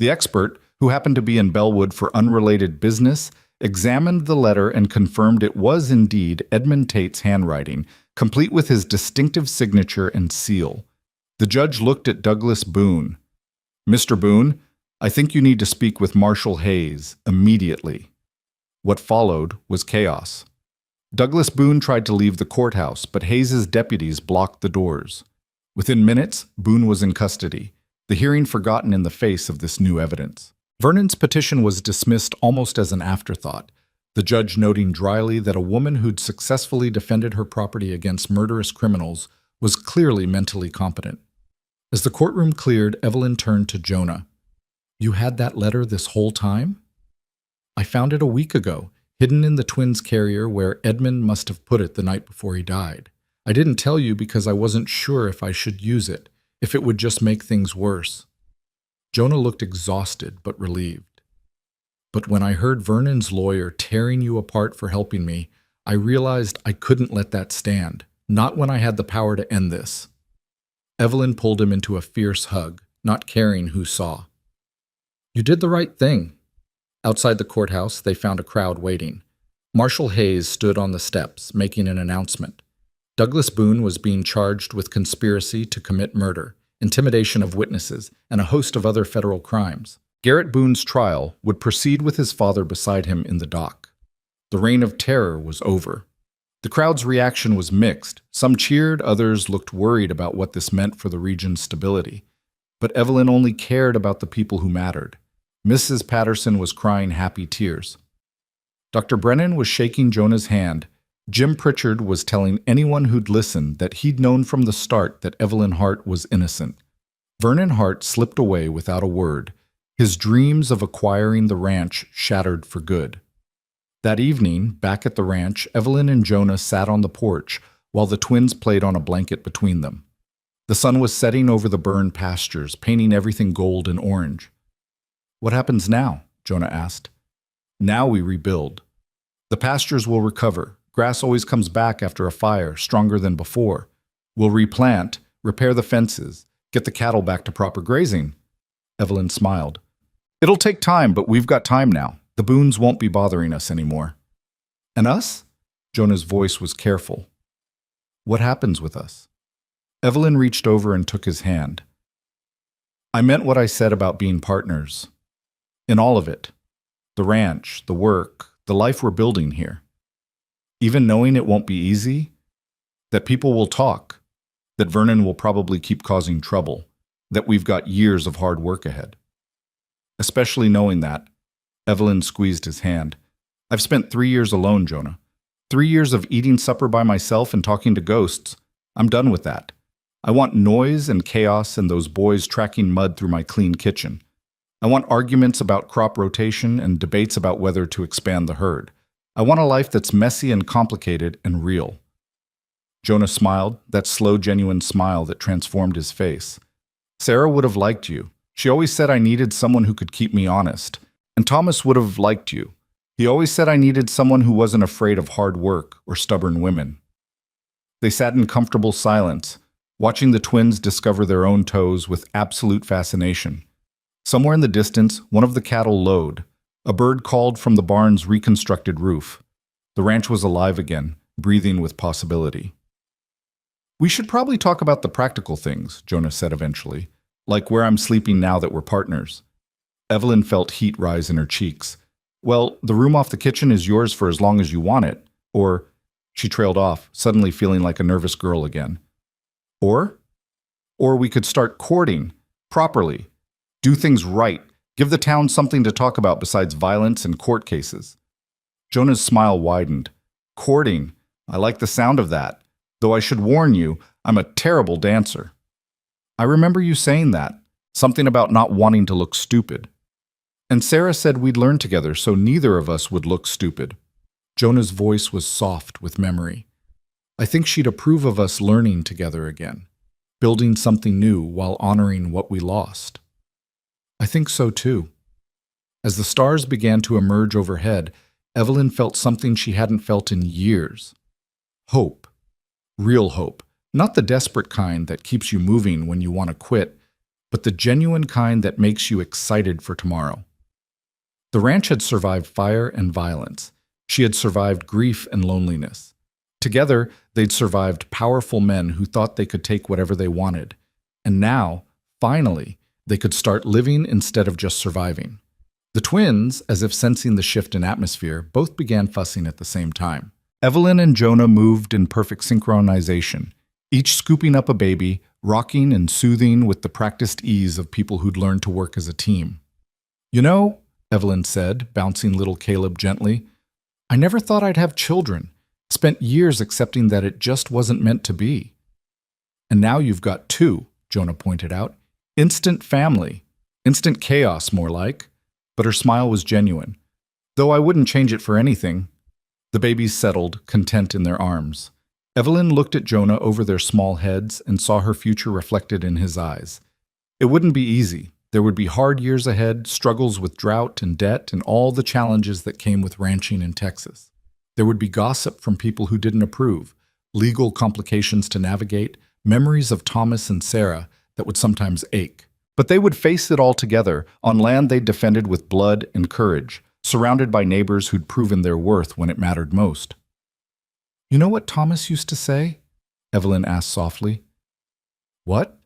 The expert, who happened to be in Bellwood for unrelated business, examined the letter and confirmed it was indeed Edmund Tate's handwriting, complete with his distinctive signature and seal. The judge looked at Douglas Boone. "Mr. Boone, I think you need to speak with Marshal Hayes immediately." What followed was chaos. Douglas Boone tried to leave the courthouse, but Hayes's deputies blocked the doors. Within minutes, Boone was in custody, the hearing forgotten in the face of this new evidence. Vernon's petition was dismissed almost as an afterthought, the judge noting dryly that a woman who'd successfully defended her property against murderous criminals was clearly mentally competent. As the courtroom cleared, Evelyn turned to Jonah. "You had that letter this whole time?" "I found it a week ago, hidden in the twins' carrier where Edmund must have put it the night before he died. I didn't tell you because I wasn't sure if I should use it, if it would just make things worse." Jonah looked exhausted but relieved. "But when I heard Vernon's lawyer tearing you apart for helping me, I realized I couldn't let that stand, not when I had the power to end this." Evelyn pulled him into a fierce hug, not caring who saw. "You did the right thing." Outside the courthouse, they found a crowd waiting. Marshal Hayes stood on the steps, making an announcement. Douglas Boone was being charged with conspiracy to commit murder, intimidation of witnesses, and a host of other federal crimes. Garrett Boone's trial would proceed with his father beside him in the dock. The reign of terror was over. The crowd's reaction was mixed. Some cheered, others looked worried about what this meant for the region's stability. But Evelyn only cared about the people who mattered. Mrs. Patterson was crying happy tears. Dr. Brennan was shaking Jonah's hand. Jim Pritchard was telling anyone who'd listened that he'd known from the start that Evelyn Hart was innocent. Vernon Hart slipped away without a word, his dreams of acquiring the ranch shattered for good. That evening, back at the ranch, Evelyn and Jonah sat on the porch while the twins played on a blanket between them. The sun was setting over the burned pastures, painting everything gold and orange. "What happens now?" Jonah asked. "Now we rebuild. The pastures will recover. Grass always comes back after a fire, stronger than before. We'll replant, repair the fences, get the cattle back to proper grazing." Evelyn smiled. "It'll take time, but we've got time now. The Boones won't be bothering us anymore." "And us?" Jonah's voice was careful. "What happens with us?" Evelyn reached over and took his hand. "I meant what I said about being partners. In all of it. The ranch, the work, the life we're building here. Even knowing it won't be easy, that people will talk, that Vernon will probably keep causing trouble, that we've got years of hard work ahead. Especially knowing that," Evelyn squeezed his hand, "I've spent 3 years alone, Jonah. 3 years of eating supper by myself and talking to ghosts. I'm done with that. I want noise and chaos and those boys tracking mud through my clean kitchen. I want arguments about crop rotation and debates about whether to expand the herd. I want a life that's messy and complicated and real." Jonah smiled, that slow, genuine smile that transformed his face. "Sarah would have liked you. She always said I needed someone who could keep me honest. And Thomas would have liked you. He always said I needed someone who wasn't afraid of hard work or stubborn women." They sat in comfortable silence, watching the twins discover their own toes with absolute fascination. Somewhere in the distance, one of the cattle lowed. A bird called from the barn's reconstructed roof. The ranch was alive again, breathing with possibility. "We should probably talk about the practical things," Jonah said eventually, "like where I'm sleeping now that we're partners." Evelyn felt heat rise in her cheeks. "Well, the room off the kitchen is yours for as long as you want it." Or, she trailed off, suddenly feeling like a nervous girl again. Or we could start courting, properly. Do things right. Give the town something to talk about besides violence and court cases. Jonah's smile widened. "Courting. I like the sound of that. Though I should warn you, I'm a terrible dancer." "I remember you saying that. Something about not wanting to look stupid." "And Sarah said we'd learn together so neither of us would look stupid." Jonah's voice was soft with memory. "I think she'd approve of us learning together again, building something new while honoring what we lost." "I think so too." As the stars began to emerge overhead, Evelyn felt something she hadn't felt in years. Hope. Real hope. Not the desperate kind that keeps you moving when you want to quit, but the genuine kind that makes you excited for tomorrow. The ranch had survived fire and violence. She had survived grief and loneliness. Together, they'd survived powerful men who thought they could take whatever they wanted. And now, finally, they could start living instead of just surviving. The twins, as if sensing the shift in atmosphere, both began fussing at the same time. Evelyn and Jonah moved in perfect synchronization, each scooping up a baby, rocking and soothing with the practiced ease of people who'd learned to work as a team. "You know," Evelyn said, bouncing little Caleb gently, "I never thought I'd have children. Spent years accepting that it just wasn't meant to be." "And now you've got two," Jonah pointed out. "Instant family. Instant chaos, more like." But her smile was genuine. "Though I wouldn't change it for anything." The babies settled, content in their arms. Evelyn looked at Jonah over their small heads and saw her future reflected in his eyes. It wouldn't be easy. There would be hard years ahead, struggles with drought and debt and all the challenges that came with ranching in Texas. There would be gossip from people who didn't approve, legal complications to navigate, memories of Thomas and Sarah that would sometimes ache. But they would face it all together, on land they'd defended with blood and courage, surrounded by neighbors who'd proven their worth when it mattered most. "You know what Thomas used to say?" Evelyn asked softly. "What?"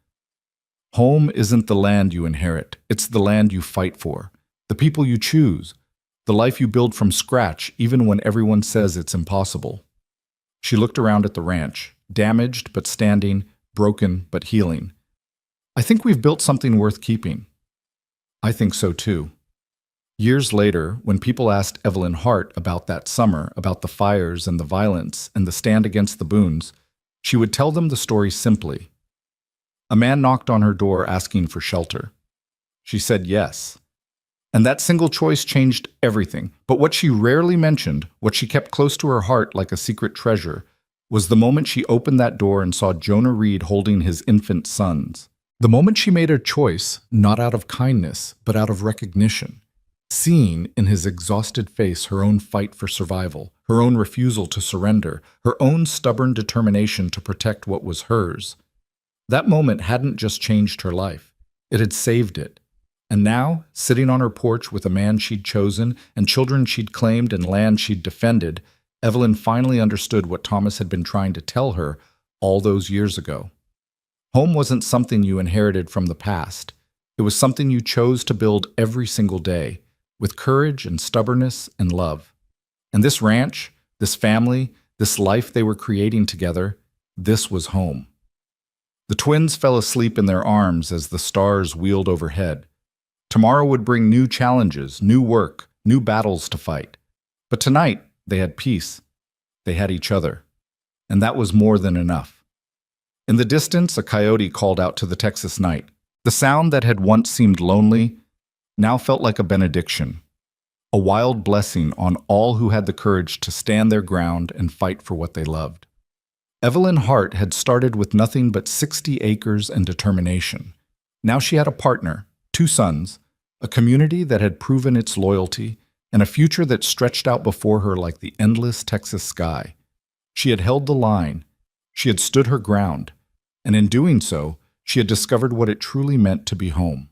"Home isn't the land you inherit. It's the land you fight for, the people you choose, the life you build from scratch even when everyone says it's impossible." She looked around at the ranch, damaged but standing, broken but healing. "I think we've built something worth keeping." "I think so too." Years later, when people asked Evelyn Hart about that summer, about the fires and the violence and the stand against the Boones, she would tell them the story simply. A man knocked on her door asking for shelter. She said yes. And that single choice changed everything. But what she rarely mentioned, what she kept close to her heart like a secret treasure, was the moment she opened that door and saw Jonah Reed holding his infant sons. The moment she made her choice, not out of kindness, but out of recognition. Seeing in his exhausted face her own fight for survival, her own refusal to surrender, her own stubborn determination to protect what was hers. That moment hadn't just changed her life. It had saved it. And now, sitting on her porch with a man she'd chosen and children she'd claimed and land she'd defended, Evelyn finally understood what Thomas had been trying to tell her all those years ago. Home wasn't something you inherited from the past. It was something you chose to build every single day, with courage and stubbornness and love. And this ranch, this family, this life they were creating together, this was home. The twins fell asleep in their arms as the stars wheeled overhead. Tomorrow would bring new challenges, new work, new battles to fight. But tonight, they had peace. They had each other. And that was more than enough. In the distance, a coyote called out to the Texas night. The sound that had once seemed lonely now felt like a benediction, a wild blessing on all who had the courage to stand their ground and fight for what they loved. Evelyn Hart had started with nothing but 60 acres and determination. Now she had a partner, 2 sons, a community that had proven its loyalty, and a future that stretched out before her like the endless Texas sky. She had held the line. She had stood her ground. And in doing so, she had discovered what it truly meant to be home.